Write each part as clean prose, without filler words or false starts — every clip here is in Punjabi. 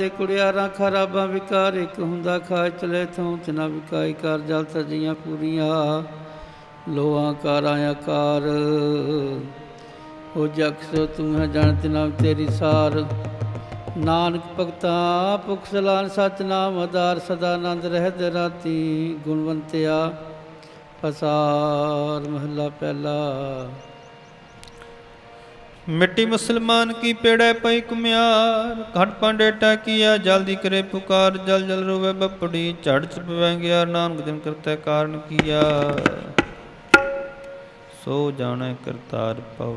ਤੇ ਕੁੜਿਆਰਾਂ ਖਰਾਬਾਂ ਵਿਕਾਰ, ਇੱਕ ਹੁੰਦਾ ਖਾਏ ਚਲੇ ਥੋਂ ਚ ਨਾ ਵਿਕਾਈ ਕਰ, ਜਲ ਤਰਜੀਆਂ ਪੂਰੀਆਂ ਲੋਹਾਂ ਕਾਰਾਂ ਆਕਾਰ, ਹੋ ਜਗ ਸੋ ਤੂੰ ਹੈ ਜਾਣਤ ਨਾਮ ਤੇਰੀ ਸਾਰ, ਨਾਨਕ ਭਗਤਾ ਭੁਖ ਸਲਾਨ ਸਚ ਨਾਮ ਆਧਾਰ, ਸਦਾ ਆਨੰਦ ਰਹਿਤ ਰਾਤੀ ਗੁਣਵੰਤਿਆ ਪਸਾਰ। ਮਹੱਲਾ ਪਹਿਲਾ। मिट्टी मुसलमान की पेड़े पई कुम्यार, घट पांडे टैकिया जल्दी करे पुकार, जल जल रोवे बपड़ी झड़ चपवे गया, नानक दिन करते कारण किया सो जाने करतार पाऊ।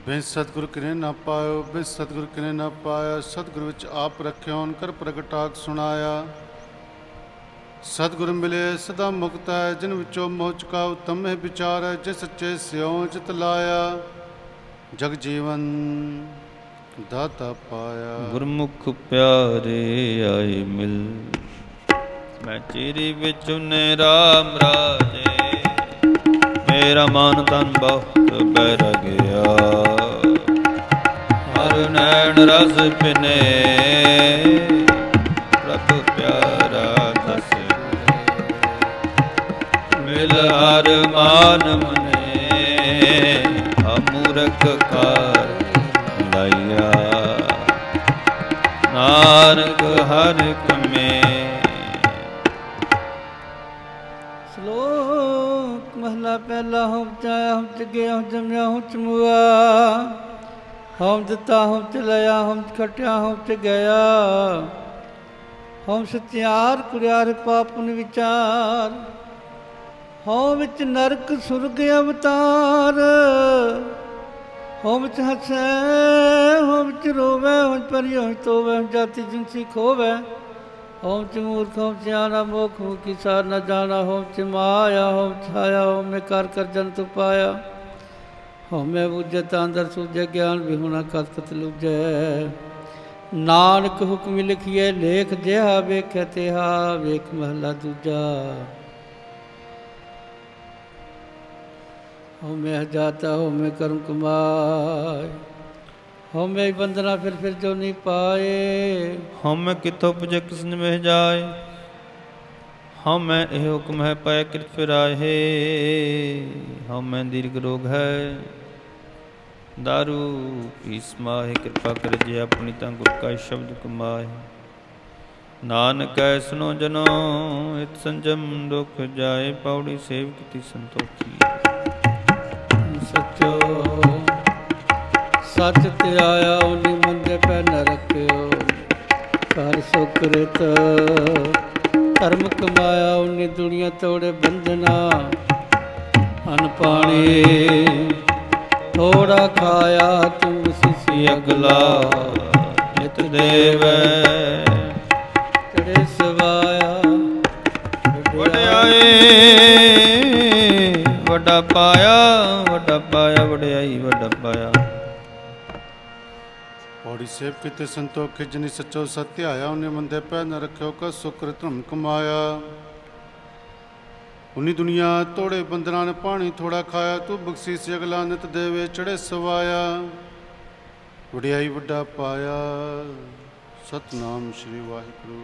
बिन सतगुर किने ना पायो, बिन सतगुर किने ना पाया, सतगुर विच आप रख्यो कर प्रगटाक सुनाया। सतगुर मिले सदा मुक्त है, जिन विचों मोह चुकाओ तमें विचार है, जिस सच्चे स्यों चित लाया, जग जीवन दाता पाया। गुरमुख प्यारे आए मिल, मैं चीरी बिच ने राम राजे, मेरा मन तन बहुत बैर गया, हर नैन रस पिने प्रभु प्यारा दस, मिल हर मान मने मूरख कार लाया, नानक हर में। श्लोक महला पहला। हम चाया हम चगया हम जमया हम चमुआ, हम दिता हम चलया हम खटिया हम च गया, हम सत्यार कुड़ियार पापुन विचार, हों विच नरक सुरग अवतार, हों विच हसै हों विच रोवै, हों परि हों तोवै, हों जाति जिनसी खोवै, हों च मूर्ख हों सियाना, मोख हो की सार न जाना, हों च माया हों छाया, हों में कर कर जंतु पाया, हों में बुझत अंदर सूझे, ज्ञान भी होना कत कत लूझै, नानक हुक्म लिखिए लेख जिहा वेखै तिहा, वेख महला दूजा। हो मैं जाता हो मैं कर्म कमाए, हो मैं बंदना फिर जो नहीं पाए, हम कितो पुजे किसन में जाए, हम मैं यह हुक्म है पाए कृत फिर आए, हम मैं दीर्घ रोग है दारू पीस माहे, कृपा कर जे अपनी ता गुर का शब्द कमाए, नानक सुनो जनो इत संजम दुख जाए, पौड़ी सेवक ती संतोखी। सचो सच ते आया उन्हीं मंदे पे न रखियो, कर सुकृत धर्म कमाया, उन्हीं दुनिया तोड़े बंधना, अन पानी थोड़ा खाया, तू सिसी अगला नित देव चढ़े सवाया, वड्याई वड्डा पाया, वड्डा पाया वड्याई वड्डा पाया। पौड़ी सेव किते संतोखे, जिनी सचो सत्य आया, उन्हें मंदे पै न रख्यो, कर सुकर धर्म कमाया, उन्हीं दुनिया तोड़े बंदना ने पानी थोड़ा खाया, तू बख्शीस अगला नित देवे चढ़े सवाया, वड्याई वड्डा पाया। सतनाम श्री वाहिगुरु।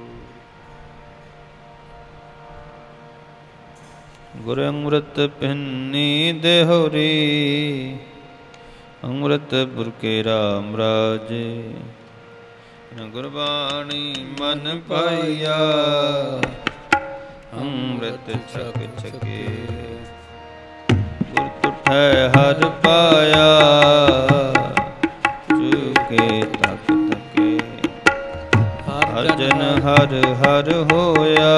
गुर अमृत पिन्नी देहोरी, अमृत पुर के राम राजे, गुरबाणी मन पाइया, अमृत छक छके, गुर तुठै हर पाया, चुके तक तके, हर जन हर हर होया,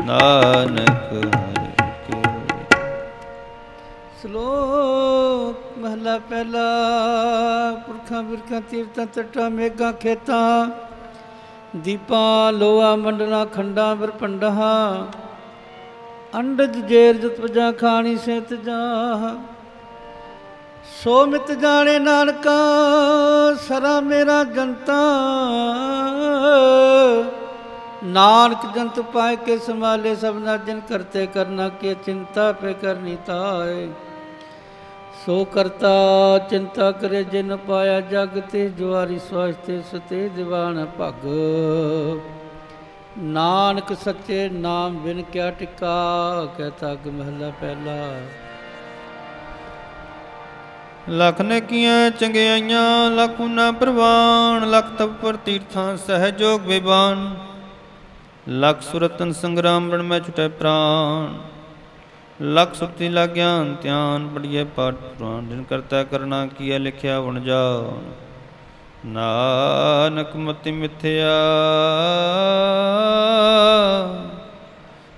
नानक हर के। श्लोक महला पहला। पुरखा बिरखा तीर्थां तट्टां मेघां खेतां, दीपां लोहा मंडना खंडां बिरपंडा, अंडज जेर जत वजा खानी सेत जा, सो मित जाने नानका सरा मेरा जनता, नानक जंत पाए के संभाले सबना, जिन करते करना के चिंता पे करनी ताए, ਸੋ ਕਰਤਾ ਚਿੰਤਾ ਕਰੇ ਜਿਨ ਪਾਇਆ ਜਗ ਤੇ ਜੁਆਰੀ ਸਵਾਸਤੇ ਸਤੇ ਦੀਵਾਨ ਭਗ ਨਾਨਕ ਸੱਚੇ ਨਾਮ ਬਿਨ ਕਿਆ ਟਿਕਾ ਕਹਿਤਾ ਗ ਮਹਲਾ ਪਹਿਲਾ। ਲੱਖ ਨੇਕੀਆਂ ਚੰਗਿਆਈਆਂ ਲੱਖ ਉਨਾ ਪ੍ਰਵਾਨ ਲਖ ਤਪ ਤੀਰਥਾਂ ਸਹਿਜੋਗ ਵਿਵਾਨ ਲਖ ਸੁਰਤਨ ਸੰਗਰਾਮ ਬਣ ਮੈਂ ਛੁਟੇ ਪ੍ਰਾਨ ਲਖ ਸੁਰਤੀ ਲਾ ਗਿਆਨ ਧਿਆਨ ਬੜੀਏ ਪਾਠ ਪੁਰਾਣ ਜਿਨ ਕਰਤਾ ਕਰਨਾ ਕੀਆ ਲਿਖਿਆ ਵਣ ਜਾ ਨਾਨਕ ਮਤਿ ਮਿਥਿਆ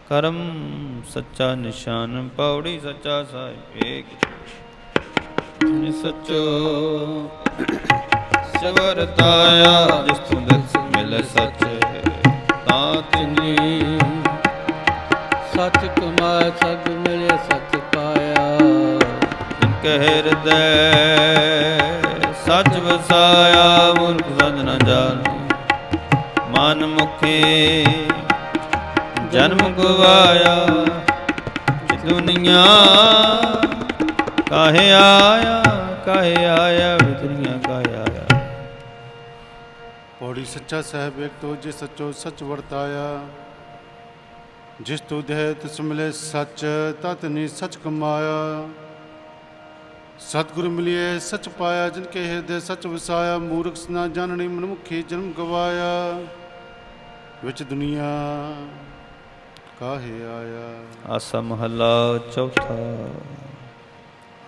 ਕਰਮ ਸੱਚਾ ਨਿਸ਼ਾਨ ਪੌੜੀ ਸੱਚਾ ਸਾਹਿਬ ਏਕ ਸੱਚੋ ਸਵਰ ਤਾਇਆ ਜਿਸ ਤੁਮ ਦਿਸ ਮਿਲ ਸੱਚ ਤਾਂ ਤਿਨੀ ਸੱਚ ਕਮਾਇਆ ਸਭ ਮਿਲਿਆ ਸੱਚ ਪਾਇਆ ਜਿਨ ਕਹਿ ਹਿਰਦੈ ਸੱਚ ਵਸਾਇਆ ਮੂਰਖ ਸੱਚ ਨ ਜਾਣੈ ਮਨ ਮੁਖੀ ਜਨਮ ਗਵਾਇਆ ਦੁਨੀਆ ਕਾਹੇ ਆਇਆ ਵਿਦਰੀਆਂ ਕਾਹੇ ਆਇਆ। ਪੌੜੀ ਸੱਚਾ ਸਾਹਿਬ ਏਕ ਤੋ ਜੇ ਸੱਚੋ ਸੱਚ ਵਰਤਾਇਆ ਜਿਸ ਤੂ ਦੇਹ ਤਿਸ ਮਿਲੇ ਸੱਚ ਤਤ ਨੀ ਸੱਚ ਕਮਾਇਆ ਸਤਿਗੁਰ ਮਿਲਿਏ ਸੱਚ ਪਾਇਆ ਜਿਨ ਕੇ ਹਿਰਦੇ ਸੱਚ ਵਸਾਇਆ ਮੂਰਖ ਨਾ ਜਾਣਨੀ ਮਨੁੱਖੀ ਜਨਮ ਗਵਾਇਆ ਵਿੱਚ ਦੁਨੀਆ ਕਾਹੇ ਆਇਆ। ਆਸਾ ਮਹੱਲਾ ਚੌਥਾ।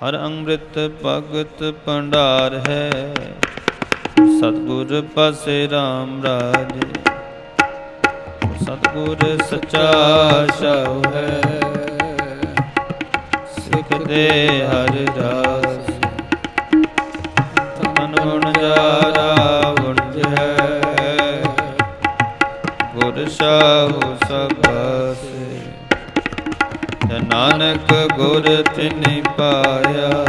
ਹਰ ਅੰਮ੍ਰਿਤ ਭਗਤ ਭੰਡਾਰ ਹੈ ਸਤਿਗੁਰ ਪਾਸੇ ਰਾਮ ਰਾਜ ਸਤਿਗੁਰ ਸੱਚਾ ਸ਼ਾਹ ਹੈ ਸਿੱਖ ਦੇ ਹਰ ਰਾਸ ਤਨ ਗੁਣ ਜਾਰਾ ਵੰਜ ਹੈ ਗੁਰ ਸ਼ਾਹ ਸਭਾਸੇ ਨਾਨਕ ਗੁਰ ਤਿਨਿ ਪਾਇਆ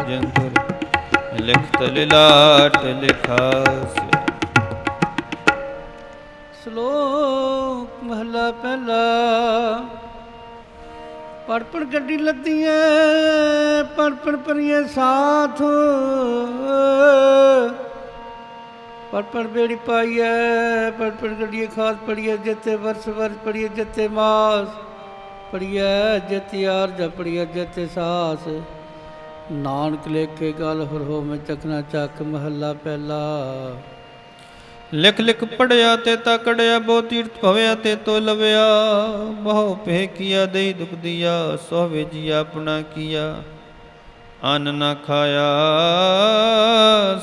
ਜਿਨ ਗੁਰ ਲਿਖਤ ਲਿਲਾਟ ਲਿਖਾਸੇ। ਸ਼ਲੋਕ ਮਹਲਾ ਪਹਿਲਾ। ਪੜ ਪੜ ਗੱਡੀ ਲੱਦੀਏ ਪੜ ਪੜ ਪਰੀਏ ਸਾਥ ਪੜ ਪੜ ਬੇੜੀ ਪਾਈਏ ਪੜ ਪੜ ਗੱਡੀਏ ਖਾਦ ਪੜੀਏ ਜਿੱਤੇ ਵਰਸ ਵਰਸ ਪੜੀਏ ਜਿੱਤੇ ਮਾਸ ਪੜੀਏ ਜਿਤ ਯਾਰ ਜਪੜੀਏ ਜਿਤ ਸਾਸ ਨਾਨਕ ਲੇਖੇ ਗੱਲ ਹੋਰ ਹੋ ਮੈਂ ਚੱਕਣਾ ਚੱਕ ਮਹੱਲਾ ਪਹਿਲਾ। ਲਿਖ ਲਿਖ ਪੜਿਆ ਤੇ ਤਕੜਿਆ ਬਹੁ ਤੀਰਥ ਭਵਿਆ ਤੇ ਤੋ ਲਵਿਆ ਬਹੁ ਭੇ ਕੀਆ ਦੇਈ ਦੁਖ ਦੀਆ ਸੋਵੇ ਜੀ ਆਪਣਾ ਕੀਆ ਅੰਨ ਨਾ ਖਾਇਆ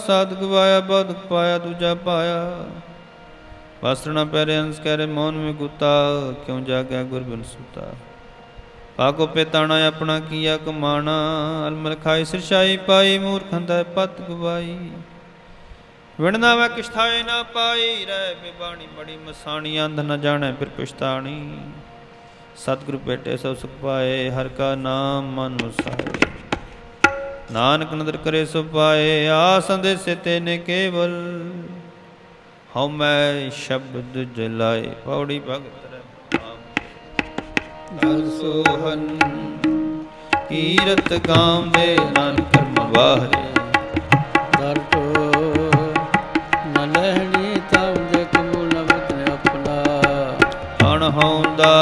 ਸਾਧ ਗਵਾਇਆ ਬਹੁ ਦੁਖ ਪਾਇਆ ਦੂਜਾ ਪਾਇਆ ਵਸਤਰ ਨਾ ਪਹਿਰੇ ਹੰਸ ਕਹਿਰੇ ਮੌਨ ਮੇਂ ਗੁਤਾ ਕਿਉਂ ਜਾਗਿਆ ਗੁਰ ਬਿਨ ਸੁਤਾ ਪਾਕੋ ਪੇਤਾਣਾ ਆਪਣਾ ਕੀਆ ਕਮਾਣਾ ਅਲਮਲ ਖਾਈ ਸਿਰਸ਼ਾਈ ਪਾਈ ਮੂਰਖ ਹੰਦਾ ਪਤ ਗਵਾਈ ਵਿਣਨਾ ਮੈਂ ਕਿਸ਼ਥਾਏ ਨਾ ਪਾਈ ਰਹਿ ਬਿਬਾਣੀ ਬੜੀ ਮਸਾਣੀ ਅੰਧ ਨ ਜਾਣੈ ਫਿਰ ਪਛਤਾਣੀ ਸਤਿਗੁਰ ਭੇਟੇ ਸਭ ਸੁਖ ਪਾਏ ਹਰ ਕਾ ਨਾਮ ਮਨ ਵਸਾਏ ਨਾਨਕ ਨਦਰ ਕਰੇ ਸੋ ਪਾਏ ਆਸ ਅੰਦੇਸੇ ਤੇਨੇ ਕੇਵਲ ਹਉ ਮੈਂ ਸ਼ਬਦ ਜਲਾਏ ਪੌੜੀ ਭਗਤ ਦਰ ਸੋਹਨ ਕੀਰਤ ਗਾਮ ਦੇ ਨਾਨਕ ਕਰਮ ਵਾਹਰੇ ਦਰ ਟੋ ਨ ਲਹਿਣੀ ਤਉ ਦੇ ਕਮੂ ਨ ਬਤਨ ਆਪਣਾ ਅਣਹੌਂਦਾ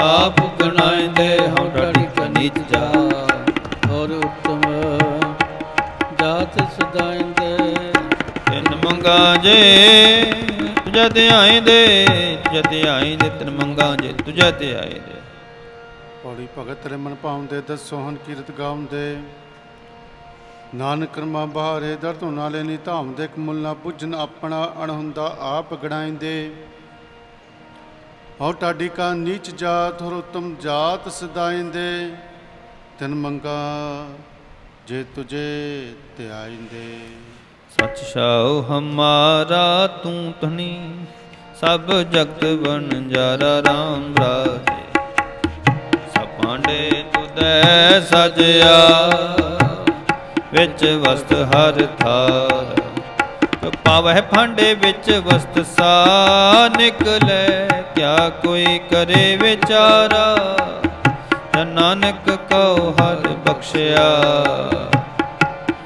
ਆਪ ਗਣਾਇਂਦੇ ਹਉ ਡਾੜੀ ਕਨੀਚ ਜਾ ਔਰ ਉੱਤਮ ਜਾਤ ਸਦਾਇਂਦੇ ਤਿੰਨ ਮੰਗਾ ਜੇ ਤੁਝੇ ਧਿਆਇਂਦੇ ਤਿੰਨ ਮੰਗਾ ਜੇ ਤੁਝੇ ਧਿਆਇਂਦੇ। ਪੌੜੀ ਭਗਤ ਤੇਰੇ ਮਨ ਭਾਉਂਦੇ ਦਸੋਹਨ ਕੀਰਤ ਗਾਉਂਦੇ ਨਾਨਕ ਕਰਮਾ ਬਹਾਰੇ ਦਰ ਧੋ ਨਾਲੇ ਨੀ ਧਾਮ ਦੇ ਕਮੁਲ ਨਾ ਪੁੱਜਨ ਆਪਣਾ ਅਣਹੁੰਦਾ ਆਪ ਗੜਾਇਂਦੇ ਹਉ ਟਾਡੀ ਕਾ ਨੀਚ ਜਾਤ ਹੋਰ ਉੱਤਮ ਜਾਤ ਸਦਾਇਂਦੇ ਤਿਨ ਮੰਗਾ ਜੇ ਤੁਝੇ ਧਿਆਇਂਦੇ। ਸਚ ਸ਼ਾਉ ਹਮਾਰਾ ਤੂੰ ਧਨੀ ਸਭ ਜਗਤ ਵਣਜਾਰਾ ਰਾਮ ਰਾਜੇ ਸਭ ਭਾਂਡੇ ਤੁਧੈ ਸਜਿਆ ਵਿੱਚ ਵਸਤ ਹਰ ਥਾਰ ਪਾਵਹਿ ਭਾਂਡੇ ਵਿੱਚ ਵਸਤ ਸਾ ਨਿਕਲੇ ਕਿਆ ਕੋਈ ਕਰੇ ਵਿਚਾਰਾ ਨਾਨਕ ਕਉ ਹਰ ਬਖਸ਼ਿਆ,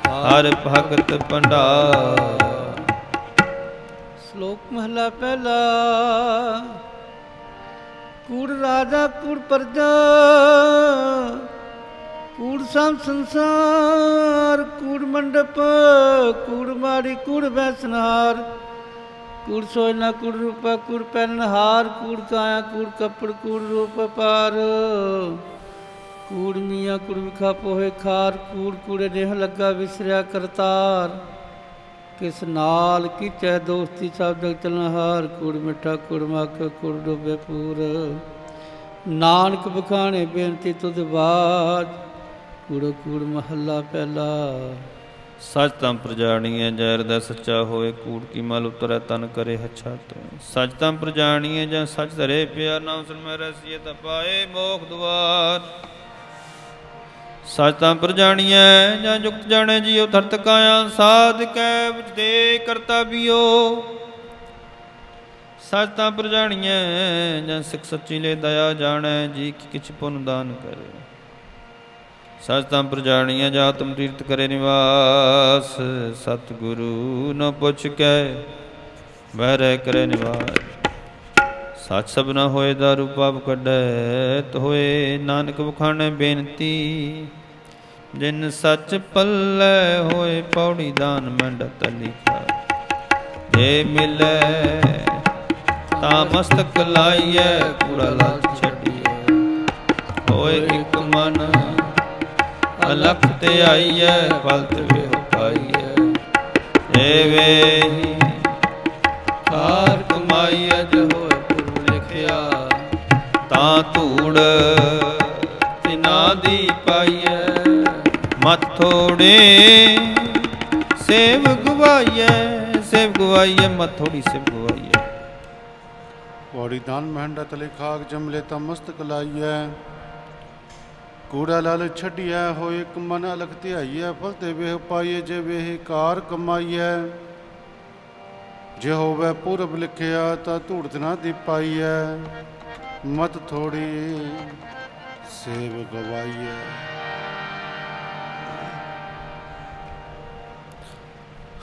ਹਰ ਭਗਤ ਭੰਡਾਰ। ਸ਼ਲੋਕ ਮਹਲਾ ਪਹਿਲਾ। ਕੂੜ ਰਾਜਾ ਕੂੜ ਪਰਜਾ, ਕੂੜ ਸਮ ਸੰਸਾਰ, ਕੂੜ ਮੰਡਪ, ਕੂੜ ਮਾੜੀ, ਕੂੜ ਬੈਸਨਹਾਰ, ਕੂੜ ਸੋਇਨਾ, ਕੂੜ ਰੂਪਾ, ਕੂੜ ਪਹਿਨਹਾਰ, ਕੂੜ ਕਾਇਆ, ਕੂੜ ਕੱਪੜ, ਕੂੜ ਰੂਪ ਪਾਰ, ਕੂੜ ਮੀਆਂ, ਕੂੜ ਵਿਖਾ ਪੋਹੇ ਖਾਰ, ਕੂੜ ਕੂੜੇ ਦੇਹ ਲੱਗਾ ਵਿਸਰਿਆ ਕਰਤਾਰ, ਕਿਸ ਨਾਲ ਕੀਚੈ ਦੋਸਤੀ ਸਭ ਜਗ ਚਲਨਹਾਰ, ਕੂੜ ਮਿੱਠਾ, ਕੂੜ ਮੱਖ, ਕੂੜ ਡੋਬੇ ਪੂਰ, ਨਾਨਕ ਬਖਾਣੇ ਬੇਨਤੀ ਤੁਧ ਬਾਜ, ਕੂੜੋ ਕੂੜ ਮਹੱਲਾ ਪਹਿਲਾ। ਸਚ ਤਾਂ ਪ੍ਰਜਾਣੀਐ ਜੈ ਹਿਰਦੈ ਸੱਚਾ ਹੋਏ, ਕੂੜ ਕੀ ਮਲ ਉਤਰੈ ਤਨ ਕਰੇ ਹੱਛਾ ਤੋ। ਸਚ ਤਾਂ ਪ੍ਰਜਾਣੀਐ ਜਾਂ ਸਚ ਧਰੇ ਪਿਆਰ, ਨਾਮ ਸੁਨਮੈ ਰਸੀਏ ਤਾਂ ਪਾਏ ਮੋਖ ਦੁਆਰ। ਸਚ ਤਾਂ ਪ੍ਰਜਾਣੀਐ ਜਾਂ ਜੁਗਤ ਜਾਣੈ ਜੀਉ, ਧਰਤ ਕਾਇਆ ਸਾਧ ਕੈ ਵਿਚ ਦੇ ਕਰਤਾ ਬੀਓ। ਸਚ ਤਾਂ ਪ੍ਰਜਾਣੀਐ ਜਾਂ ਸਿੱਖ ਸੱਚੀ ਲੈ ਦਇਆ ਜਾਣੈ, ਜੀ ਕੀ ਕਿਛ ਪੁੰਨ ਦਾਨ ਕਰੇ। ਸਚ ਤਾਂ ਪ੍ਰਜਾਣੀਐ ਜਾਂ ਆਤਮ ਤੀਰਥ ਕਰੇ ਨਿਵਾਸ, ਸਤਿਗੁਰੂ ਨ ਪੁੱਛ ਕੇ ਬਹਿ ਕਰੇ ਨਿਵਾਸ। ਸਚ ਸਭਨਾ ਹੋਏ ਦਾਰੂ ਪਾਪ ਕੱਢੈ, ਤੋਏ ਨਾਨਕ ਵਖਾਣੈ ਬੇਨਤੀ, ਜਿਨ ਸਚ ਪੱਲੇ ਹੋਏ ਪੌੜੀ ਦਾਨ ਮੰਡਤ ਲਿਖਾ। ਜੇ ਮਿਲੈ ਤਾਂ ਮਸਤਕ ਲਾਈਐ, ਕੂੜਾ ਲਾਲਚ ਛੱਡੀਐ, ਹੋਏ ਇਕ ਮਨ ਅਲਖ ਤੇ ਆਈਐ, ਫਲ ਤੇ ਵੇਹ ਪਾਈਐ। ਏ ਵੇਹੀ ਕਾਰ ਕਮਾਈਐ, ਜੋ ਹੋਏ ਪੁਰ ਲਿਖਿਆ, ਤਾਂ ਧੂੜ ਤਿਨਾ ਦੀ ਪਾਈਐ। ਮਤ ਥੋੜੇ ਸੇਵ ਗਵਾਈਐ, ਸੇਵ ਗਵਾਈਐ, ਮਤ ਥੋੜੀ ਸੇਵ ਗਵਾਈਐ। ਪੌੜੀ ਦਾਨ ਮਹਿੰਡਾ ਤਲੇ ਖਾਕ ਜਮਲੇ ਤਾਂ ਮਸਤਕ ਲਾਈਐ, ਕੂੜਾ ਲਾਲ ਛੱਡੀਐ, ਹੋਏ ਇੱਕ ਮਨ ਅਲਖ ਧਿਆਈਐ, ਫਲ ਤੇ ਵੇਹ ਪਾਈਐ। ਜੇ ਵੇਹ ਕਾਰ ਕਮਾਈਐ, ਜੇ ਹੋਵੇ ਪੂਰਬ ਲਿਖਿਆ, ਤਾਂ ਧੂੜਤ ਨਾ ਦੀ ਪਾਈਐ। ਮਤ ਥੋੜੀ ਸੇਵ ਗਵਾਈਐ।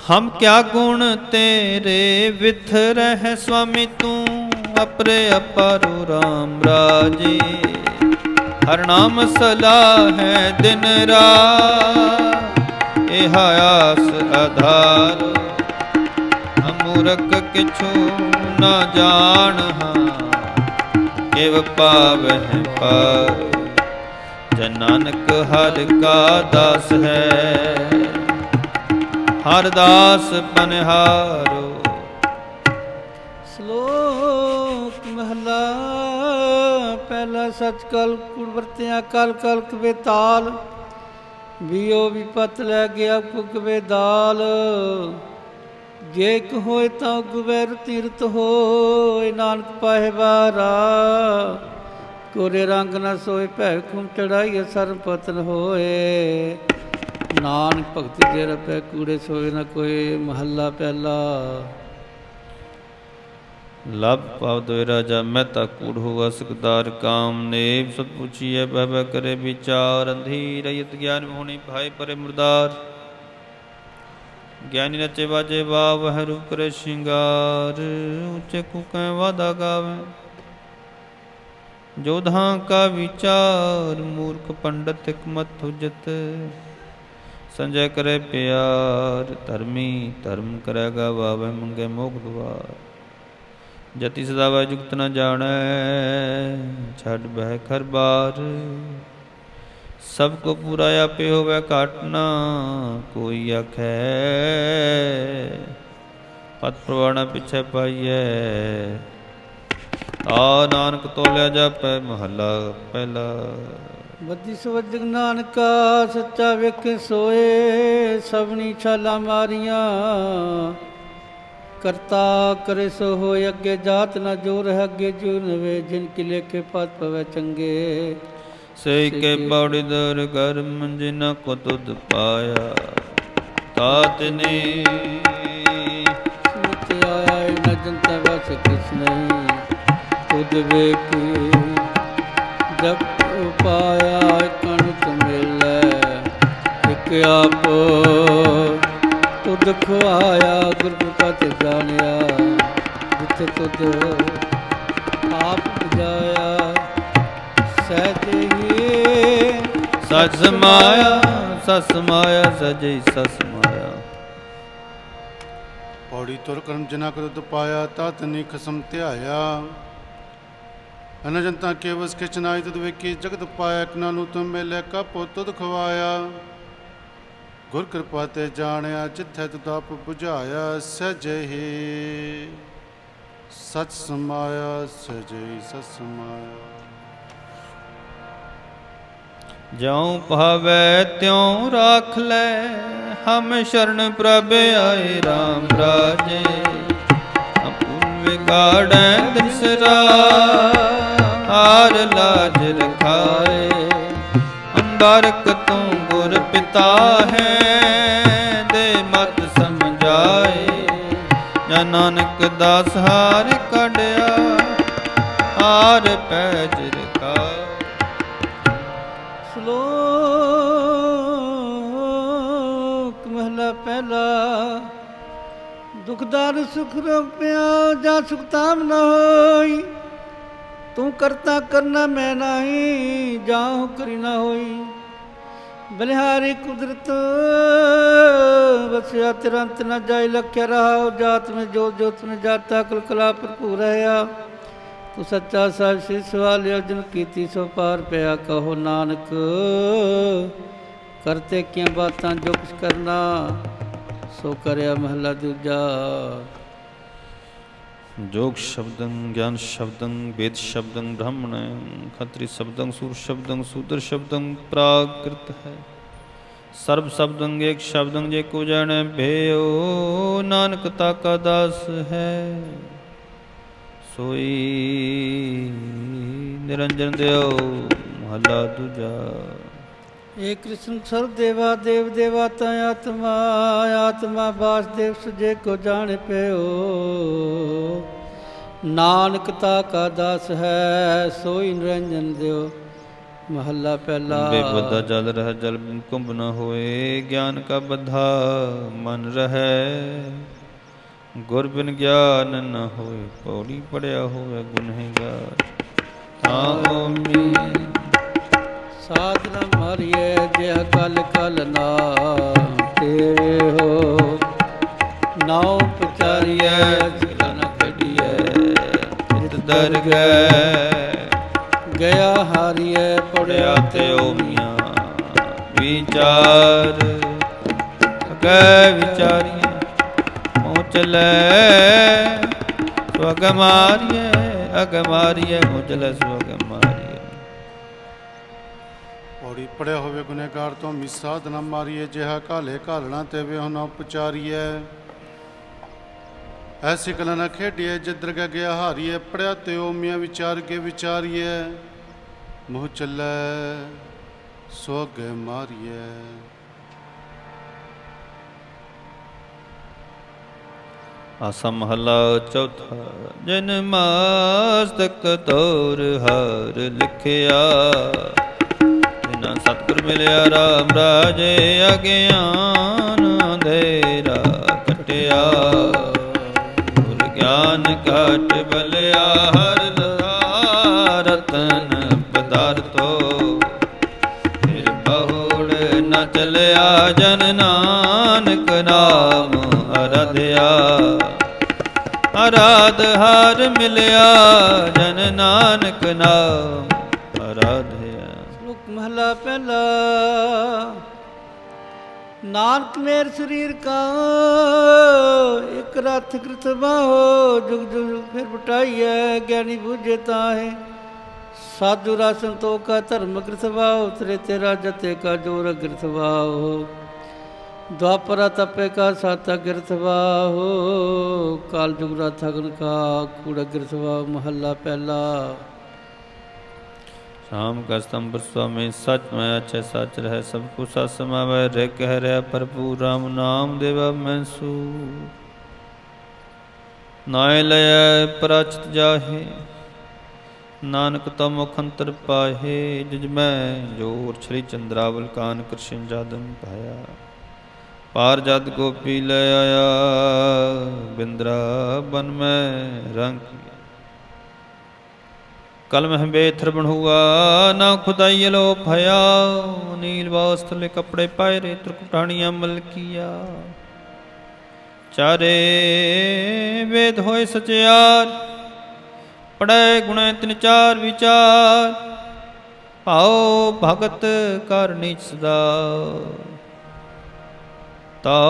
ਹਮ ਕਿਆ ਗੁਣ ਤੇਰੇ ਵਿਥ ਰਹਿ ਸੁਆਮੀ, ਤੂੰ ਅਪਰੇ ਅਪਾਰੋ ਰਾਮ ਰਾਜੇ। ਹਰ ਨਾਮ ਸਲਾਹ ਹੈ ਦਿਨ ਰਾਤ, ਇਹ ਆਸ ਆਧਾਰ। ਅਮੂਰਖ ਕਿਛੂ ਨਾ ਜਾਣ ਹਾਂ, ਕਿਵ ਪਾਵਹਿ ਪਾਰ। ਜਨ ਨਾਨਕ ਹਰਿ ਕਾ ਦਾਸ ਹੈ, ਹਰਿ ਦਾਸ ਪਨਿਹਾਰੋ। ਸ਼ਲੋਕ ਮਹਲਾ ਪਹਿਲਾ। ਸਚ ਕਲ ਕੂੜ ਵਰਤਿਆ, ਕਲ ਕਲ ਕਵੇ ਤਾਲ, ਵੀਓ ਵਿਪਤ ਲੈ ਗਿਆ ਕੁਕਵੇ ਦਾਲ। ਜੇ ਇੱਕ ਹੋਏ ਤਾਂ ਉਗਵੇ ਰਤੀ ਰਤ ਹੋਏ, ਨਾਨਕ ਪਾਹੇ ਵਾਰਾ। ਕੋਰੇ ਰੰਗ ਨਾ ਸੋਏ, ਭੈ ਖੁਮ ਚੜਾਈਏ, ਸਰਬ ਪਤਨ ਹੋਏ। ਨਾਨਕ ਭਗਤੀ ਜੇ ਰਪੈ, ਕੂੜੇ ਸੋਏ ਨਾ ਕੋਏ। ਮਹੱਲਾ ਪਹਿਲਾ। ਲਭ ਪਾਵ ਦੋਇ ਰਾਜਾ, ਮਹਿਤਾ ਕੂੜ ਹੋਗਾ ਸਕਦਾਰ। ਕਾਮ ਨੇਵ ਸਤ ਪੁੱਛੀਐ, ਬਹਿ ਬਹਿ ਕਰੇ ਵਿਚਾਰ। ਅੰਧੀ ਰਹੀਤ ਗਿਆਨ ਹੋਣੀ, ਭਾਏ ਪਰੇ ਮੁਰਦਾਰ। ਗਿਆਨੀ ਨਚੇ ਬਾਜੇ ਵਾ, ਵਹਿ ਰੂਪ ਕਰੇ ਸ਼ਿੰਗਾਰ। ਉੱਚੇ ਕੂਕੈ ਵਾਦਾ ਗਾਵੈ, ਜੋਧਾਂ ਕਾ ਵਿਚਾਰ। ਮੂਰਖ ਪੰਡਤ ਹਿਕਮਤ ਹੁਜਤ, ਸੰਜੈ ਕਰੇ ਪਿਆਰ। ਧਰਮੀ ਧਰਮ ਕਰੇਗਾ, ਵਾਵੈ ਮੰਗੇ ਮੋਖ ਦੁਆਰ। ਜਤੀ ਸਦਾਵੈ ਜੁਗਤ ਨ ਜਾਣੈ, ਛੱਡ ਬਹਿ ਖਰ ਬਾਰ। ਸਭ ਕੋ ਪੂਰਾ ਆਪੇ ਹੋਵੈ, ਘਾਟ ਨਾ ਕੋਈ ਆਖੈ। ਪਤ ਪ੍ਰਵਾਣਾ ਪਿਛੈ ਪਾਈਐ, ਆ ਨਾਨਕ ਤੋਲਿਆ ਜਾਪੈ। ਮਹੱਲਾ ਪਹਿਲਾ। ਬੱਧੀ ਸਵਜਗ ਨਾਨਕਾ, ਸੱਚਾ ਵੇਖੇ ਸੋਏ। ਸਭਨੀ ਛਾਲਾਂ ਮਾਰੀਆਂ, ਕਰਤਾ ਕਰੇ ਸੋ ਹੋਏ। ਅੱਗੇ ਜਾਤ ਨਾ ਜੋਰ ਹੈ, ਅੱਗੇ ਜੂ ਨਵੇ। ਜਿਨ ਕੀ ਲੇਖੇ ਪਤ ਪਵੈ ਚੰਗੇ। ਸੇ ਕੇ ਪੌੜੀ ਦਰ ਕਰਮ, ਜਿਨਾ ਕੋ ਤੁਧ ਪਾਇਆ। ਤਾਤ ਨੇ ਸੁਤ ਆਇਆ, ਨ ਜਨਤਾ ਵਸ ਕਿਸ ਨਹੀਂ। ਤੁਧ ਵੇਖੀ ਜਪ ਉਪਾਇਆ। ਦੁੱਖ ਆਇਆ ਗੁਰ ਕਿਰਪਾ ਤੇ ਜਾਣਿਆ ਜਿੱਥੇ ਤੁਧ ਆਪ ਬੁਝਾਇਆ ਸਹਿਜੇ ਹੀ ਸਚ ਸਮਾਇਆ ਸਚ ਸਮਾਇਆ ਸਜੇ ਸਚ ਸਮਾਇਆ। ਪੌੜੀ ਤੁਰ ਕਰਮ ਜਿਨਾ ਕੋ ਦੁੱਧ ਪਾਇਆ ਤਤ ਨੀ ਖਸਮ ਧਿਆਇਆ। ਅਨ ਜਨਤਾ ਕੇ ਵਸ ਖਿਚ ਨਾਈ ਤੁਧ ਵੇਖੀ ਜਗਤ ਪਾਇਆ ਕਿਨਾ ਨੂੰ ਤੁਮ ਮਿਲਿਆ ਕਪੋ ਤੁਧ ਖਵਾਇਆ। ਗੁਰ ਕਿਰਪਾ ਤੇ ਜਾਣਿਆ ਜਿੱਥੇ ਤੁਧ ਆਪ ਬੁਝਾਇਆ ਸਹਿਜੇ ਹੀ ਸਚ ਸਮਾਇਆ ਸਹਿਜੇ ਹੀ ਸਚ ਸਮਾਇਆ। ਜਿਉ ਭਾਵੈ ਤਿਉ ਰਾਖ ਲੈ ਹਮ ਸ਼ਰਨ ਪ੍ਰਭ ਆਏ RAM ਰਾਜੇ। ਅਪੁਨ ਵਿਗਾੜੈ ਦਿਸਰਾ ਹਾਰ ਲਾਜ ਰਖਾਏ। ਅੰਬਰਕ ਤੂੰ ਗੁਰ ਪਿਤਾ ਹੈ ਦੇ ਮਤ ਸਮਝਾਏ। ਜਾਂ ਨਾਨਕ ਦਾਸ ਹਾਰ ਕੱਢਿਆ ਹਾਰ ਪੈਜ ਰਖਾਏ। ਸ਼ਲੋਕ ਮਹਲਾ ਪਹਿਲਾ। ਦੁਖਦਾਰ ਸੁਖ ਰੋਪਿਆ ਜਾਂ ਸੁਖਤਾਮ ਨ ਹੋਈ। ਤੂੰ ਕਰਤਾ ਕਰਨਾ ਮੈਂ ਨਹੀਂ ਜਾਹੁ ਕਰੀ ਨਾ ਹੋਈ। ਬਲਿਹਾਰੀ ਕੁਦਰਤ ਵਸਿਆ ਤਿਰੰਤ ਨ ਜਾਇ ਲਖਿਆ ਰਹਾ। ਜਾਤ ਮੈਂ ਜੋਤ ਜੋਤ ਮੈਂ ਜਾਤਾ ਕੁਲ ਕਲਾ ਭਰਪੂਰ ਰਹਾ। ਤੂੰ ਸੱਚਾ ਸਾਹਿਬ ਸੇ ਸਵਾਲਿਆ ਜਨ ਕੀਤੀ ਸੋ ਪਾਰ ਪਿਆ। ਕਹੋ ਨਾਨਕ ਕਰਤੇ ਕਿਆ ਬਾਤਾਂ ਜੋ ਕੁਛ ਕਰਨਾ ਸੋ ਕਰਿਆ। ਮਹਲਾ ਦੂਜਾ। जोग शब्दं ज्ञान शब्दं वेद शब्दं ब्राह्मणं खत्री शब्दं सूर शब्दं शूद्र शब्दं प्राकृत है। सर्व शब्दं एक शब्दं जे को जाने भयो। नानक ताका दास है सोई निरंजन देव। महला दूजा। ਏ ਕ੍ਰਿਸ਼ਨ ਸਰਬ ਦੇਵਾ ਦੇਵ ਦੇਵਾਤਾ ਆਤਮਾ। ਆਤਮਾ ਵਾਸੁਦੇਵ ਸੁਜੇ ਕੋ ਜਾਣ ਪਿਓ। ਨਾਨਕ ਤਾ ਕਾ ਦਾਸ ਹੈ ਸੋਈ ਨਿਰੰਜਨ ਦਿਓ। ਮਹੱਲਾ ਪਹਿਲਾ। ਬੇਬੁੱਧਾ ਜਲ ਰਹਿ ਜਲ ਕੁੰਭ ਨ ਹੋਏ। ਗਿਆਨ ਕਾ ਬੱਧਾ ਮਨ ਰਹਿ। ਗੁਰ ਬਿਨ ਗਿਆਨ ਨ ਹੋਏ। ਪੌੜੀ ਪੜਿਆ ਹੋਵੇ ਗੁਨਹਗਾਰ। ਤਾਂ ਓਮੀ ਸਾਧਨਾ ਮਾਰੀਏ ਜਿਹ ਕਲ ਕਲ ਨਾਮ ਤੇਰੇ ਹੋ। ਨਾਉ ਪਚਾਰੀਏ ਜਿਲਾ ਨ ਖੜੀਏ। ਚਿਤ ਦਰ ਗਏ ਗਿਆ ਹਾਰੀਏ ਪੜਿਆ ਤੇ ਓਮੀਆਂ ਵਿਚਾਰ। ਅਗੈ ਵਿਚਾਰੀਏ ਮੋਹ ਚਲੈ ਸਵਗ ਮਾਰੀਏ। ਅਗ ਮਾਰੀਏ ਮੋਹ ਚਲੈ ਸਵਗ ਮਾਰੀਏ। ਪੌੜੀ ਪੜਿਆ ਹੋਵੇ ਗੁਨਹਗਾਰ ਤੋਂ ਮਿਸਾਧ ਨਾ ਮਾਰੀਏ। ਜਿਹਾ ਕਾਲੇ ਘਾਲਣਾ ਤੇ ਵੇ ਨਾ ਉਪਚਾਰੀਏ। ਐਸੀ ਕਲਾ ਨਾ ਖੇਡੀਏ ਜਿੱਧਰ ਗਿਆ ਹਾਰੀਏ। ਪੜਿਆ ਤੇ ਉਹ ਮੀਆਂ ਵਿਚਾਰ ਕੇ ਵਿਚਾਰੀਏ। ਮੋਹ ਚੱਲੈ ਸੋ ਅੱਗੇ ਮਾਰੀਏ। ਆਸਾ ਮਹੱਲਾ ਚੌਥਾ। ਜਿਨ ਮਸਤਕ ਤੋਰ ਹਰ ਲਿਖਿਆ। ਜਿਨਾ ਸਤਿਗੁਰ ਮਿਲਿਆ RAM ਰਾਜੇ। ਅਗਿਆਨ ਅੰਧੇਰਾ ਕਟਿਆ। ਗੁਰ ਗਿਆਨ ਘਟ ਬਲਿਆ ਹਰ ਲਹਾ। ਰਤਨ ਪਦਾਰਥੋ ਫਿਰ ਬਹੁੜ ਨ ਚਲਿਆ। ਜਨ ਨਾਨਕ ਨਾਮ ਅਰਾਧਿਆ। ਅਰਾਧ ਹਰ ਮਿਲਿਆ। ਜਨ ਨਾਨਕ ਨਾਮ ਅਰਾਧਿਆ। ਸ਼ਲੋਕ ਮਹਲਾ ਪਹਿਲਾ। ਨਾਨਕ ਮੇਰ ਸਰੀਰ ਕਾ ਇੱਕ ਰਥ ਕ੍ਰਿਤ ਬਾਹੋ। ਜੁਗ ਜੁਗ ਫਿਰ ਬਟਾਈਐ ਗਿਆਨੀ ਬੂਝੇ ਤਾਹੇ। ਸਾਧੂ ਰਾ ਸੰਤੋਖ ਕਾ ਧਰਮ ਕ੍ਰਿਤ ਬਾਹੋ। ਤੇਰੇ ਤੇਰਾ ਜਤੇ ਕਾ ਜੋਰ ਕ੍ਰਿਤ ਬਾਹੋ। द्वापर तपे का साता गिरथवाहो। काल जुगरा थगन का कूड़ा गिरथवा। महला पहला। शाम का स्तंभ स्वामी सच में अच्छे सच रहे। सब कुछ सच समावे रे कह रहा भरपूर। राम नाम देवा मैं सू। नाय लय पराचित जाहे। नानक तो मुखंतर पाहे। जिज मैं जोर श्री चंद्रावल कान कृष्ण जादम पाया। पार जद गोपी ले आया, बिंद्रा बन में रंग कल मह बेथर बनहुआ, ना खुदाई लो भया। नील वस्त्र कपड़े पाए रे, त्रिकुटानिया मल किया। चारे वेद होए सचियार, पढ़े गुण तिन चार विचार। आओ भगत कर नीच सदा, ता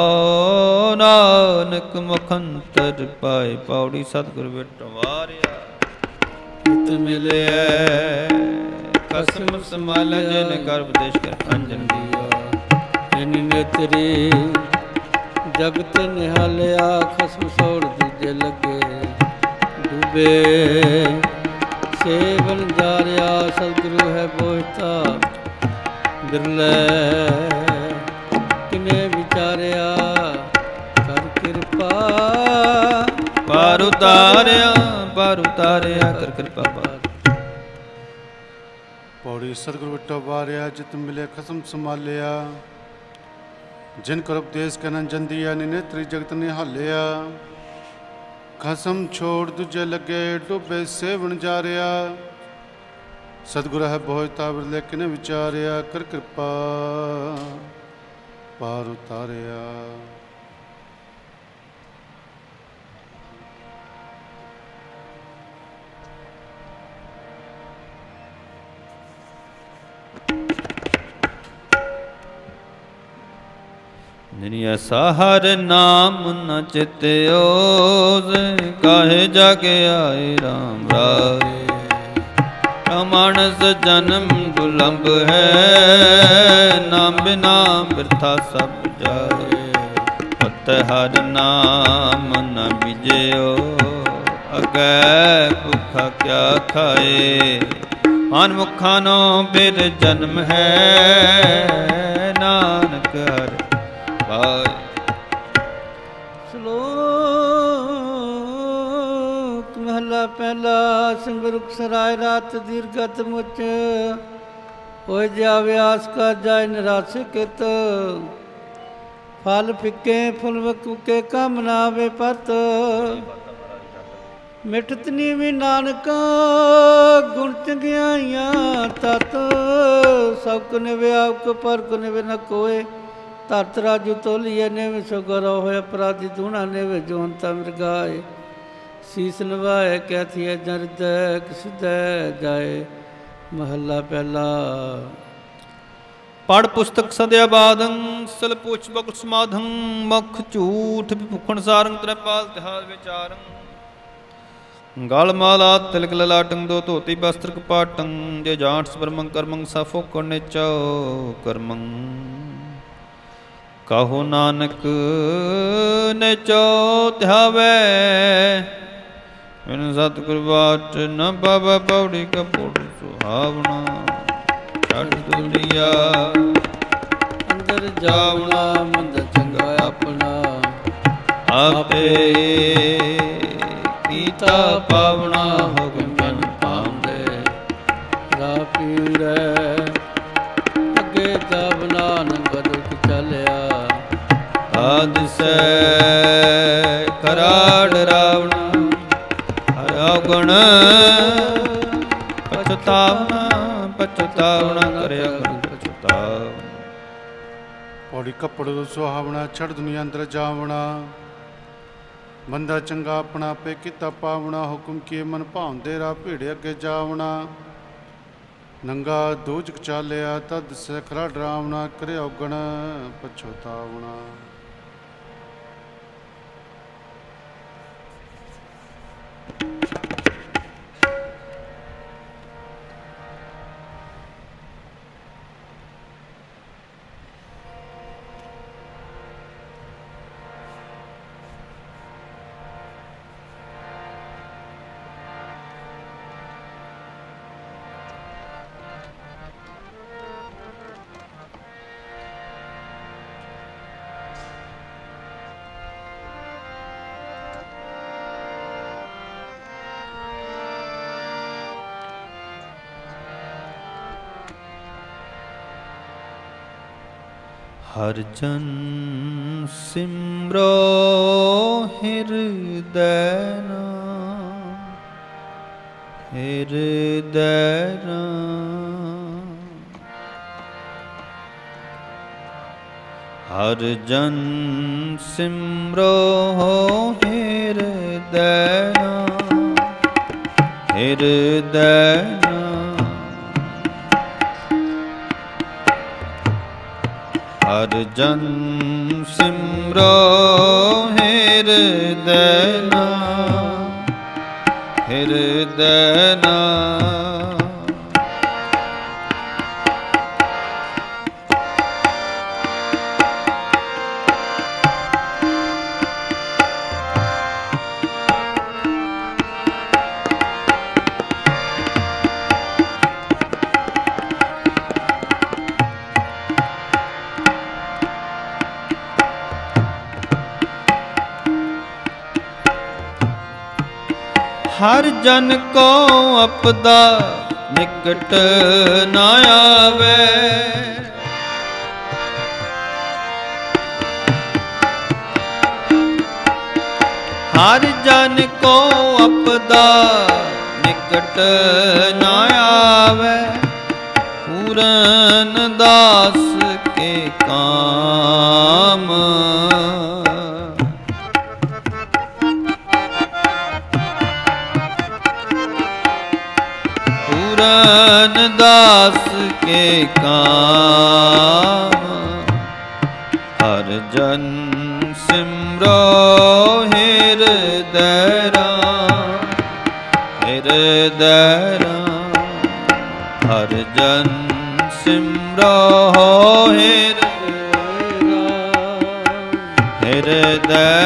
नानक मुखंतर पाए। पौड़ी सतगुर बिटवारिया, हित मिले कसम संभाल जिन कर उपदेश कर अंजन दिया। इन नेत्री जगत निहालिया, खसम सोड़ दूजे लगे डूबे। सेवन जारिया सतगुरु है बोहिता, बिरले किने विचारिया कर कृपा। पार उतारिया कर कृपा पार। पौड़ी सतगुरु बिट्टो वारिया, जित मिले खसम संभालिया। जिन कर उपदेश कन जन दिया, नेत्री जगत निहालिया। खसम छोड़ दूजे लगे डूबे, सेवन जारिया। सतगुर है बोहिता, बिरले किने विचारिया कर कृपा पार उतारिया। निनिया साहर नाम न चित्यो, काहे जाके आए राम राय। मानस जन्म दुलंभ है, नाम बिना बिरथा सब जाए। पत हर नाम न बिजयो, अगै भूखा क्या खाए। मान मुखानो बिर जन्म है, नानक हर भाई। श्लोक महला पहला। सिमरुख सराय रात दीर्घत मुच, होय जा व्यास का जाय निराश कित। फल फिके फुल वकुके काम ना वे पत। मिठत नीवी नानका गुण चंगियाइया तत। सब को निवे आपको पर को निवे न कोय। तरत राजू तोलिए नेवे सो गौरव होय, अपराधी धूणा नेवे जोनता मृगाए। शीस नवाए कहती है जरद किसद जाए। महला पहला। पढ़ पुस्तक सद्या बादं, सल पुछ बकुल समाधं। मख झूठ विभुखण सारंग, त्रिपाल तिहार विचारं। गल माला तिलक ललाटं, दो धोती वस्त्र कपाटं। जे जाट स्परमं कर्मं, साफो करने चो कर्मं। कहो नानक ने चो ध्यावे, बिन सतगुर बाट न पावै। पौड़ी कपूर सुहावना, छड़ दुलिया अंदर जावना। मंद चंगा अपना, आपे कीता पावना। हुक्म बिन पावंदे राह पीड़े। अगे जावना नंगा दुख चलिया। आद से कराड़ रावण, हर अवगुण पछतावना। पछतावना करया पछतावना। पौड़ी कपड़ सुहावना, छड़ दुनिया अंदर जावना। बंदा चंगा अपना पे किता पावना। हुक्म किए मन भावंदे, राह भीड़े अगे जावना। नंगा दूजक चालिया, तद से खरा डरावना। करे अवगण पछतावना। हर जन सिमरो हृदय हृदय हर जन सिमरो हृदय हृदय हर जन सिमरो हृदय हृदय हर जन को अपदा निकट न आवे हर जन को अपदा निकट न आवे पूरन दास के काम पूरन दास के काम हर जन सिमरो हृदय हृदय हर जन सिमरो हृदय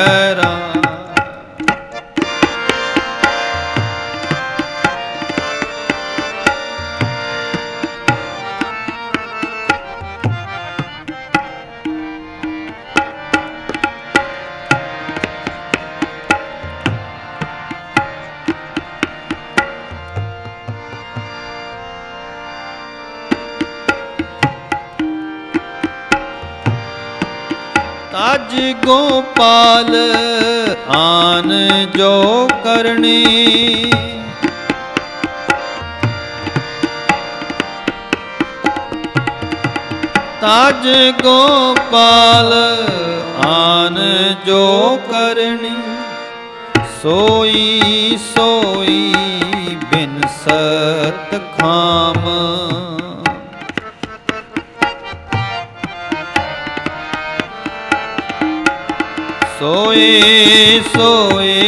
ताज गोपाल आन जो करनी ताज गोपाल आन जो करनी सोई सोई बिन सत खाम सोए सोए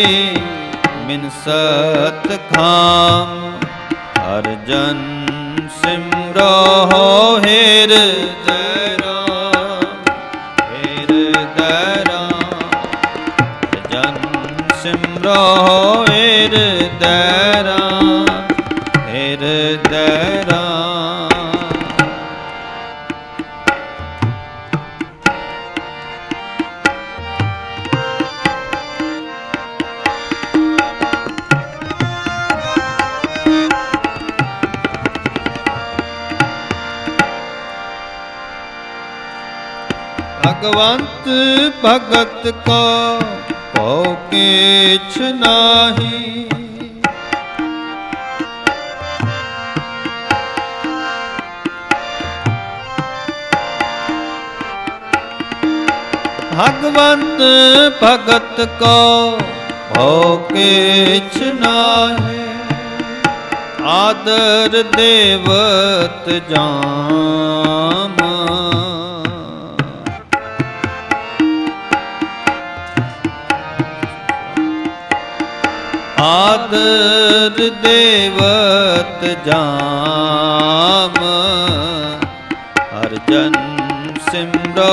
बिन सत खाम हर जन सिमरो हृदय हृदय जन सिमरो हृदय हृदय भगवंत भगत को किछ नाही भगवंत भगत को किछ नाही आदर देवत जाम आदर देवत जाम हर जन सिमरो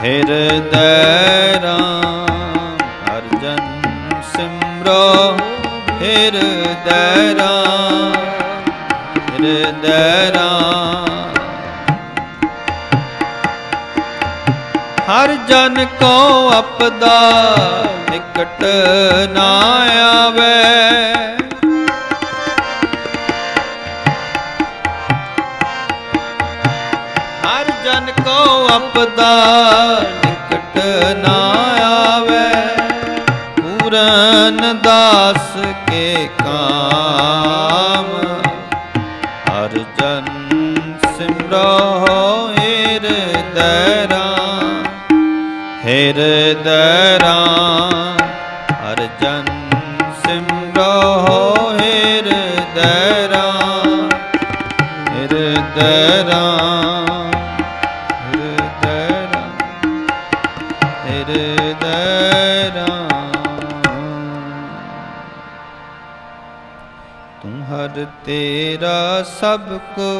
हृदय राम हर जन सिमरो हृदय राम हृदय राम हर जन को अपदा निकट ना आवे को अपदा निकट ना आवे, पूरन दास के काम। हर जन सिमरो हृदय राम, हर जन सिमरो हृदय राम, हृदय राम, हृदय राम, हृदय राम। तुम हर तेरा सबको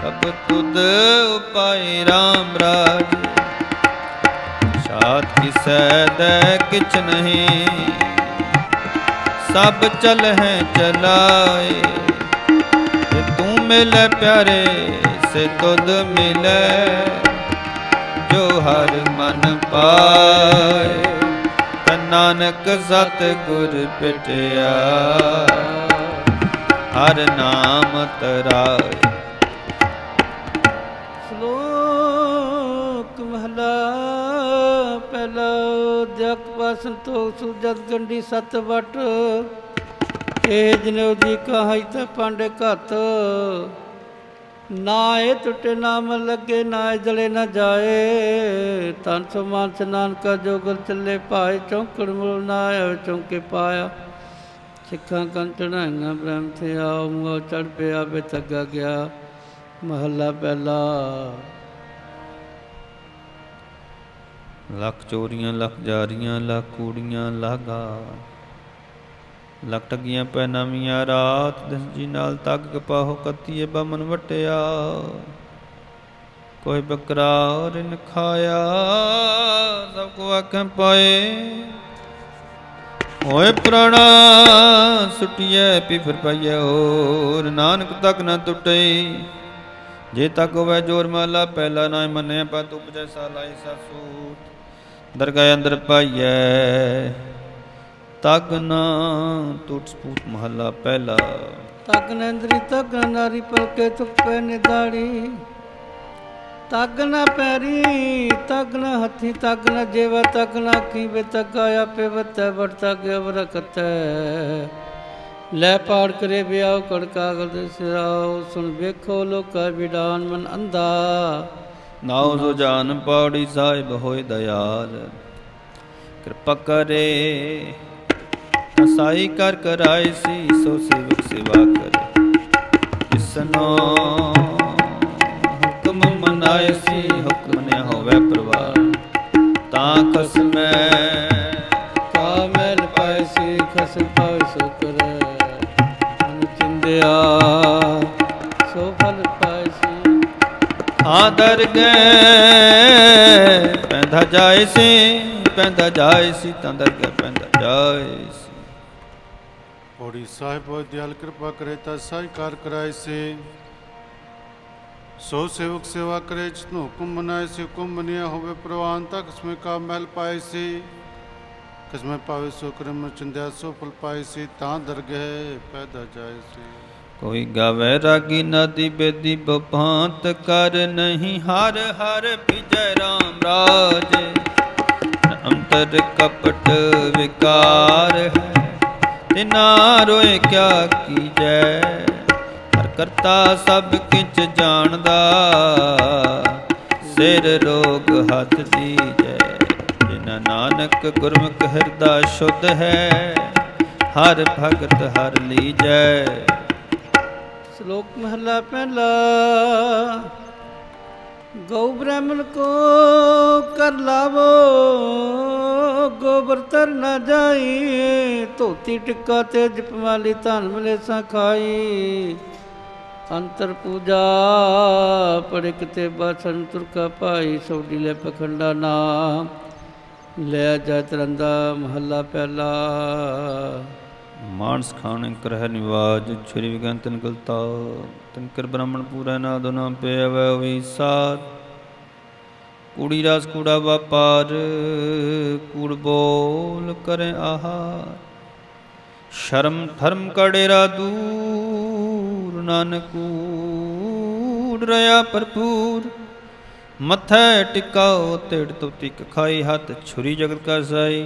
सब तुद उपाय राम राज, साथ किसै दै किछ नहीं, सब चल हैं चलाए। तू मिले प्यारे से तुद मिले, जो हर मन पाए। नानक सत गुर पिटिया, हर नाम तराए। श्लोक महला पहला। जग पास संतोख सुजत गंडी सत वट, ए जनेऊ दी कहाई ते पांडे घत। ना ए टुटे नाम लगे, ना ए जले न जाए। तन सो मानस नानका जोगल चले पाए, चौंकड़ मुल ना आए चौंके पाया। सिखा कन चढ़ाइया ब्रह्म थे आओ, मुँह चढ़ पिया बेतगा गया। महला पहला। लख चोरियां लख जारियां लख कूड़ियां लागा, लख ठगियां पै नवियां रात। दस जी नाल तग कपाहो कतीए बमन वटिया, कोई बकरा रिन खाया सबको आखें पाए। होए पुराना सुटिए पी फिर पाइए होर, नानक तक न टुटे। जे तक होवे जोर माला पहला, ना मने पत उपजै सालाई सासूत। दरगाह अंदर पाइए तग ना टूट स्पूत महला पहला। तग न इंद्री तग न नारी, पलके तुक पे निदाड़ी। तग न पैरी तग न हथी, तग न जेवा तग न आखी। वे तग आया पे वतै बढ़ता गया बरकत। लै पाड़ करे ब्याह कड़का गल सिराओ, सुन वेखो लोका विडान मन अंधा। नाओ जो जान पौड़ी साहिब होए दयाल, कृपा करे साई कर कराए सी। सो सेवक सेवा करे, जिसनो हुक्म मनाए सी। हुक्म ने होवे परवार, ता खसमै का मैल पाए सी। खस पाए सो करे, मन चिंदिया सो फल पाए सी। आदर गए पैंदा जाए सी, पैंदा जाए सी तंदर गए पैंदा जाए सी। पौड़ी साहिब बहुत दयाल कृपा करे, ता साई कार कराए से। सो सेवक सेवा करे, जिसनो हुक्म मनाए से। हुक्म मनिया होवे प्रवान, ता किसमें का महल पाए से। किसमें पावे सो क्रम चिंध्या, सो फल पाए से। ता दरगह पैदा जाए से। कोई गावे रागी नदी बेदी बभांत कर नहीं। हर हर विजय राम राज, अंतर कपट विकार है। तिना रोए क्या कीजै, हर करता सब किच जानदा। सिर रोग हाथ दीजै, जिना नानक गुरमुख हृदय शुद्ध है। हर भगत हर लीजै। श्लोक महला पहला। गौ ब्राह्मण को कर लावो, गोबर तर न जाई। धोती टिक्का ते जपमाली धन मलेसा खाई। अंतर पूजा पड़े किते बासन तुरका पाई। सौडी ले पखंडा नाम ले जा तरंदा। महला पहला। मानस खाने करह निवाज, छुरी विज्ञान तिन गलता। तिनकर ब्राह्मण पूरा ना दो नाम पे अवै वही साथ। कूड़ी रास कूड़ा व्यापार, कूड़ बोल करें आहार। शर्म धर्म का डेरा दूर, नानक कूड़ रया भरपूर। मथै टिकाओ तेड़ तुति कखाई, हाथ छुरी जगत का साई।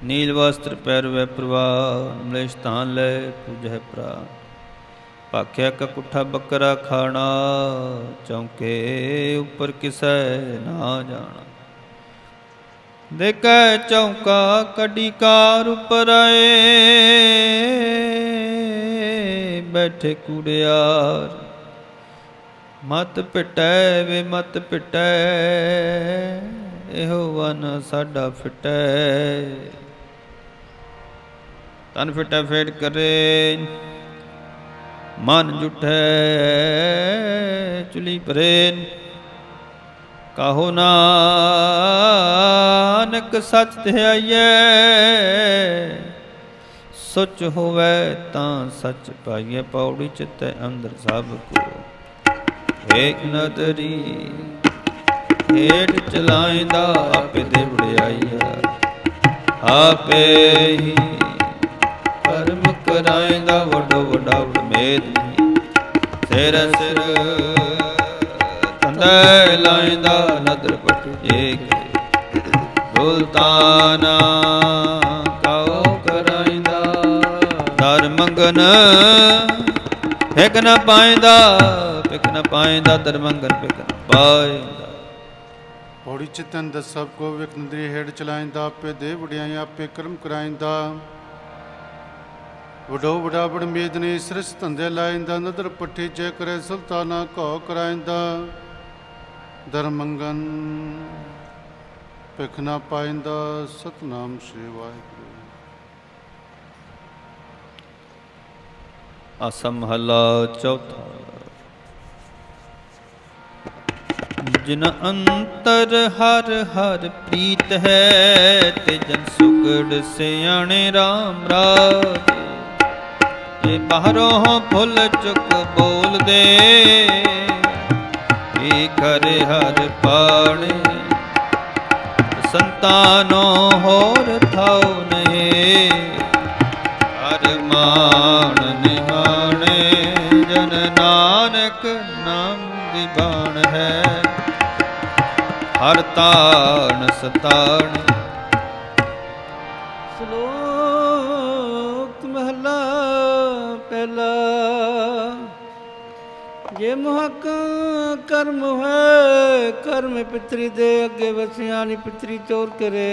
नील वस्त्र पैर वै प्रवाह, मलेश तान लै पूजै प्रा। भाख्या का कुठा बकरा खाना, चौके ऊपर किसै ना जाना। देखै चौका कडी कार उपर आए, बैठे कूड़ियार। मत पिटै वे मत पिटै, एहो वन साडा फिटै। तन फिटै फेट करे, मन जुठै चुली परे। काहो नानक सच ध्याइयै, सुच होवै तां सच पाइयै। पौड़ी चित्तै अंदर सब को, एक नदरी हेठ चलाइंदा। आपे दे वड़ियाईया, आपे ही कर्म कराइंदा। वडो वडा मेद सिर सिर तंदै लाइंदा। नदर पट एक सुल्ताना काओ कराइंदा। दर मंगन फिक न पाइंदा, फिक न पाइंदा। दर मंगन फिक न पाइंदा। पौड़ी चितन दस सब को विक नदरी हेड़ चलाइंदा। आपे दे वड़ियाई आपे कर्म कराइंदा। वडो वडावड़ मेदनी सिरस धंधे लाइंदा। नदर पट्ठी जय करे सुल्ताना घौ कराइंदा। दर मंगन भिख न पाइंदा। सतनाम श्री वाहिगुरू। आसा महला चौथा। जिन अंतर हर हर प्रीत है, ते जन सुगड़ सियाणे राम राज। ये बाहरों फुल चुक बोल दे, करे हर पाणे। संतानो होर थाओ नहीं, हर मान निमाणे। जन नानक नाम दिबान है, हर तान सतान। श्लोक महला पहला। जे मुहक कर्म है, कर्म पितरी दे अगे वसियानी। पितरी चोर करे,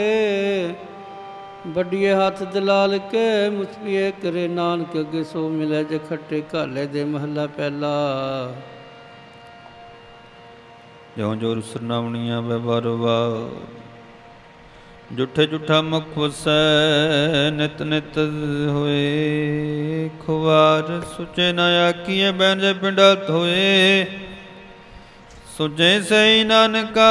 बड़िए हाथ दलाल के। मुसलिए करे, नानक अगे सो मिले। जे खट्टे घाले दे महला पहला। ज्यों जोर सुनावणियां व्यवहार वाह, जुठे जुठा मुख वसै। नित नित होए खुवार, सुचे न आखिए बैन जे पिंडत होए। सुजे सही नानका,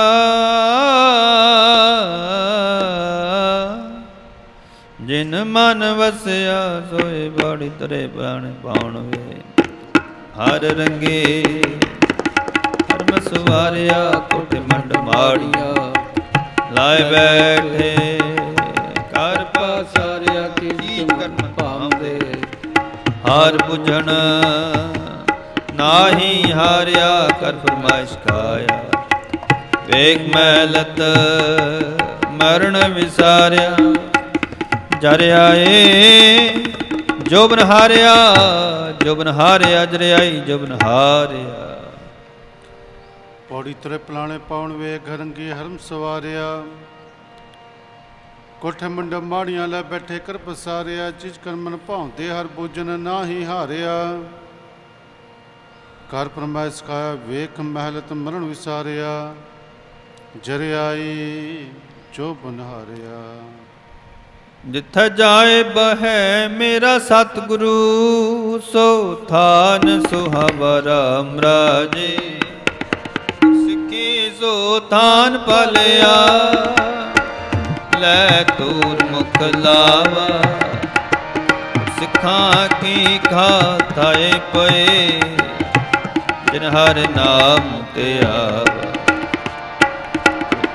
जिन मन वसया। सोए बाड़ी तरे प्राण पाउण वे। हर रंगे धर्म सवारिया, कोट मंड माड़िया। लाए बैठे कर पासारिया, की कर्म पावदे। हार बुझन नाही हारिया, कर फरमाइश खाया। वेग मैलत मरण विसारिया। जर आए जोबन हारिया, जोबन हारिया। जर आई जोबन हारिया। पौड़ी तरे पलाणे पाउण वे, घरंगी हरम सवारिया। कोठे मंडप माड़ियां लै बैठे कर पसारिया। चीज कर्मन भाउंदे हर बूझन नाही हारिया। कर फरमाइश खाया, वेख महलत मरण विसारिया। जर आई जो बनहारिया। जिथे जाए बहै मेरा सतगुरु, सो थान सुहावा राम राजे। सो थान पलिया, लै तूर मुख लावा। सिखा की खाए पे, जिन हर नाम ते आवा।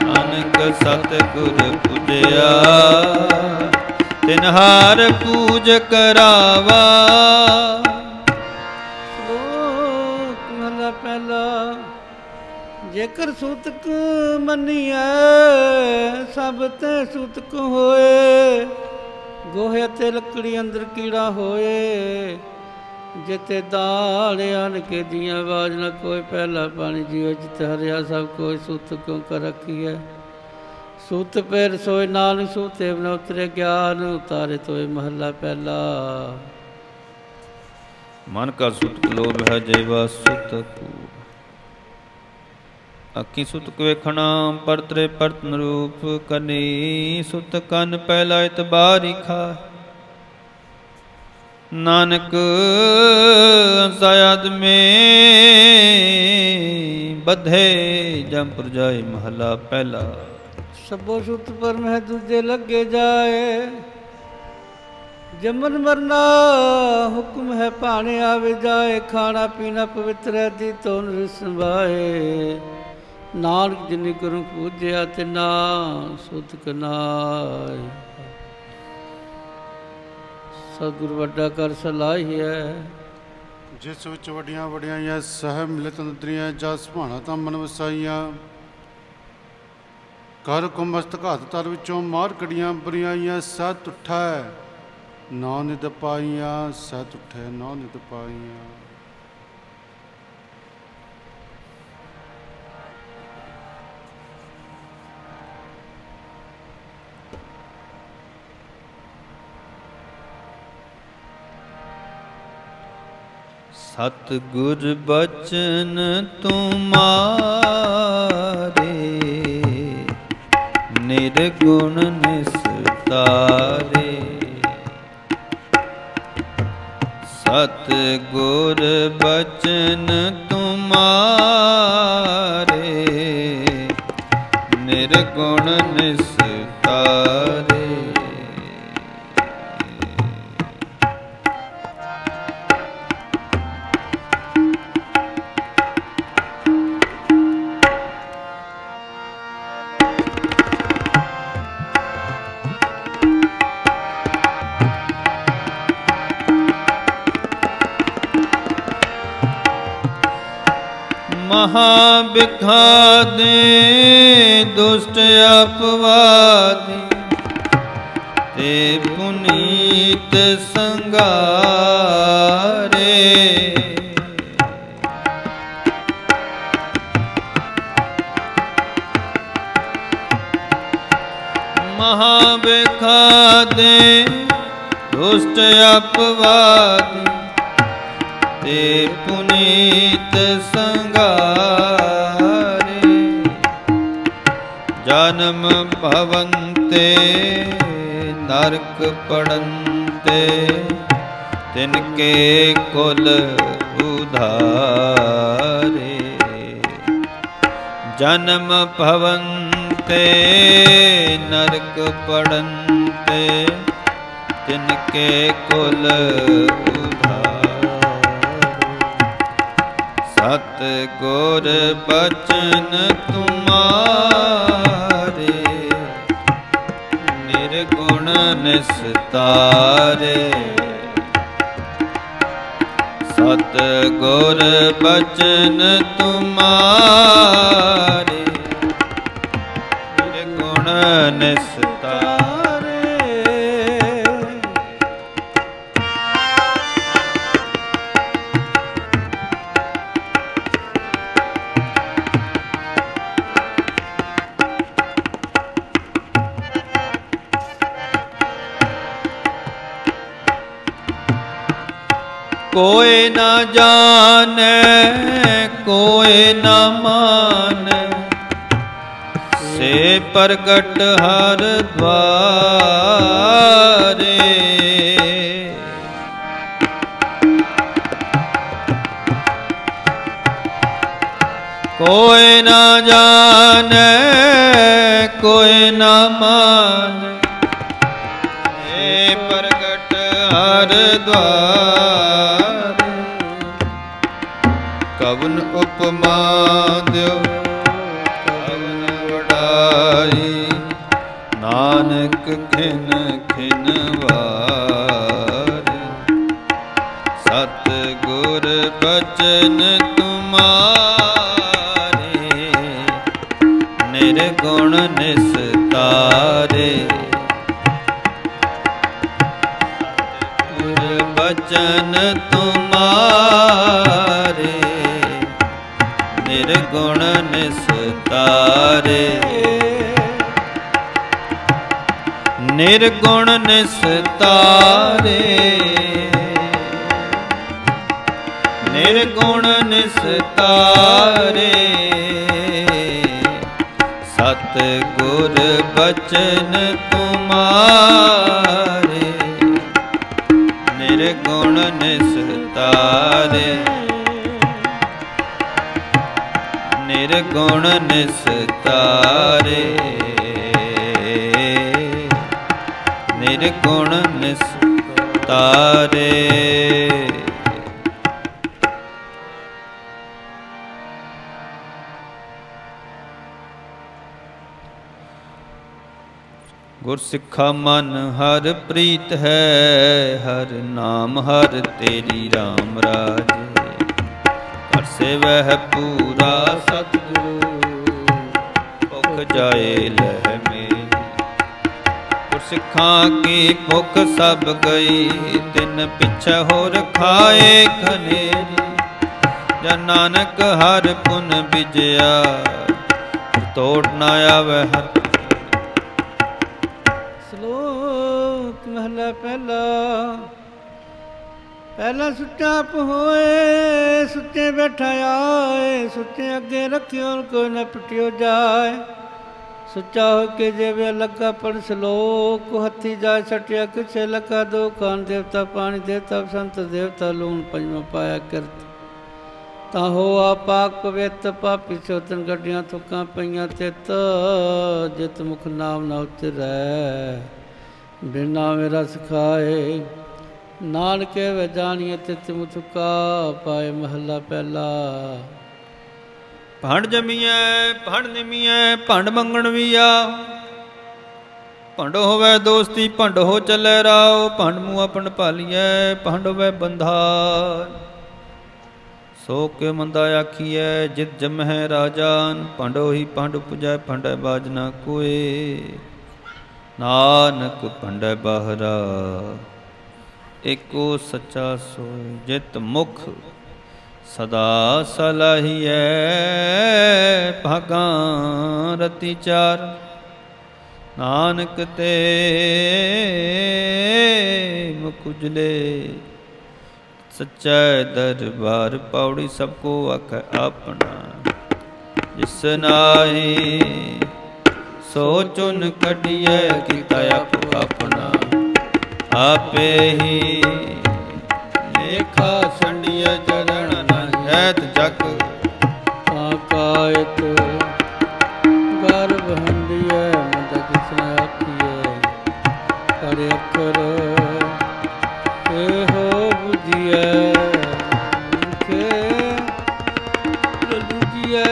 नानक सतगुर पूजया, तिन हार पूज करावा। जेकर सूतक मनिए सब ते सूतक होए, गोहे ते लकड़ी अंदर कीड़ा होए, जिते दाल अन के दिया आवाज न कोई, पहला पानी जियो जिते हरिया सब कोई, सूतक क्यों कर रखी है। सूत पैर सोए नानक सूते बिन उतरे ज्ञान, उतारे तोय महला पहला। मन का सुतक लोभ है जैवा सुतक, अखी सुतक वेखना परतरे परतन रूप कनी, सुत कन पहला इतबारी खा। नानक सायद में बधे जमपुर जाए महला पहला। सबो सुत पर मह दूजे लगे जाए, जमन मरना हुक्म है पाने आवे जाए, खाना पीना पवित्र है दी तो संभाए। नानक जिनी गुरु पूजया ते ना सुत कनाय, सतगुरु वड्डा कर सलाही है। जिस विच वड्डियां वड्डियां सह मिलत नदरियां, जस भाणा तां मन वसाइयां। कर को मस्तक हाथ तर विचों मार कड़ियां बरियाइयां, सत उठा नौ निद पाइयां, सत उठे नौ निद पाइयां। सतगुर बचन तुम्हारे, निर्गुण निस्तारे। सतगुर बचन तुम्हारे, निर्गुण निस्तारे। महाबिखादे दुष्ट अपवादी, ते पुनीत संगारे। महाबिखादे दुष्ट अपवादी, ते पुनीत संगारे। जन्म भवन्ते नरक पड़न्ते, तिनके कुल उधारे। जन्म भवन्ते नरक पड़न्ते, तिनके कुल सतगुर बचन तुम्हारे, निर्गुण निस्तारे। सतगुर बचन तुम्हारे, निर्गुण निस्तारे। कोई न जाने कोई न माने, से प्रगट हर द्वारे। कोई न जाने कोई न माने, से प्रगट हर द्वार। कवन उपमा द्यो कवन वडाई, नानक खिन खिन वारे। सतगुर बचन तुम्हारे, गुर बचन तुम्हारे निर्गुण निस्तारे निर्गुण निस्तारे निर्गुण निस्तारे सतगुर बचन तुम्हारे निर्गुण निस्तारे निर्गुण निस्तारे निर्गुण निस्तारे। गुरसिखा मन हर प्रीत है, हर नाम हर तेरी राम राजे। कर से वह पूरा सतगुरु भुख जाए लह मेरी। गुरसिखा की भुख सब गई, तिन पिछे होर खाए खनेरी। जन नानक हर पुन बिजया, तोड़ ना आवे हर। महला पहला पहला सुच्चा आप होए, सुच्चे बैठा आए। सुच्चे अगे रखियो कोई न पिटियो जाए। सुच्चा हो के जेवे लगा पढ़ श्लोक, हथी जाए सटिया किसे लगा दो। कान देवता पानी देवता संत देवता, लून पंजवा पाया करत। ਤਾਂ ਹੋ ਆਪਾਕ ਪਵਿੱਤ ਪਾਪੀ ਸੋਤਨ ਗੱਡੀਆਂ ਤੁਕਾਂ ਪਈਆਂ ਤਿਤ। ਜਿਤ ਮੁਖ ਨਾਮ ਨਾ ਉਤਰੈ, ਬਿਨਾ ਮੇਰਾ ਸਿਖਾਏ। ਨਾਨਕੇ ਵੇ ਜਾਣੀਏ ਤਿਤ ਮੁਥੁਕਾ ਪਾਏ। ਮਹੱਲਾ ਪਹਿਲਾ। ਭੰਡ ਜਮੀਐ ਭੰਡ ਨਿਮੀਐ, ਭੰਡ ਮੰਗਣ ਵੀ ਆ। ਭੰਡ ਹੋਵੇ ਦੋਸਤੀ, ਭੰਡ ਹੋ ਚੱਲੇ ਰਾਓ। ਭੰਡ ਮੂੰਹ ਆਪਣ ਭਾਲੀਐ, ਭੰਡ ਹੋਵੇ ਬੰਧਾਰ। ਸੋ ਕੇ ਮੰਦਾ ਆਖੀਐ, ਜਿਤ ਜਮਹਿ ਰਾਜਾਨ। ਭੰਡੋ ਹੀ ਭੰਡ ਉਪਜੈ, ਭੰਡੈ ਬਾਜ ਨਾ ਕੋਏ। ਨਾਨਕ ਭੰਡੈ ਬਾਹਰਾ, ਏਕੋ ਸੱਚਾ ਸੋਏ। ਜਿਤ ਮੁਖ ਸਦਾ ਸਲਾਹੀਐ, ਭਾਗਾਂ ਰਤੀ ਚਾਰ। ਨਾਨਕ ਤੇ ਮੁਖ ਉਜਲੇ, सच्चा दरबार। पौड़ी सबको आख अपना, जिस नाई सो चुन कटिए। किता आप अपना, आपे ही लेखा छंडिए। चरण नहीं हैत जग कायत गर्भ हंडिए। मद किसने आखिए, करे अखर हो बुझिए। मुखे लुझिए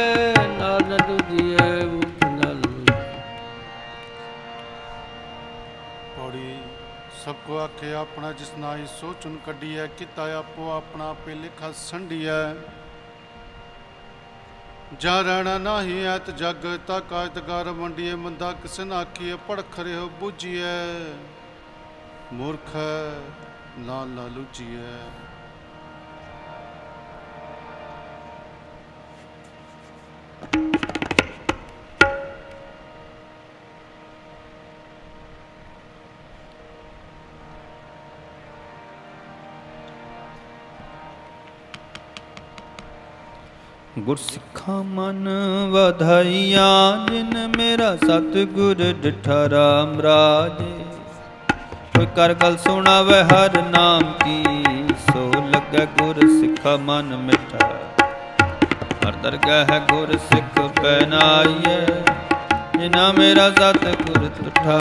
ना न लुझिए, मुख न लुझिए। पौड़ी सबको आखे अपना, जिस नाई सो चुन कढिए। किता आपो अपना, पे लिखा संडिए। जा रहना नाही ऐत जग, ता कायत गार मंडिए। मंदा किसन आखिए, पढ़ खरे हो बुझिए। मूर्ख ना लुझिए। गुरसिखा मन वधाइया, जिन मेरा सतगुर डिठा राम राजे। कोई कर गल सुनावे हर नाम की, सो लगे गुर सिखा मन मिठा। हर दरगाह गुर सिख पहनाइए, जिना मेरा सतगुर तुठा।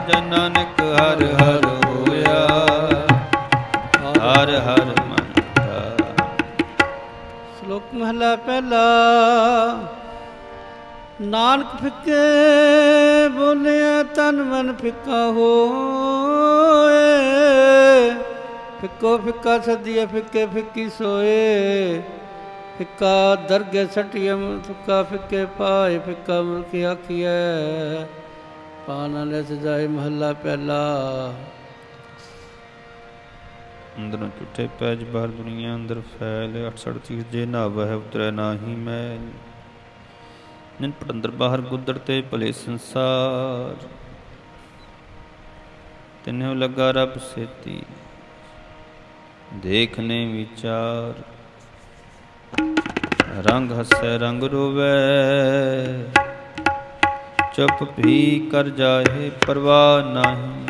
जन नानक हर हर होया, हर हर मन। श्लोक महला पहला। नानक फिके बोले, तन मन फिका होए। फिको फिका सदिए, फिके फिकी सोए। फिका दरगे सटिए, मुथुका फिके पाए। फिका मुल्की आखिए, ਪਾਣਾ ਲੈ ਸਜਾਏ ਮਹੱਲਾ ਪਹਿਲਾ। ਅੰਦਰੋਂ ਝੂਠੇ ਪੈਜ ਬਾਹਰ ਦੁਨੀਆ ਅੰਦਰ ਫੈਲ 68 ਜੇ ਨਾ ਵਹਿ ਉਤਰੈ ਨਾਹੀ ਮੈਲ। ਨਿਨਪਟ ਅੰਦਰ ਬਾਹਰ ਗੁੱਦਰ ਤੇ ਭਲੇ ਸੰਸਾਰ। ਤਿਨਿਉ ਲੱਗਾ ਰੱਬ ਸੇਤੀ ਦੇਖਨੇ ਵਿਚਾਰ। ਰੰਗ ਹੱਸੈ ਰੰਗ ਰੋਵੈ ਚੁੱਪ ਵੀ ਕਰ ਜਾਏ ਪਰਵਾਹ ਨਾਹੀ।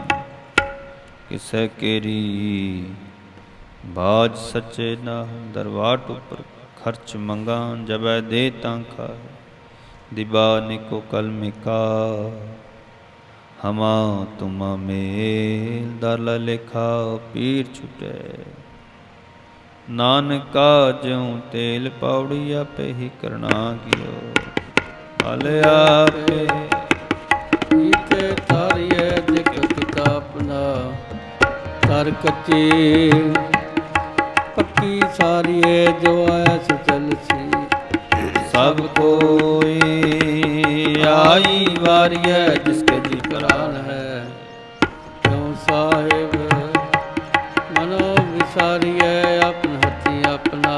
ਕਿਸੈ ਕੇਰੀ ਬਾਜ ਸੱਚੇ ਨਾ ਦਰਵਾਟ ਉੱਪਰ ਖਰਚ ਮੰਗਾ ਜਬੈ ਦੇ ਤਾਂ ਖਾਏ। ਦਿਬਾ ਨਿਕੋ ਕਲਮਿਕਾ ਹਮਾ ਤੁਮਾ ਮੇਲ ਦਰ ਲੇਖਾ ਪੀਰ ਛੁਟੈ। ਨਾਨਕਾ ਜਿਉ ਤੇਲ ਪੌੜੀ ਆਪੇ ਹੀ ਕਰਨਾ ਗਿਓ। ਹਲ ਆਪੇ ਕੀਤੇ ਤਾਰੀਏ ਦਿਕ ਕਿਤਾਬਨਾ ਤਰ ਕੱਚੀ ਪੱਕੀ ਸਾਰੀਏ ਜੋ ਆਇਆ ਸੋ ਚਲਸੀ। ਸਭ ਕੋਈ ਆਈ ਵਾਰੀਐ ਜਿਸਕੇ ਜੀ ਪ੍ਰਾਨ ਹੈ। ਕਿਉ ਸਾਹਿਬ ਮਨੋ ਵਿਸਾਰੀਏ ਆਪਨ ਹੱਥੀ ਆਪਣਾ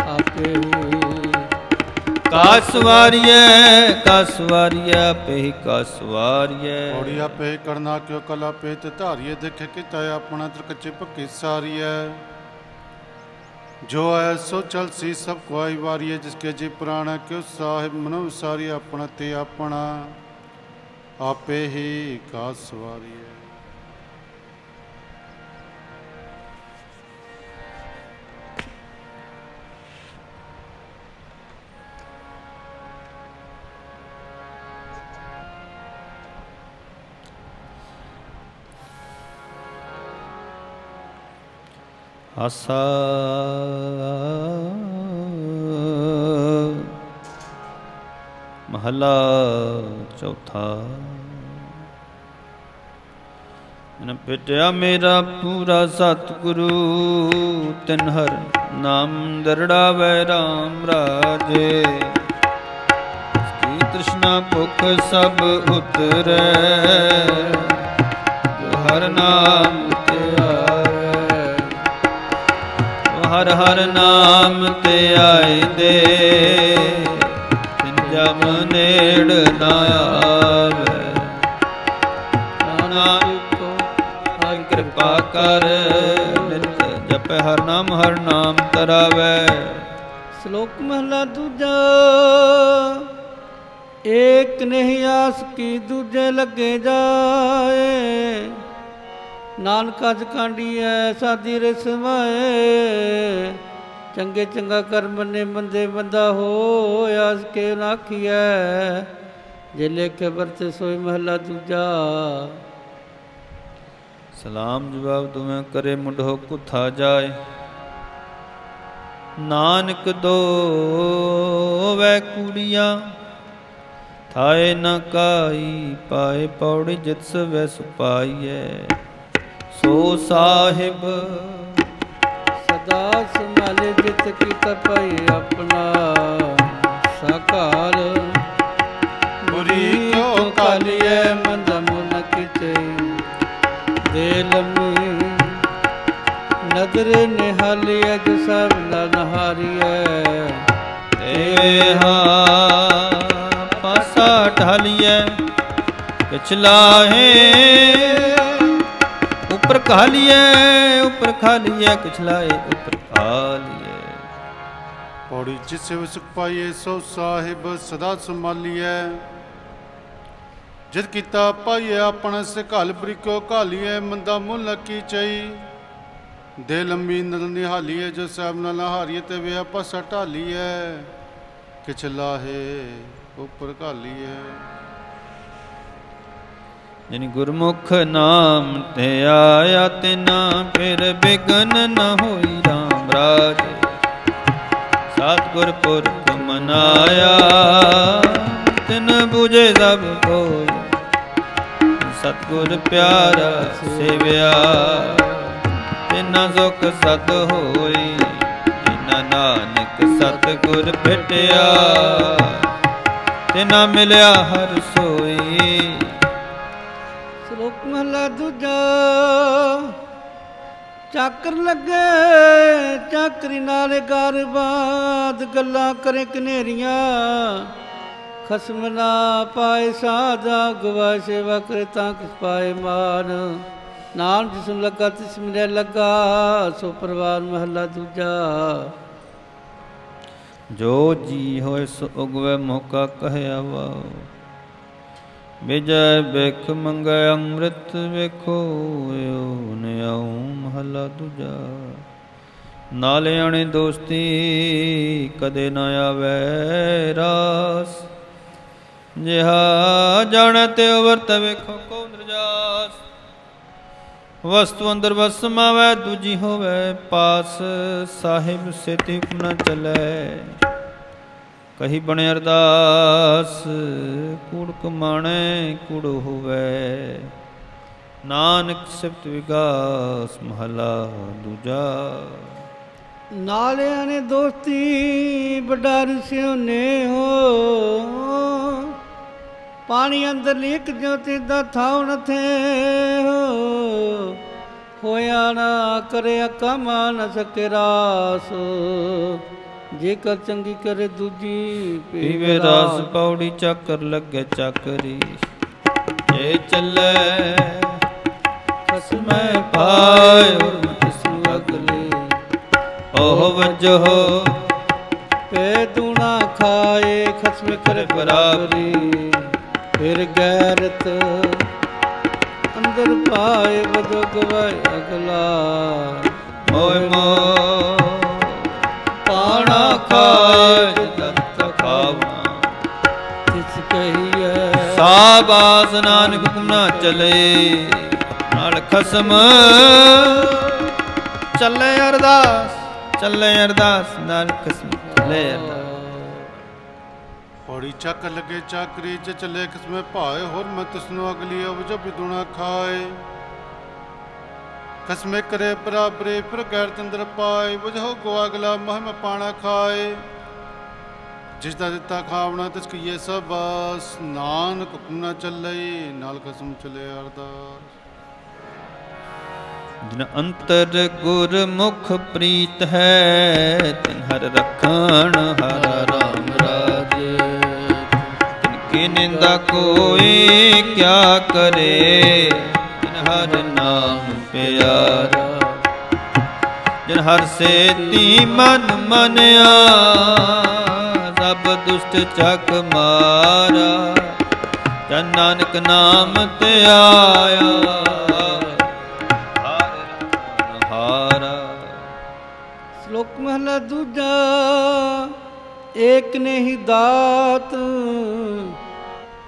ਆਪੇ ਕਾਸਵਾਰੀਐ ਕਾਸਵਾਰੀਐ ਆਪੇ ਹੀ ਕਾਸਵਾਰੀਐ। ਪੌੜੀ ਆਪੇ ਕਰਨਾ ਕਿਉ ਕਲਾ ਪੇ ਤੇ ਧਾਰੀਏ ਦੇਖੇ ਕੀਤਾ ਆਪਣਾ ਦਰ ਕੱਚੇ ਪੱਕੀ ਸਾਰੀਐ। ਜੋ ਆਇਆ ਸੋ ਚਲਸੀ ਸਭ ਕੋ ਆਈ ਵਾਰੀਏ ਜਿਸਕੇ ਜੀ ਪੁਰਾਣਾ। ਕਿਉ ਸਾਹਿਬ ਮਨੋ ਵਿਸਾਰੀ ਆਪਣਾ ਤੇ ਆਪਣਾ ਆਪੇ ਹੀ ਕਾਸਵਾਰੀਐ। ਆਸਾ ਮਹਲਾ ਚੌਥਾ। ਨ ਪਿਟਿਆ ਮੇਰਾ ਪੂਰਾ ਸਤਿਗੁਰੂ ਤਿਨ ਹਰ ਨਾਮ ਦਰੜਾਵੈ ਰਾਮ ਰਾਜੇ। ਕੀ ਤ੍ਰਿਸ਼ਨਾ ਭੁਖ ਸਭ ਉਤਰੈ ਹਰ ਨਾਮ ਹਰ ਹਰ ਨਾਮ ਤੇ ਆਏ ਦੇ। ਤਿਨ ਜਮ ਨੇੜ ਨਾ ਆਵੇ। ਨਾਨਕ ਹਰਿ ਕਿਰਪਾ ਕਰ ਨਿਤ ਜਪੈ ਹਰ ਨਾਮ ਤਰਾਵੈ। ਸ਼ਲੋਕ ਮਹਲਾ ਦੂਜਾ। ਏਕ ਨਹੀਂ ਆਸ ਕੀ ਦੂਜੇ ਲੱਗੇ ਜਾਏ। ਨਾਨਕ ਅਜ ਕਾਂਡੀਐ ਸਾਦੀ ਰਸਮਾਏ। ਚੰਗੇ ਚੰਗਾ ਕਰਮ ਨੇ ਮੰਦੇ ਮੰਦਾ ਹੋਇਆ ਕੇ ਨਾਖੀਐ। ਜੇ ਲੇਖੇ ਵਰਤੇ ਸੋਈ ਮਹਲਾ ਦੂਜਾ। ਸਲਾਮ ਜਵਾਬ ਤੁਮੈ ਕਰੇ ਮੁੰਢੋ ਕੁਥਾ ਜਾਏ। ਨਾਨਕ ਦੋਵੈ ਕੂੜੀਆਂ ਥਾਏ ਨ ਕਾਈ ਪਾਏ ਪੌੜੀ ਜਿਤ ਸਵੈ ਸੁਪਾਈਐ। ਸੋ ਸਾਹਿਬ ਸਦਾ ਸੰਭਾਲੇ ਜਿਤ ਕੀ ਤਪਈ ਆਪਣਾ ਸਾਕਾਰ। ਮੁਰੀ ਕੋ ਕਾਲੀਏ ਮੰਦ ਮੁਨ ਕਿਚੇ ਦੇ ਲੰਮੀ ਨਦਰ ਨਿਹਾਲੀਐ ਜੋ ਸਭ ਨਹਾਰੀਐ। ਹਾ ਪਾਸਾ ਢਾਲੀਐ ਪਿਛਲਾਹੇ ਉੱਪਰ ਖਾਲੀਐ ਉੱਪਰ ਖਾਲੀਐ ਪਿਛਲਾਏ ਉੱਪਰ ਖਾਲੀਐ। ਪੌੜੀ ਜਿਸ ਵਿ ਸੁਖ ਪਾਈਏ ਸੋ ਸਾਹਿਬ ਸਦਾ ਸੰਭਾਲੀਐ। ਜਿਤ ਕੀਤਾ ਪਾਈਏ ਆਪਣਾ ਸੇ ਘਲ ਬਰੀਕੋ ਘਾਲੀਐ। ਮੰਦਾ ਮੁੱਲ ਕੀ ਚਈ ਦੇ ਲੰਬੀ ਨਦਰ ਨਿਹਾਲੀਐ। ਜੋ ਸਾਹਿਬ ਨਾਲ ਨਹਾਰੀਏ ਤੇ ਵੇ ਪਾਸਾ ਢਾਲੀਐ। ਕਿਛ ਲਾਹੇ ਉੱਪਰ ਘਾਲੀਐ। ਜਿਨ ਗੁਰਮੁਖ ਨਾਮ ਤੇ ਆਇਆ ਤਿਨਾ ਫਿਰ ਬਿਗਨ ਨ ਹੋਈ ਰਾਮ ਰਾਜੇ। ਸਤਿਗੁਰ ਪੁਰਖ ਮਨਾਇਆ ਤਿਨ ਬੁਝੇ ਸਭ ਕੋਈ। ਸਤਿਗੁਰ ਪਿਆਰਾ ਸੇਵਿਆ ਤਿਨਾ ਸੁਖ ਸਤ ਹੋਈ। ਜਿਨਾ ਨਾਨਕ ਸਤਿਗੁਰ ਭੇਟਿਆ ਤਿਨਾ ਮਿਲਿਆ ਹਰ ਸੋਈ। ਲੋਕ ਮਹਲਾ ਦੂਜਾ। ਚਾਕਰ ਲੱਗੇ ਚਾਕਰੀ ਨਾਲੇ ਗਰਬਾਦ, ਗੱਲਾਂ ਕਰੇ ਕਨੇਰੀਆਂ ਖਸਮ ਨਾ ਪਾਏ ਸਾਧਾ, ਗਵਾਏ ਸੇਵਾ ਕਰੇ ਤਾਂ ਕਿਸ ਪਾਏ ਮਾਨ। ਨਾਮ ਜਿਸ ਨੂੰ ਲੱਗਾ ਤਿਸ ਮਿਲੇ ਲੱਗਾ, ਸੋ ਪਰਵਾਰ ਮਹਲਾ ਦੂਜਾ। ਜੋ ਜੀ ਹੋਏ ਸੋ ਉਗਵੇ ਮੌਕਾ ਕਹਿਆ ਵਾਓ, ਵਿਜੈ ਬਿਖ ਮੰਗੈ ਅੰਮ੍ਰਿਤ ਵੇਖੋ ਨਿਆਉ ਮਹਲਾ ਦੂਜਾ। ਨਾਲੇ ਆਣੇ ਦੋਸਤੀ ਕਦੇ ਨਾ ਆਵੇ ਰਾਸ, ਜਿਹਾ ਜਾਣੈ ਤੇ ਵਰਤ ਵੇਖੋ ਕੋ ਨਿਰਜਾਸ। ਵਸਤੂ ਅੰਦਰ ਵਸ ਸਮਾਵੈ ਦੂਜੀ ਹੋਵੇ ਪਾਸ, ਸਾਹਿਬ ਸੇਤੀ ਹੁਕਮ ਨ ਚਲੈ ਕਹੀ ਬਣੇ ਅਰਦਾਸ। ਕੂੜ ਕਮਾਣੇ ਕੂੜ ਹੋਵੇ, ਨਾਨਕ ਸਿਫਤ ਵਿਗਾਸ ਮਹਲਾ ਦੂਜਾ। ਨਾਲਿਆਂ ਨੇ ਦੋਸਤੀ ਵਡਾਰ ਸਿਉਨੇ ਹੋ, ਪਾਣੀ ਅੰਦਰ ਲੀਕ ਜੋਤੀ ਦਾ ਥਾਉ ਨਥੇ ਹੋ। ਹੋਇਆ ਨਾ ਕਰਿਆ ਕਮਾ ਨ ਸਕੇ ਰਾਸ, ਜੇਕਰ ਚੰਗੀ ਕਰੇ ਦੂਜੀ ਪੀਵੇ ਰਾਸ। ਪੌੜੀ ਚੱਕਰ ਲੱਗੇ ਚੱਕਰੀ, ਜੇ ਚੱਲੇ ਖਸਮੈ ਪਾਏ ਤਿਸ ਨੂੰ ਅਗਲੇ। ਉਹ ਵਜੋ ਪੇ ਦੂਣਾ ਖਾਏ ਖਸਮ ਕਰੇ ਬਰਾਬਰੀ। ਫਿਰ ਗੈਰਤ ਅੰਦਰ ਪਾਏ ਵਜੋ ਗਵਾਏ ਅਗਲਾ। ਮੋਏ ਮੋ ਪਾਣਾ ਖਾਏ ਦੰਤ ਖਾਵਣਾ, ਤਿਸ ਕਹੀਏ ਸਾਬਾਸ ਨਾਨਕ ਹੁਕਮ ਨਾ ਚਲੇ। ਨਾਲ ਖਸਮ ਚੱਲੇ ਅਰਦਾਸ, ਚੱਲੇ ਅਰਦਾਸ ਨਾਲ ਖਸਮ ਚੱਲੇ ਅਰਦਾਸ। ਪੌੜੀ ਚੱਕ ਲੱਗੇ ਚਾਕਰੀ ਚ ਚੱਲੇ ਖਸਮੇ ਭਾਏ, ਹੋਰ ਮੈਂ ਤਿਸਨੂੰ ਅਗਲੀ ਅਬ ਜਬ ਦੁਣਾ ਖਾਏ। ਖਸਮੇ ਕਰੇ ਬਰਾਬਰੇ ਫਿਰ ਗੈਰਤ ਅੰਦਰ ਪਾਏ, ਬੁਝੋ ਗੋ ਅਗਲਾ ਮਹਿਮ ਪਾਣਾ ਖਾਏ। ਜਿਸ ਦਾ ਦਿੱਤਾ ਖਾਵਣਾ ਤਿਸ ਕੀਏ ਸਭ ਬਾਸ, ਨਾਨਕ ਹੁਕਮ ਨਾ ਚੱਲੇ ਨਾਲ ਖਸਮ ਚਲੇ ਅਰਦਾਸ। ਜਿਨ ਅੰਤਰ ਗੁਰਮੁਖ ਪ੍ਰੀਤ ਹੈ, ਤਿਨ ਹਰ ਰਖਣ ਹਰ ਰਾਮ ਰਾਜੇ। ਤਿਨ ਕੀ ਨਿੰਦਾ ਕੋਈ ਕਿਆ ਕਰੇ, ਤਿਨ ਹਰ ਨਾਮ ਪਿਆਰਾ। ਜਿਨ ਹਰ ਸੇਤੀ ਮਨ ਮਨਿਆ, ਸਭ ਦੁਸ਼ਟ ਚੱਕ ਮਾਰਾ। ਜਨ ਨਾਨਕ ਨਾਮ ਤੇ ਆਇਆ, ਸ਼ਲੋਕ ਮਹਲਾ ਦੂਜਾ। ਏਕ ਨੇ ਹੀ ਦਾਤ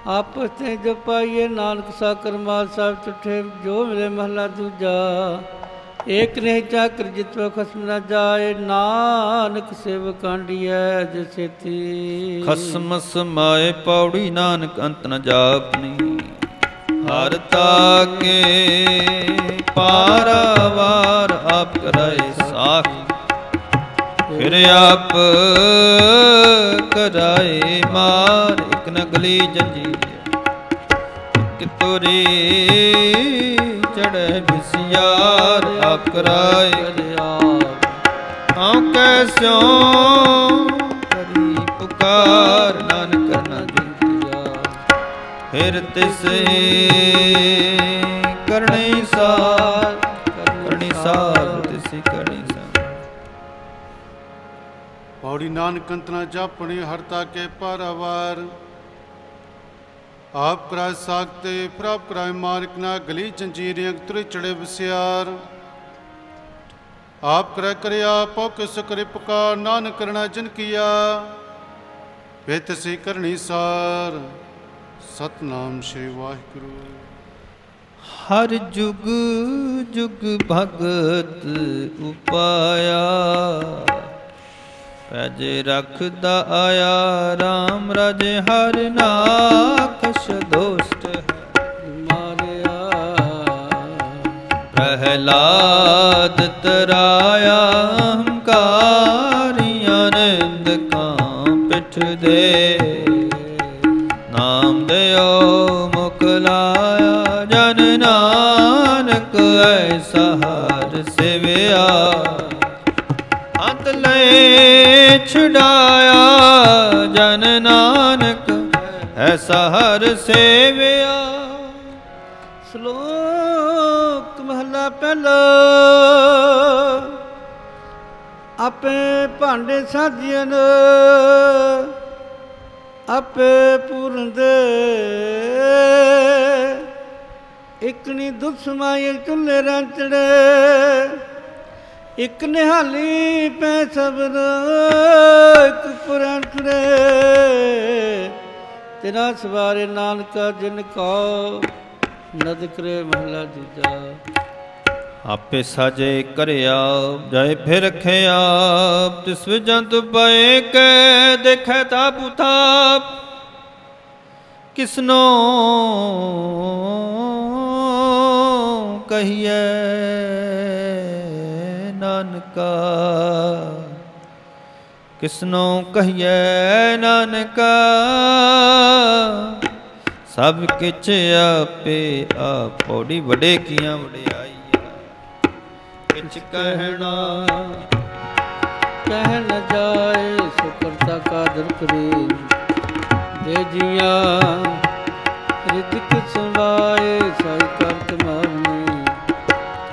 ਆਪਸ ਤੇ ਜੋ ਪਾਈਏ, ਨਾਨਕ ਸਾਕਰ ਮਾਲ ਸਾਹਿਬ ਤੁਠੇ ਜੋ ਮਿਲੇ ਮਹਲਾ ਦੂਜਾ। ਏਕ ਨੇ ਚਾਕਰ ਜਿਤੋ ਖਸਮ ਨਾ ਜਾਏ, ਨਾਨਕ ਸੇਵ ਕਾਂਡੀਐ ਜਿ ਛੇਤੀ। ਖਸਮ ਸਮਾਏ ਪੌੜੀ ਨਾਨਕ ਅੰਤ ਨ ਜਾਪਨੀ। ਹਰ ਤਾਕੇ ਪਾਰਾਵਾਰ ਆਪ ਕਰਾਏ ਸਾਖ, ਫਿਰ ਆਪ ਕਰਾਏ ਮਾਰ। ਇਕ ਨਗਲੀ ਜੰਜੀਰ ਇਕ ਤੋਰੀ ਚੜ੍ਹੇ ਬਿਸਿਆਰ, ਆਪ ਕਰਾਏ ਹਉ ਕੈਸਿਓ ਕਰੀ ਪੁਕਾਰ। ਨਾਨਕ ਕਰਨਾ ਫਿਰ ਤਿਸ ਕਰਨੀ ਸਾਰ, ਕਰਨੀ ਸਾਰ ਤਿਸ ਕਰਨੀ ਸਾਰ। ਪੌੜੀ ਨਾਨਕ ਅੰਤ ਨਾ ਜਾਪਣੀ, ਹਰ ਤਾਕੇ ਪਾਰਾਵਾਰ। ਆਪ ਕਰਾਏ ਸਾਖਤੇ ਫਿਰ ਆਪ ਕਰਾਏ ਮਾਰਿਕ, ਨਾ ਗਲੀ ਜੰਜੀਰੀਆਂ ਤੁਰੇ ਚੜੇ ਵਿਸਿਆਰ। ਆਪ ਕਰੇ ਕਰਿਆ ਪੌਕੇ ਸਕਰੇ ਪੁਕਾਰ, ਨਾਨਕ ਕਰਨਾ ਜਿਨ ਕੀਆ ਵੇ ਤਿਸੀ ਕਰਨੀ ਸਾਰ। ਸਤਨਾਮ ਸ਼੍ਰੀ ਵਾਹਿਗੁਰੂ। ਹਰ ਜੁਗ ਜੁਗ ਭਗਤ ਉਪਾਇਆ, ਪੈਜੇ ਰਖਦਾ ਆਇਆ ਰਾਮ ਰਾਜੇ। ਹਰ ਨਾਖਸ਼ ਦੋਸਤ ਮਾਰਿਆ, ਪ੍ਰਹਿਲਾਦ ਤਰਾਇਆ। ਹੰਕਾਰੀਆਂ ਨਿੰਦਕਾਂ ਪਿੱਠ ਦੇ, ਨਾਮ ਦਿਓ ਮੁਖ ਲਾਇਆ। ਜਨ ਨਾਨਕ ਐਸਾ ਹਰ ਸੇਵਿਆ ਅੰਤ ਲੈ ਛੁਡਾਇਆ ਜਨ ਨਾਨਕ ਐਸਾ ਹਰ ਸੇਵਿਆ। ਸ਼ਲੋਕ ਮਹਲਾ ਪਹਿਲਾ। ਆਪੇ ਭਾਂਡੇ ਸਾਜੀਨ ਆਪੇ ਪੂਰਨ ਦੇ ਇਕਨੀ ਦੁੱਖ ਸਮਾਏ ਚੁੱਲੇ ਰੰਚੜੇ ਇੱਕ ਨਿਹਾਲੀ ਪੈ ਸਬਰ ਇੱਕ ਪੁਰਾਣ ਖੜੇ ਤੇਰਾ ਸਵਾਰੇ ਨਾਨਕਾ ਜਿਨ ਕੋ ਨਦ ਕਰੇ ਮਹਲਾ ਦੂਜਾ। ਆਪੇ ਸਾਜੇ ਕਰਿਆ ਜਾਏ ਫਿਰ ਰਖਿਆ ਤਿਸ ਵਿੱਚ ਜੰਤ ਪਏ ਕੇ ਦੇਖੈ ਤਾਪੁ ਤਾਪ ਕਿਸਨੋ ਕਹੀਏ ਨਾਨਕਾ ਕਿਸਨੋ ਕਹੀਏ ਨਾਨਕਾ ਸਭ ਕਿਛ ਆਪੇ ਆਪ ਪੌੜੀ ਵਡੇ ਕੀਆਂ ਵਡਿਆਈ ਕਿਛ ਕਹਿਣਾ ਕਹਿ ਨ ਜਾਏ ਸੋ ਕਰਤਾ ਕਾਦਰ ਕਰੇ ਦੇ ਜੀਆਂ ਰਿਦਕ ਸਵਾਏ ਸਾਈ ਕਰ ਕਮਾਵਨੀ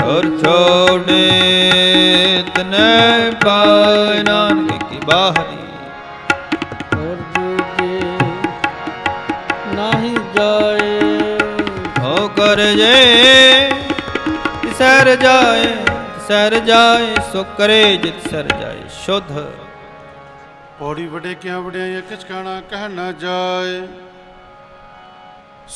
ਔਰ ਛੋੜੇ ਤਨੇ ਪਾਏ ਨਾਨਕ ਕੀ ਬਾਹਰੀ ਔਰ ਦੂਜੇ ਨਾਹੀ ਜਾਏ ਹੋ ਕਰ ਜੇ ਸਰ ਜਾਏ ਸਰ ਜਾਏ ਸੋ ਕਰੇ ਜਿਤ ਸਰ ਜਾਏ ਸ਼ੁੱਧ। ਪੌੜੀ ਵਡੇ ਕਿਆਂ ਵਡਿਆਈਆਂ ਕਿਛ ਕਹਿਣਾ ਕਹਿ ਨਾ ਜਾਏ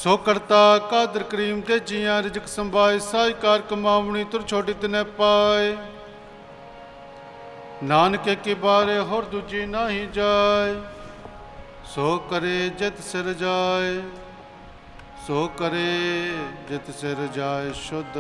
ਸੋ ਕਰਤਾ ਕਾਦਰ ਕਰੀਮ ਤੇ ਜੀਆਂ ਰਿਜਕ ਸੰਭਾਏ ਸਾਈ ਕਾਰ ਕਮਾਵਣੀ ਤੁਰ ਛੋਟੀ ਤਨੇ ਪਾਏ ਨਾਨਕੇ ਕੀ ਬਾਰੇ ਹੋਰ ਦੂਜੀ ਨਹੀਂ ਜਾਏ ਸੋ ਕਰੇ ਜਿਤ ਸਿਰ ਜਾਏ ਸੋ ਕਰੇ ਜਿਤ ਸਿਰ ਜਾਏ ਸ਼ੁੱਧ।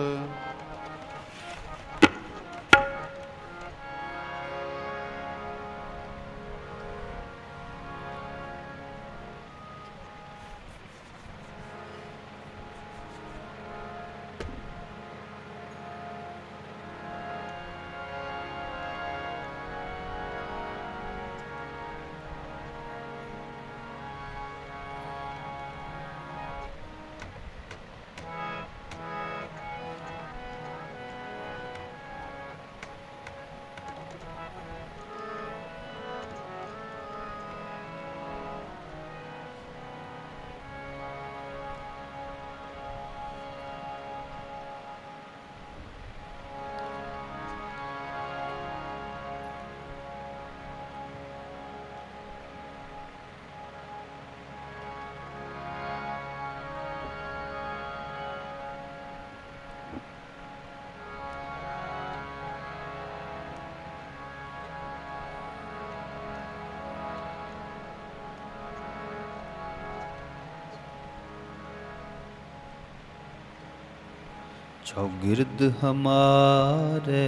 चौगिर्द हमारे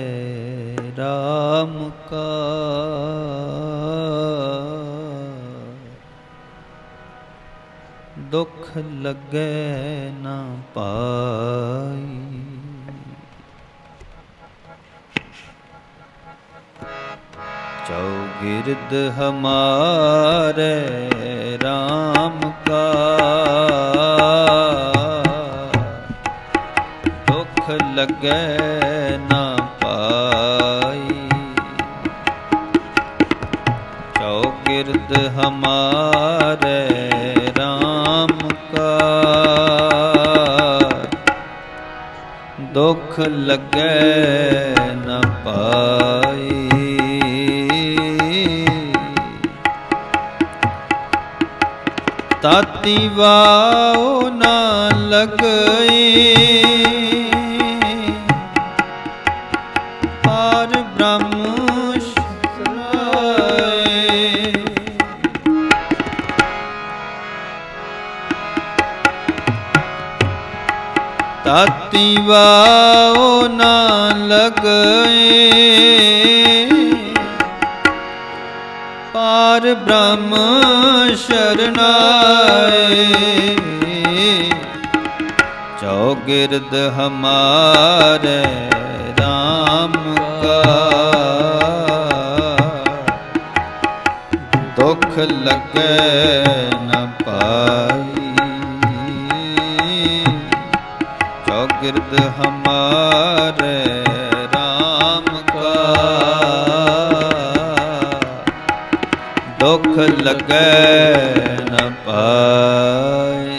राम का दुख लगे न पाई। चौगिर्द हमारे राम का लगे न पाई। चौगिर्द हमारे राम का दुख लगे न पाई। ताती वाओ न लगई ब्रह्म शरणाए। ताती वाओ न लगए पार ब्रह्म शरणाए। चौगिर्द हमारे राम का दुख लगे न पाई। चौगिर्द हमारे राम का दुख लगे न पाई।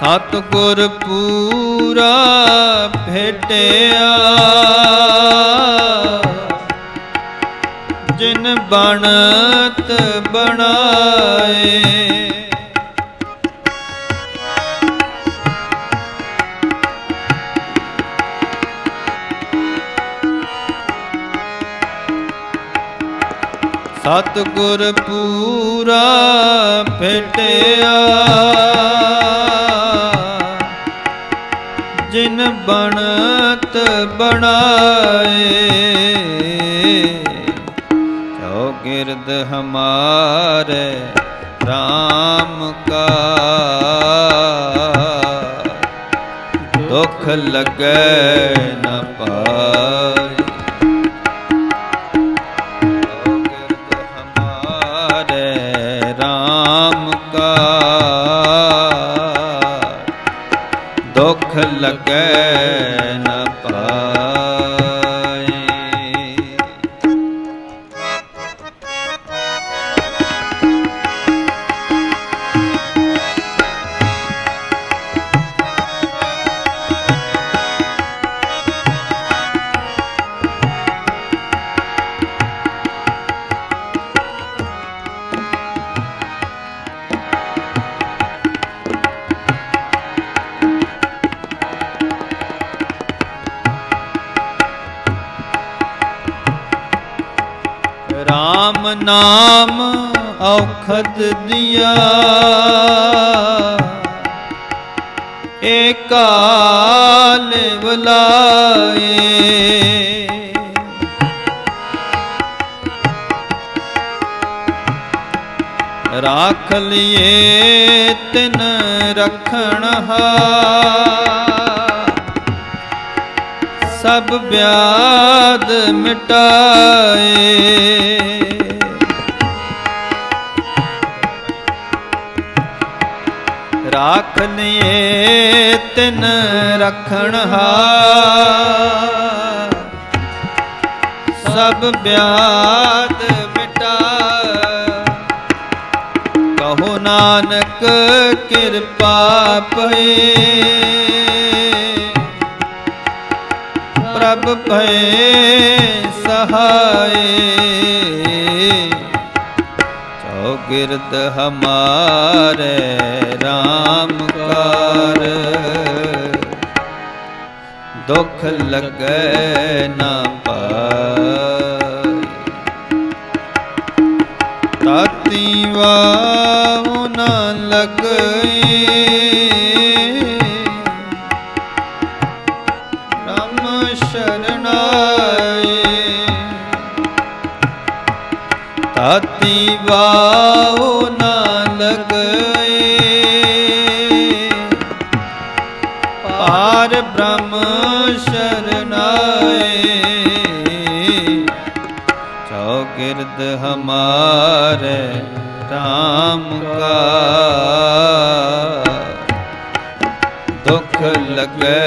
सतगुर पूरा भेटिया जिन बनत बनाए। सतगुर पूरा भेटिया जिन बनत बनाए। चौगिर्द हमारे राम का दुख लगे न पाए। चौगिर्द हमारे राम का दुख लगे न पाए। राम नाम औखद दिया एकाल बुलाए। राख लिए तिन रखण सब ब्याद मिटाए। राख लिए तिन रखण सब ब्याद मिटाए। कहो नानक कृपा पए प्रभ भय सहाय। चौगिर्द हमारे राम कार दुख लगे न पाए। ताती वाव न लगे ताती वाओ न लगे। पार ब्रह्म शरणाए। चौगिर्द हमारे राम का दुख लगे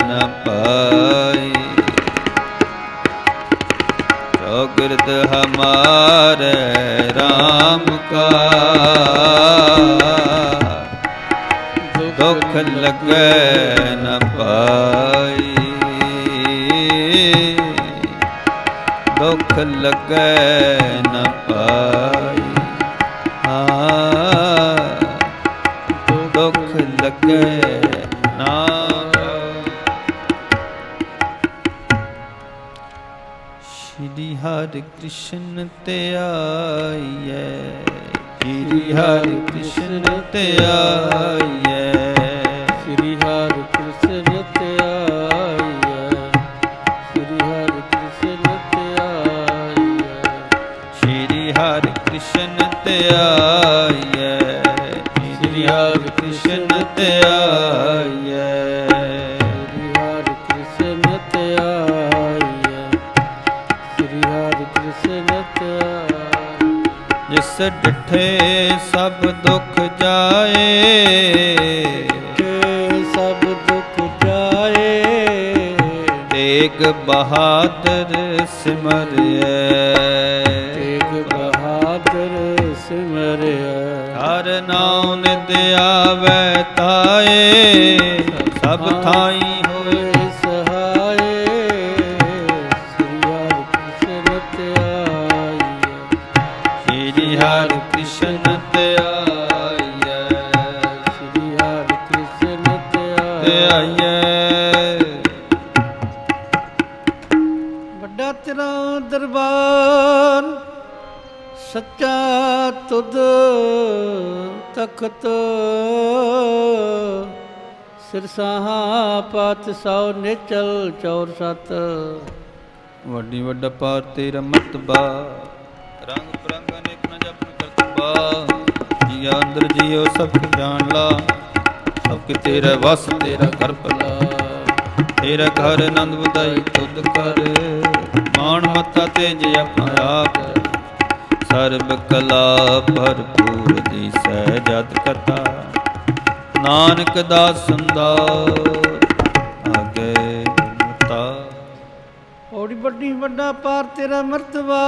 न पाए। चौगिर्द हमारे राम का दुख लगे न पाई। दुख लगे न पाई। दुख लगे ना। श्री हरि कृष्ण ते आइए श्री हरि कृष्ण ते आइए, श्री हरि कृष्ण ते आइए, श्री हरि कृष्ण ते आइए, श्री हरि कृष्ण ते आइए, श्री हरि कृष्ण ते आइए, श्री हरि कृष्ण ते आइए, श्री हरि कृष्ण ते आइए। जिस डिठे सब दुख जाए, सब दुख जाए, तेग बहादुर सिमरिए, तेग बहादुर सिमरिए, हर नाम नित आवे ताए, सब थाई होए सहाय, श्री हरि कृष्ण ते आइए, श्री हरि कृष्ण ते आइए, श्री हरि कृष्ण ते ते आइए। आइए। ਵੱਡਾ ਤੇਰਾ ਦਰਬਾਰ ਸੱਚਾ ਤੁਧ ਤਖਤ, ਸਿਰਸਾਹਾਂ ਪਾਤਸ਼ਾਹ ਨਿਚਲ ਚੌਰ ਸਤ। ਵੱਡੀ ਵੱਡਾ ਪਾਰ ਤੇਰਾ ਮਰਤਬਾ, ਰੰਗ ਬਰੰਗ ਅਨੇਕ ਨ ਜਪਨ ਕਰਤਬਾ, ਜੀਆ ਅੰਦਰ ਜੀਓ ਸਭ ਕੁ ਜਾਣ ਲਾ, ਸਭ ਕਿ ਤੇਰਾ ਵਸ ਤੇਰਾ ਕਰ ਭਲਾ, ਤੇਰਾ ਘਰ ਆਨੰਦ ਵਧਾਈ ਤੁਧ ਕਰ, ਮਾਣ ਮੱਤਾ ਤੇਜ ਆਪਣਾ ਆਪ, ਸਰਬ ਕਲਾ ਭਰਪੂਰ ਦੀ ਸਹਿਜਤ ਕਥਾ, ਨਾਨਕ ਦਾਸਨ ਦਾ ਆਗੇ ਗੁਰਮਤਾ। ਔੜੀ ਵੱਡੀ ਵੱਡਾ ਪਾਰ ਤੇਰਾ ਮਰਤਬਾ,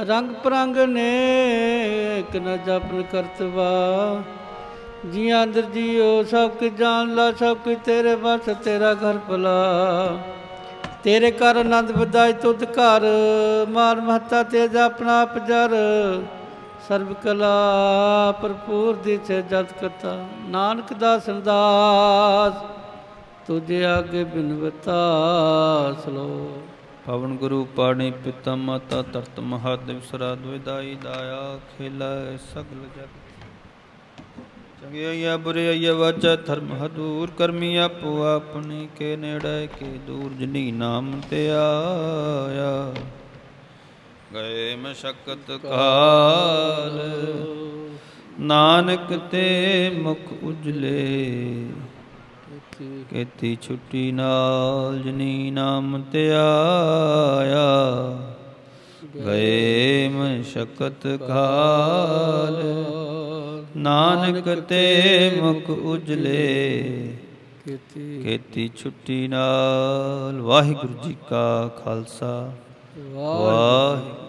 ਰੰਗ ਪਰੰਗ ਨੇਕ ਨ ਜਪਨ ਕਰਤਬਾ, ਜੀਆਂ ਅੰਦਰ ਜੀਓ ਸਭ ਕੁ ਜਾਣ ਲਾ, ਸਭ ਕੁ ਤੇਰੇ ਬਸ ਤੇਰਾ ਘਰ ਭਲਾ, ਤੇਰੇ ਘਰ ਆਨੰਦ ਵਧਾਈ ਤੁਧ ਘਰ, ਮਾਨ ਮਹੱਤਾ ਤੇਜ ਆਪਣਾ ਆਪ ਜਰ, ਸਰਬ ਕਲਾ ਭਰਪੂਰ ਦੀ ਸੇ ਜਤ ਕਥਾ, ਨਾਨਕ ਦਾਸ ਅਰਦਾਸ ਤੁਝੇ ਆਗੇ ਬਿਨਵਤਾ ਸਲੋ। ਪਵਨ ਗੁਰੂ ਪਾਣੀ ਪਿਤਾ ਮਾਤਾ ਤਰਤ ਮਹਾਦੇਵ ਸਰਾਦ ਵਿਦਾਈ ਦਾਇਆ ਖੇਲਾ ਸਗਲ ਜਗਤ, ਚੰਗਿਆਈਆ ਬੁਰਿਆਈਆ ਵਾਚਾ ਧਰਮ ਹਦੂਰ, ਕਰਮੀ ਆਪੋ ਆਪਣੀ ਕੇ ਨੇੜੇ ਕੇ ਦੂਰ, ਜਿਨੀ ਨਾਮ ਤੇ ਆਇਆ ਗਏ ਮਸ਼ਕਤ ਕਾਲ, ਨਾਨਕ ਤੇ ਮੁਖ ਉਜਲੇ, ਕੀਤੀ ਛੁੱਟੀ ਨਾਲ ਜਿਨੀ ਨਾਮ ਤੇ ਆਇਆ, ਗਏ ਮਸ਼ਕਤ ਕਾਲ, ਨਾਨਕ ਤੇ ਮੁਖ ਉਜਲੇ, ਕੀਤੀ ਛੁੱਟੀ ਨਾਲ। ਵਾਹਿਗੁਰੂ ਜੀ ਕਾ ਖਾਲਸਾ, ਵਾਹਿਗੁਰੂ।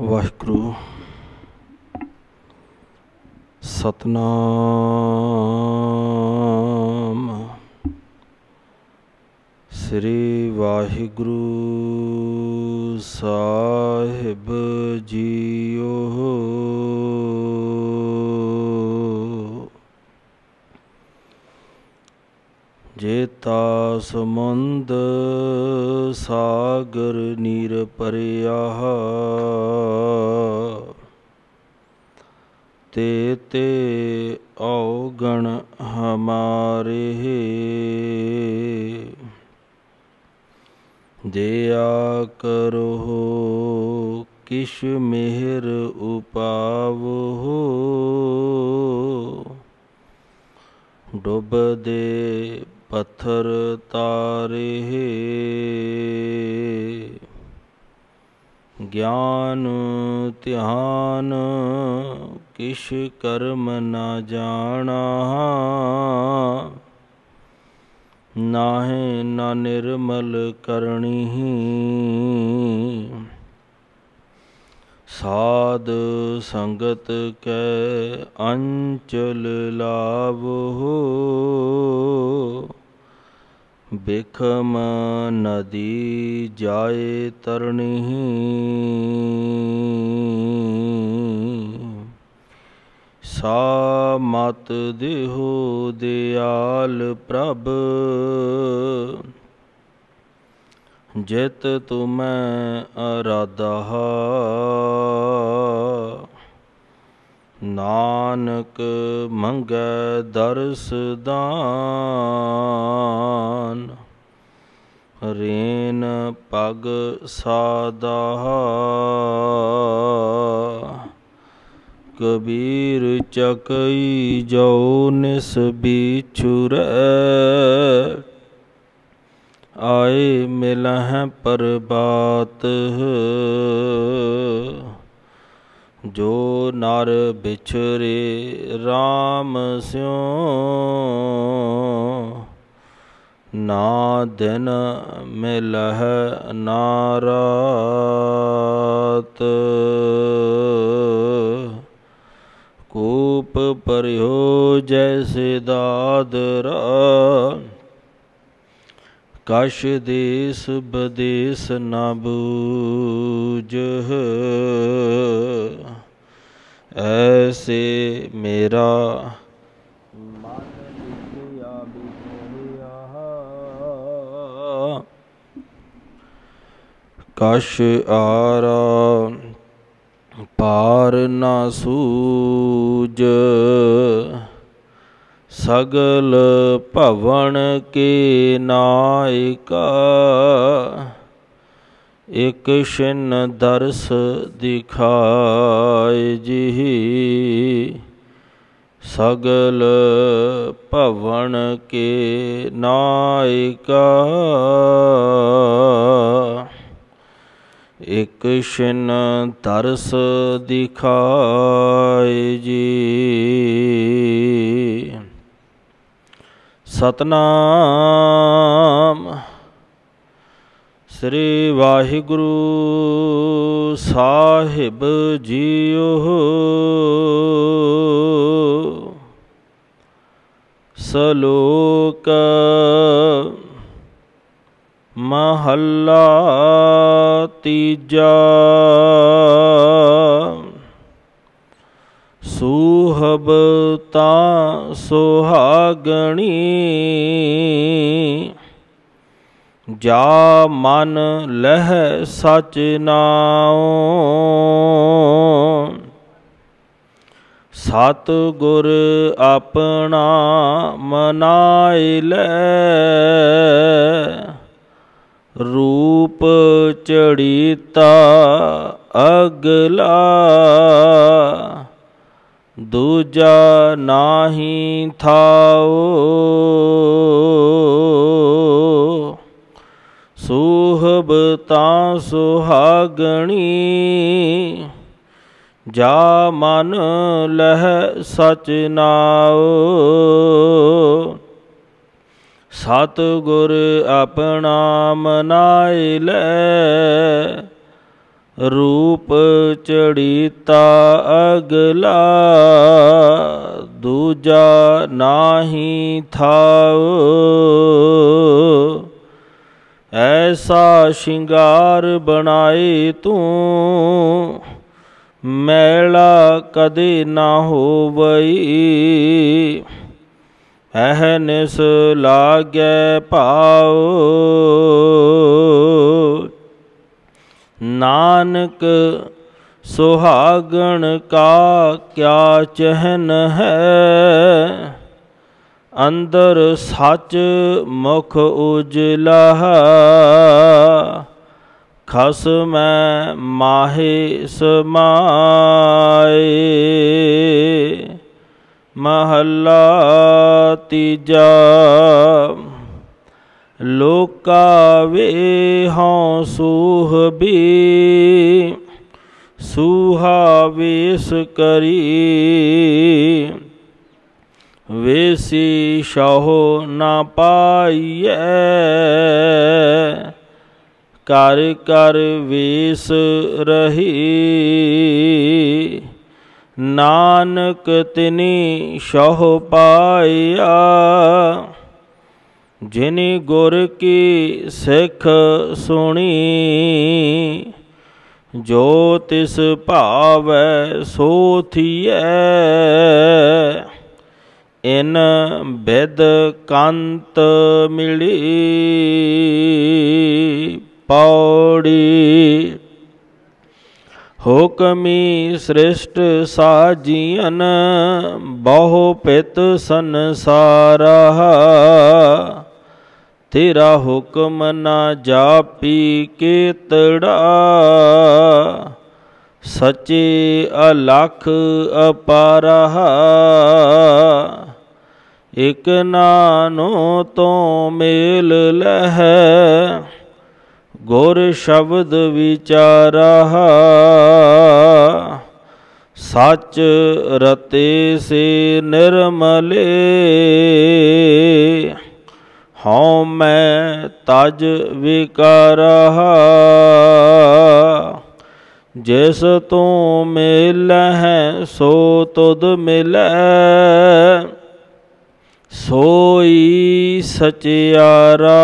ਵਾਹਿਗੁਰੂ ਸਤਨਾਮ ਸ੍ਰੀ ਵਾਹਿਗੁਰੂ ਸਾਹਿਬ ਜੀਓ। ਜੇਤਾ ਸਮੁੰਦ ਸਾਗਰ ਨੀਰ ਭਰਿਆ, ਤੇ ਤੇ ਔਗਣ ਹਮਾਰੇ, ਦਿਆ ਕਰੋ ਕਿਛ ਮਿਹਰ ਉਪਾਵੋ, ਡੁੱਬਦੇ ਪੱਥਰ ਤਾਰੇ, ਗਿਆਨ ਧਿਆਨ ਕਿਛ ਕਰਮ ਨਾ ਜਾਣਾ, ਨਾਹਿ ਨਾ ਨਿਰਮਲ ਕਰਨੀ, ਸਾਧ ਸੰਗਤ ਕੈ ਅੰਚਲ ਲਾਵੋ, ਬਿਖਮ ਨਦੀ ਜਾਏ ਤਰਨੀ, सा मत देहो दयाल प्रभ, जित तुम्हें अराधा। नानक मंगै दर्श दान, रेन पग सादा। कबीर चकई जो निस बिछुरै, आए मिलह प्रभात। जो नर बिछरे राम स्यों, ना दिन मिलह ना रात। कूप पर्यो जैसे दादरा, कश देश बदेश न बूझ। ऐसे मेरा मन लिखिया बिखरिया, कश आरा पार न सूझ। सगल भवन के नायका, एक छिन दर्श दिखाए जी। सगल भवन के नायका, एक छिन दर्श दिखाए जी। सतनाम श्री वाहिगुरु साहिब जीओ। सलोक महला तीजा। सुहबता सुहागणी, जा मन लह सच नाओ। सतगुर अपना मनाए लै, रूप चढ़ीता अगला। दूजा नाही थाओ, सुहबता सुहागणी। जा मन लह सच नाओ। सतगुर अपना मनाए लै, रूप चढ़ीता अगला। दूजा नाही थाओ, ऐसा शिंगार बनाए तू। मैला कदे ना होवई, अहनिस लागै पाओ। नानक सुहागण का क्या चहन है, अंदर सच मुख उजला। खसम माहे समाए, महला तीजा। लोका वे हों सूहबी, सूहा वेश करी। वेसी शहो ना पाइए, कर कर वेश रही। नानक तिनी शह पाया, जिनि गुर की सिख सुनी। जो तिस भावै सो थियै, इन बिद कंत मिली। पौड़ी हुकमी सृष्ट साजियन, बहु पित संसारा। तेरा हुक्म ना जापी केतड़ा, सचे अलख अपारा। एक नानो तो मेल लह, गुर शब्द विचारा। सच रते से निर्मले, हौं मैं तज विकारा। जिस तू मिल है सो तुद मिलै, सोई सचियारा।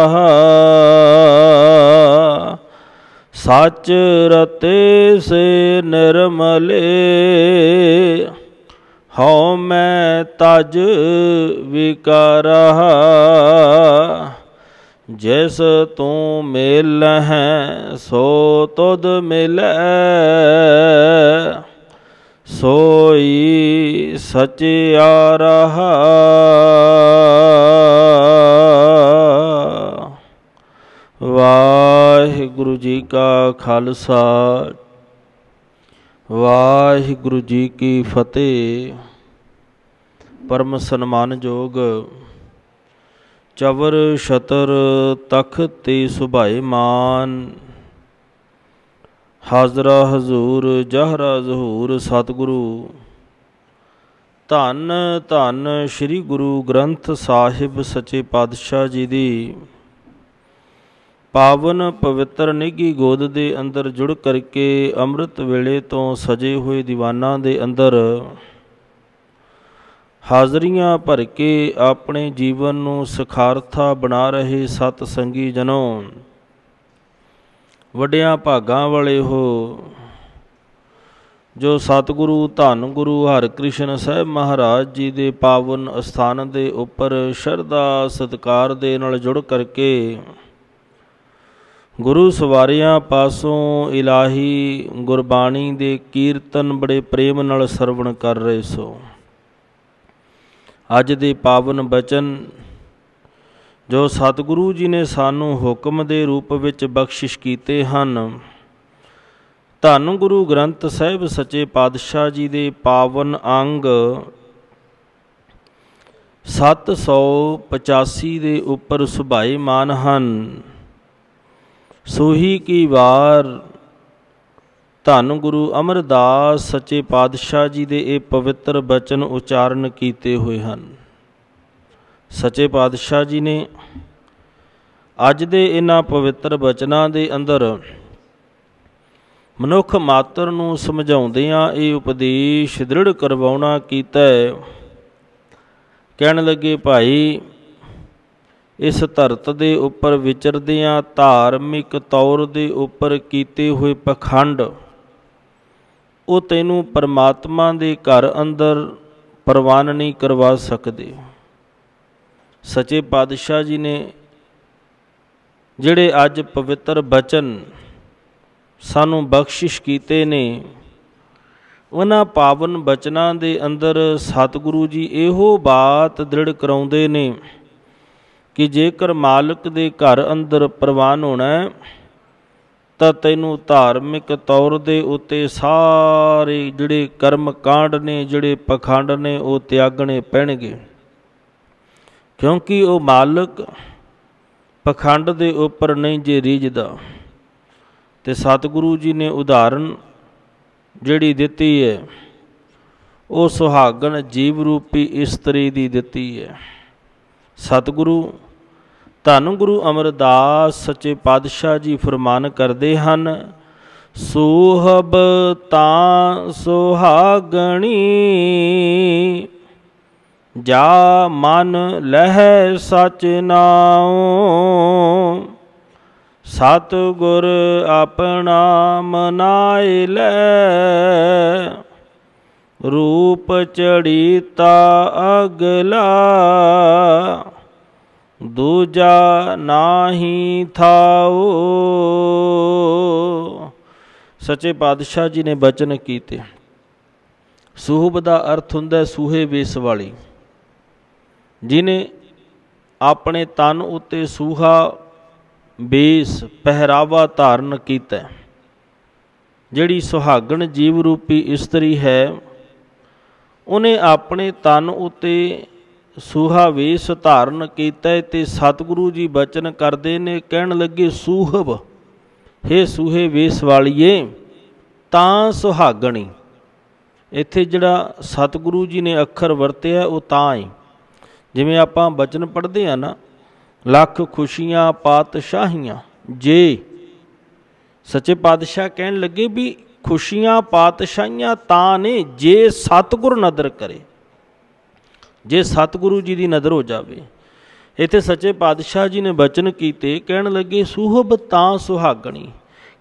सच रते से निर्मले, हौं मैं तज विकारा। जिस तू मिल है सो तुद मिलै, सोई सचियारा। वाहिगुरु जी का खालसा, वाहिगुरु जी की फतेह। परम सन्मानयोग चवर छतर तख्त ते सुभाईमान, हाजरा हजूर जहरा जहूर सतगुरु। धन धन श्री गुरु ग्रंथ साहिब सच्चे पातशाह जी दी पावन पवित्र निघी गोद दे अंदर जुड़ करके अमृत वेले तो सजे हुए दीवाना दे अंदर हाजरियां भर के अपने जीवन नूं सखारथा बना रहे सत संगी जनों, वड्डियां भागां वाले हो जो सतगुरु धन गुरु हरकृष्ण साहिब महाराज जी दे पावन अस्थान दे उपर शरधा सत्कार दे नाल जुड़ करके गुरु सवारियां पासों इलाही गुरबाणी दे कीर्तन बड़े प्रेम नाल सरवण कर रहे सो। अज दे पावन बचन जो सतगुरु जी ने सानू हुक्म दे रूप विच बख्शिश कीते हन, धन गुरु ग्रंथ साहिब सच्चे पातशाह जी दे पावन अंग 785 दे उपर सुभाईमान हन। सोही की वार धन गुरु अमरदास सच्चे पातशाह जी दे ये पवित्र बचन उचारण कीते हुए हैं। सच्चे पातशाह जी ने अज दे इन्हां पवित्र बचनां दे अंदर मनुख मात्र नूं समझाउंदियां ये उपदेश दृढ़ करवाउणा कीता है। कहण लगे भाई, इस धरत दे उपर विचरदियां धार्मिक तौर दे उपर कीते हुए पखंड वो तैनूं परमात्मा दे घर अंदर प्रवान नहीं करवा सकते। सच्चे पातशाह जी ने जिहड़े अज पवित्र बचन सानू बख्शिश कीते ने, उन्हां पावन बचनां दे अंदर सतगुरु जी इहो बात दृढ़ कराउंदे ने कि जेकर मालिक दे घर अंदर प्रवान होना है तां तैनूं धार्मिक तौर दे उत्ते सारे जिहड़े कर्म कांड ने, जिहड़े पखंड ने, वो त्यागने पैणगे। क्योंकि वो मालिक पखंड दे उपर नहीं जे रीझदा। ते सतगुरु जी ने उदाहरण जिहड़ी दित्ती है वो सुहागन जीव रूपी इस्तरी दी दित्ती है। सतगुरु धन गुरु अमरदास सच्चे पातशाह जी फरमान करते हैं, सोहब तां सुहागणी जा मन लह सच नाओ, ਸਤਿਗੁਰ ਆਪਣਾ ਮਨਾਇ ਲੈ, ਰੂਪ ਚੜੀਤਾ ਅਗਲਾ, ਦੂਜਾ ਨਾਹੀ ਥਾਓ। ਸੱਚੇ ਪਾਤਸ਼ਾਹ ਜੀ ਨੇ ਬਚਨ ਕੀਤੇ। ਸੂਹਬ ਦਾ ਅਰਥ ਹੁੰਦਾ ਸੂਹੇ ਵੇਸ ਵਾਲੀ, ਜਿਹਨੇ ਆਪਣੇ ਤਨ ਉੱਤੇ ਸੂਹਾ ਬੇਸ ਪਹਿਰਾਵਾ ਧਾਰਨ ਕੀਤਾ। ਜਿਹੜੀ ਸੁਹਾਗਣ ਜੀਵ ਰੂਪੀ ਇਸਤਰੀ ਹੈ, ਉਹਨੇ ਆਪਣੇ ਤਨ ਉੱਤੇ ਸੂਹਾ ਵੇਸ ਧਾਰਨ ਕੀਤਾ। ਅਤੇ ਸਤਿਗੁਰੂ ਜੀ ਬਚਨ ਕਰਦੇ ਨੇ, ਕਹਿਣ ਲੱਗੇ ਸੂਹਬ, ਹੇ ਸੂਹੇ ਵੇਸ ਵਾਲੀਏ ਤਾਂ ਸੁਹਾਗਣੀ। ਇੱਥੇ ਜਿਹੜਾ ਸਤਿਗੁਰੂ ਜੀ ਨੇ ਅੱਖਰ ਵਰਤਿਆ ਉਹ ਤਾਂ ਹੀ, ਜਿਵੇਂ ਆਪਾਂ ਬਚਨ ਪੜ੍ਹਦੇ ਹਾਂ ਨਾ, ਲੱਖ ਖੁਸ਼ੀਆਂ ਪਾਤਸ਼ਾਹੀਆਂ ਜੇ। ਸੱਚੇ ਪਾਤਸ਼ਾਹ ਕਹਿਣ ਲੱਗੇ ਵੀ ਖੁਸ਼ੀਆਂ ਪਾਤਸ਼ਾਹੀਆਂ ਤਾਂ ਨੇ ਜੇ ਸਤਿਗੁਰ ਨਦਰ ਕਰੇ, ਜੇ ਸਤਿਗੁਰੂ ਜੀ ਦੀ ਨਜ਼ਰ ਹੋ ਜਾਵੇ। ਇੱਥੇ ਸੱਚੇ ਪਾਤਸ਼ਾਹ ਜੀ ਨੇ ਬਚਨ ਕੀਤੇ, ਕਹਿਣ ਲੱਗੇ ਸੂਹਬ ਤਾਂ ਸੁਹਾਗਣੀ।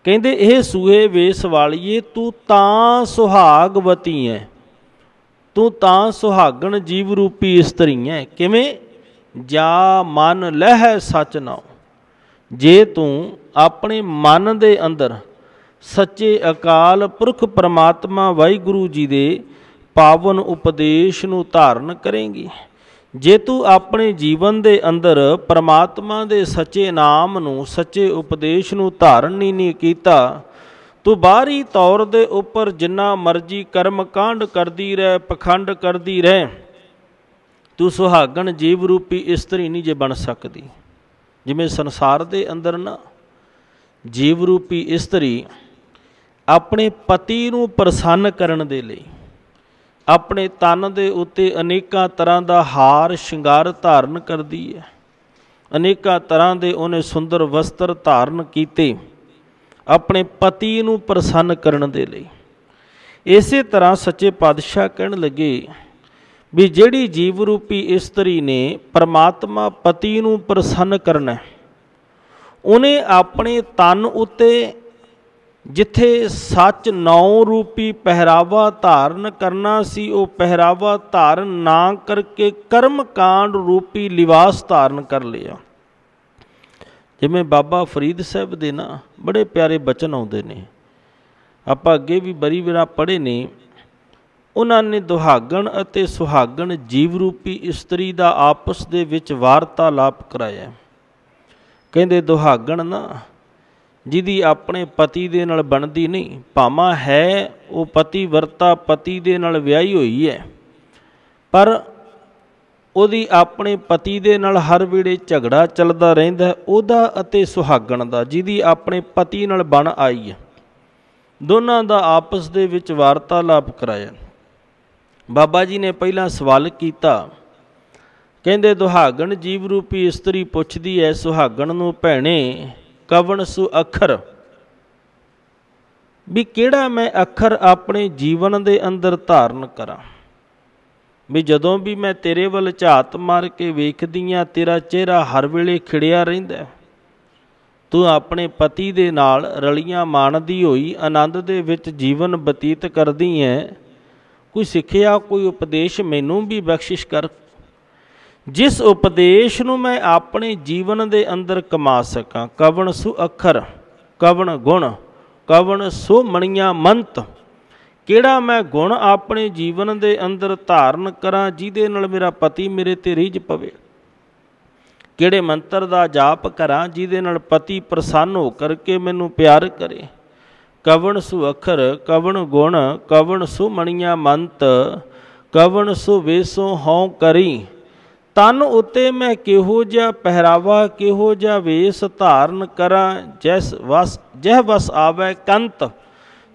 ਕਹਿੰਦੇ ਇਹ ਸੂਹੇ ਵੇਸ ਵਾਲੀਏ ਤੂੰ ਤਾਂ ਸੁਹਾਗਵਤੀ ਹੈ, ਤੂੰ ਤਾਂ ਸੁਹਾਗਣ ਜੀਵ ਰੂਪੀ ਇਸਤਰੀ ਹੈ। ਕਿਵੇਂ? ਜਾ ਮਨ ਲਹਿ ਸਚ ਨਾਉ, ਜੇ ਤੂੰ ਆਪਣੇ ਮਨ ਦੇ ਅੰਦਰ ਸੱਚੇ ਅਕਾਲ ਪੁਰਖ ਪਰਮਾਤਮਾ ਵਾਹਿਗੁਰੂ ਜੀ ਦੇ ਪਾਵਨ ਉਪਦੇਸ਼ ਨੂੰ ਧਾਰਨ ਕਰੇਂਗੀ, ਜੇ ਤੂੰ ਆਪਣੇ ਜੀਵਨ ਦੇ ਅੰਦਰ ਪਰਮਾਤਮਾ ਦੇ ਸੱਚੇ ਨਾਮ ਨੂੰ, ਸੱਚੇ ਉਪਦੇਸ਼ ਨੂੰ ਧਾਰਨ ਹੀ ਨਹੀਂ ਕੀਤਾ, ਤੂੰ ਬਾਹਰੀ ਤੌਰ ਦੇ ਉੱਪਰ ਜਿੰਨਾ ਮਰਜ਼ੀ ਕਰਮ ਕਾਂਡ ਕਰਦੀ ਰਹਿ, ਪਖੰਡ ਕਰਦੀ ਰਹਿ, ਤੂੰ ਸੁਹਾਗਣ ਜੀਵ ਰੂਪੀ ਇਸਤਰੀ ਨਹੀਂ ਜੇ ਬਣ ਸਕਦੀ। ਜਿਵੇਂ ਸੰਸਾਰ ਦੇ ਅੰਦਰ ਨਾ ਜੀਵ ਰੂਪੀ ਇਸਤਰੀ ਆਪਣੇ ਪਤੀ ਨੂੰ ਪ੍ਰਸੰਨ ਕਰਨ ਦੇ ਲਈ ਆਪਣੇ ਤਨ ਦੇ ਉੱਤੇ ਅਨੇਕਾਂ ਤਰ੍ਹਾਂ ਦਾ ਹਾਰ ਸ਼ਿੰਗਾਰ ਧਾਰਨ ਕਰਦੀ ਹੈ, ਅਨੇਕਾਂ ਤਰ੍ਹਾਂ ਦੇ ਉਹਨੇ ਸੁੰਦਰ ਵਸਤਰ ਧਾਰਨ ਕੀਤੇ ਆਪਣੇ ਪਤੀ ਨੂੰ ਪ੍ਰਸੰਨ ਕਰਨ ਦੇ ਲਈ। ਇਸੇ ਤਰ੍ਹਾਂ ਸੱਚੇ ਪਾਤਸ਼ਾਹ ਕਹਿਣ ਲੱਗੇ ਵੀ ਜਿਹੜੀ ਜੀਵ ਰੂਪੀ ਇਸਤਰੀ ਨੇ ਪਰਮਾਤਮਾ ਪਤੀ ਨੂੰ ਪ੍ਰਸੰਨ ਕਰਨਾ, ਉਹਨੇ ਆਪਣੇ ਤਨ ਉੱਤੇ ਜਿੱਥੇ ਸੱਚ ਨੌ ਰੂਪੀ ਪਹਿਰਾਵਾ ਧਾਰਨ ਕਰਨਾ ਸੀ, ਉਹ ਪਹਿਰਾਵਾ ਧਾਰਨ ਨਾ ਕਰਕੇ ਕਰਮ ਕਾਂਡ ਰੂਪੀ ਲਿਬਾਸ ਧਾਰਨ ਕਰ ਲਿਆ। ਜਿਵੇਂ ਬਾਬਾ ਫਰੀਦ ਸਾਹਿਬ ਦੇ ਨਾ ਬੜੇ ਪਿਆਰੇ ਬਚਨ ਆਉਂਦੇ ਨੇ, ਆਪਾਂ ਅੱਗੇ ਵੀ ਬੜੀ ਵਾਰ ਪੜ੍ਹੇ ਨੇ। ਉਹਨਾਂ ਨੇ ਦੁਹਾਗਣ ਅਤੇ ਸੁਹਾਗਣ ਜੀਵ ਰੂਪੀ ਇਸਤਰੀ ਦਾ ਆਪਸ ਦੇ ਵਿੱਚ ਵਾਰਤਾਲਾਪ ਕਰਾਇਆ। ਕਹਿੰਦੇ ਦੁਹਾਗਣ ਨਾ ਜਿਹਦੀ ਆਪਣੇ ਪਤੀ ਦੇ ਨਾਲ ਬਣਦੀ ਨਹੀਂ, ਭਾਵਾਂ ਹੈ ਉਹ ਪਤੀ ਵਰਤਾ ਪਤੀ ਦੇ ਨਾਲ ਵਿਆਹੀ ਹੋਈ ਹੈ, ਪਰ ਉਹਦੀ ਆਪਣੇ ਪਤੀ ਦੇ ਨਾਲ ਹਰ ਵੇਲੇ ਝਗੜਾ ਚੱਲਦਾ ਰਹਿੰਦਾ, ਉਹਦਾ ਅਤੇ ਸੁਹਾਗਣ ਦਾ ਜਿਹਦੀ ਆਪਣੇ ਪਤੀ ਨਾਲ ਬਣ ਆਈ ਹੈ, ਦੋਨਾਂ ਦਾ ਆਪਸ ਦੇ ਵਿੱਚ ਵਾਰਤਾਲਾਪ ਕਰਾਇਆ। ਬਾਬਾ ਜੀ ਨੇ ਪਹਿਲਾਂ ਸਵਾਲ ਕੀਤਾ, ਕਹਿੰਦੇ ਦੁਹਾਗਣ ਜੀਵ ਰੂਪੀ ਇਸਤਰੀ ਪੁੱਛਦੀ ਹੈ ਸੁਹਾਗਣ ਨੂੰ, ਭੈਣੇ ਕਵਣ ਸੁ ਅੱਖਰ, ਵੀ ਕਿਹੜਾ ਮੈਂ ਅੱਖਰ ਆਪਣੇ ਜੀਵਨ ਦੇ ਅੰਦਰ ਧਾਰਨ ਕਰਾਂ, ਵੀ ਜਦੋਂ ਵੀ ਮੈਂ ਤੇਰੇ ਵੱਲ ਝਾਤ ਮਾਰ ਕੇ ਵੇਖਦੀ ਹਾਂ ਤੇਰਾ ਚਿਹਰਾ ਹਰ ਵੇਲੇ ਖਿੜਿਆ ਰਹਿੰਦਾ, ਤੂੰ ਆਪਣੇ ਪਤੀ ਦੇ ਨਾਲ ਰਲੀਆਂ ਮਾਣਦੀ ਹੋਈ ਆਨੰਦ ਦੇ ਵਿੱਚ ਜੀਵਨ ਬਤੀਤ ਕਰਦੀ ਹੈ, ਕੋਈ ਸਿੱਖਿਆ ਕੋਈ ਉਪਦੇਸ਼ ਮੈਨੂੰ ਵੀ ਬਖਸ਼ਿਸ਼ ਕਰ, ਜਿਸ ਉਪਦੇਸ਼ ਨੂੰ ਮੈਂ ਆਪਣੇ ਜੀਵਨ ਦੇ ਅੰਦਰ ਕਮਾ ਸਕਾਂ। ਕਵਣ ਸੁ ਅੱਖਰ, ਕਵਣ ਗੁਣ, ਕਵਣ ਸੁ ਮਣੀਆਂ ਮੰਤ, ਕਿਹੜਾ ਮੈਂ ਗੁਣ ਆਪਣੇ ਜੀਵਨ ਦੇ ਅੰਦਰ ਧਾਰਨ ਕਰਾਂ ਜਿਹਦੇ ਨਾਲ ਮੇਰਾ ਪਤੀ ਮੇਰੇ ਤੇ ਰੀਝ ਪਵੇ, ਕਿਹੜੇ ਮੰਤਰ ਦਾ ਜਾਪ ਕਰਾਂ ਜਿਹਦੇ ਨਾਲ ਪਤੀ ਪ੍ਰਸੰਨ ਹੋ ਕਰਕੇ ਮੈਨੂੰ ਪਿਆਰ ਕਰੇ। ਕਵਣ ਸੁ ਅੱਖਰ, ਕਵਣ ਗੁਣ, ਕਵਣ ਸੁ ਮਣੀਆਂ ਮੰਤ, ਕਵਣ ਸੁ ਵੇਸੋ ਹਉ ਕਰੀ, ਤਨ ਉੱਤੇ ਮੈਂ ਕਿਹੋ ਜਿਹਾ ਪਹਿਰਾਵਾ ਕਿਹੋ ਜਿਹਾ ਵੇਸ ਧਾਰਨ ਕਰਾਂ, ਜਹ ਵਸ ਆਵੈ ਕੰਤ,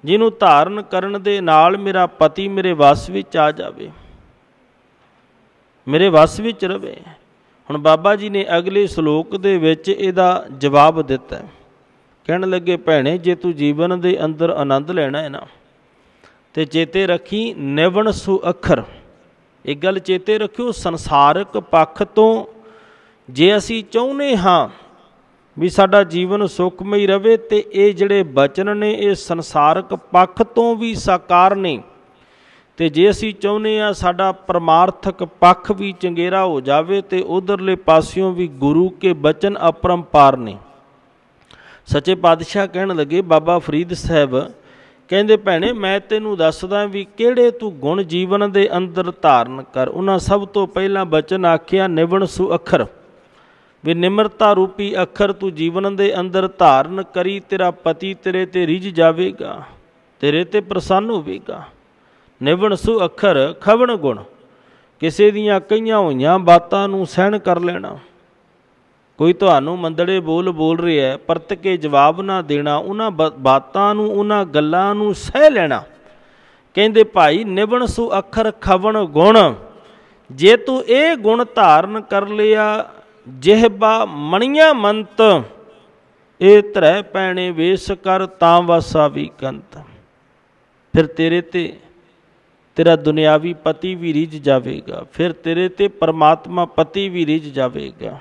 ਜਿਹਨੂੰ ਧਾਰਨ ਕਰਨ ਦੇ ਨਾਲ ਮੇਰਾ ਪਤੀ ਮੇਰੇ ਵਸ ਵਿੱਚ ਆ ਜਾਵੇ, ਮੇਰੇ ਵਸ ਵਿੱਚ ਰਵੇ। ਹੁਣ ਬਾਬਾ ਜੀ ਨੇ ਅਗਲੇ ਸ਼ਲੋਕ ਦੇ ਵਿੱਚ ਇਹਦਾ ਜਵਾਬ ਦਿੱਤਾ, ਕਹਿਣ ਲੱਗੇ ਭੈਣੇ ਜੇ ਤੂੰ ਜੀਵਨ ਦੇ ਅੰਦਰ ਆਨੰਦ ਲੈਣਾ ਹੈ ਨਾ, ਤੇ ਚੇਤੇ ਰੱਖੀ ਨਿਵਣ ਸੁ ਅੱਖਰ। ਇੱਕ ਗੱਲ ਚੇਤੇ ਰੱਖਿਓ, ਸੰਸਾਰਕ ਪੱਖ ਤੋਂ ਜੇ ਅਸੀਂ ਚਾਹੁੰਦੇ ਹਾਂ ਵੀ ਸਾਡਾ ਜੀਵਨ ਸੁਖਮਈ ਰਵੇ। ਤੇ ਇਹ ਜਿਹੜੇ ਬਚਨ ਨੇ ਇਹ ਸੰਸਾਰਕ ਪੱਖ ਤੋਂ ਵੀ ਸਾਕਾਰ ਨੇ, ਤੇ ਜੇ ਅਸੀਂ ਚਾਹੁੰਦੇ ਹਾਂ ਸਾਡਾ ਪਰਮਾਰਥਕ ਪੱਖ ਵੀ ਚੰਗੇਰਾ ਹੋ ਜਾਵੇ ਤੇ ਉਧਰਲੇ ਪਾਸਿਓਂ ਵੀ ਗੁਰੂ ਕੇ ਬਚਨ ਅਪਰੰਪਾਰ ਨੇ। ਸੱਚੇ ਪਾਤਸ਼ਾਹ ਕਹਿਣ ਲੱਗੇ, ਬਾਬਾ ਫਰੀਦ ਸਾਹਿਬ ਕਹਿੰਦੇ, ਭੈਣੇ ਮੈਂ ਤੈਨੂੰ ਦੱਸਦਾ ਵੀ ਕਿਹੜੇ ਤੂੰ ਗੁਣ ਜੀਵਨ ਦੇ ਅੰਦਰ ਧਾਰਨ ਕਰ। ਉਹਨਾਂ ਸਭ ਤੋਂ ਪਹਿਲਾਂ ਬਚਨ ਆਖਿਆ ਨਿਵਣ ਸੁ ਅੱਖਰ, ਵੀ ਨਿਮਰਤਾ ਰੂਪੀ ਅੱਖਰ ਤੂੰ ਜੀਵਨ ਦੇ ਅੰਦਰ ਧਾਰਨ ਕਰੀ, ਤੇਰਾ ਪਤੀ ਤੇਰੇ ਤੇ ਰਿਝ ਜਾਵੇਗਾ, ਤੇਰੇ ਤੇ ਪ੍ਰਸੰਨ ਹੋਵੇਗਾ। ਨਿਵਣ ਸੁ ਅੱਖਰ ਖਵਣ ਗੁਣ, ਕਿਸੇ ਦੀਆਂ ਕਈਆਂ ਹੋਈਆਂ ਬਾਤਾਂ ਨੂੰ ਸਹਿਣ ਕਰ ਲੈਣਾ। ਕੋਈ ਤੁਹਾਨੂੰ ਮੰਦੜੇ ਬੋਲ ਰਿਹਾ, ਪਰਤ ਕੇ ਜਵਾਬ ਨਾ ਦੇਣਾ, ਉਹਨਾਂ ਬਾਤਾਂ ਨੂੰ ਉਹਨਾਂ ਗੱਲਾਂ ਨੂੰ ਸਹਿ ਲੈਣਾ। ਕਹਿੰਦੇ ਭਾਈ ਨਿਵਣ ਸੁ ਅੱਖਰ ਖਵਣ ਗੁਣ, ਜੇ ਤੂੰ ਇਹ ਗੁਣ ਧਾਰਨ ਕਰ ਲਿਆ, ਜਿਹਬਾ ਮਣੀਆਂ ਮੰਤ ਇਹ ਧਰੈ ਪੈਣੇ ਵੇਸ ਕਰ, ਤਾਂ ਵਾਸਾ ਵੀ ਕੰਤ। ਫਿਰ ਤੇਰੇ ਤੇ ਤੇਰਾ ਦੁਨਿਆਵੀ ਪਤੀ ਵੀ ਰਿਝ ਜਾਵੇਗਾ, ਫਿਰ ਤੇਰੇ ਤੇ ਪਰਮਾਤਮਾ ਪਤੀ ਵੀ ਰਿਝ ਜਾਵੇਗਾ।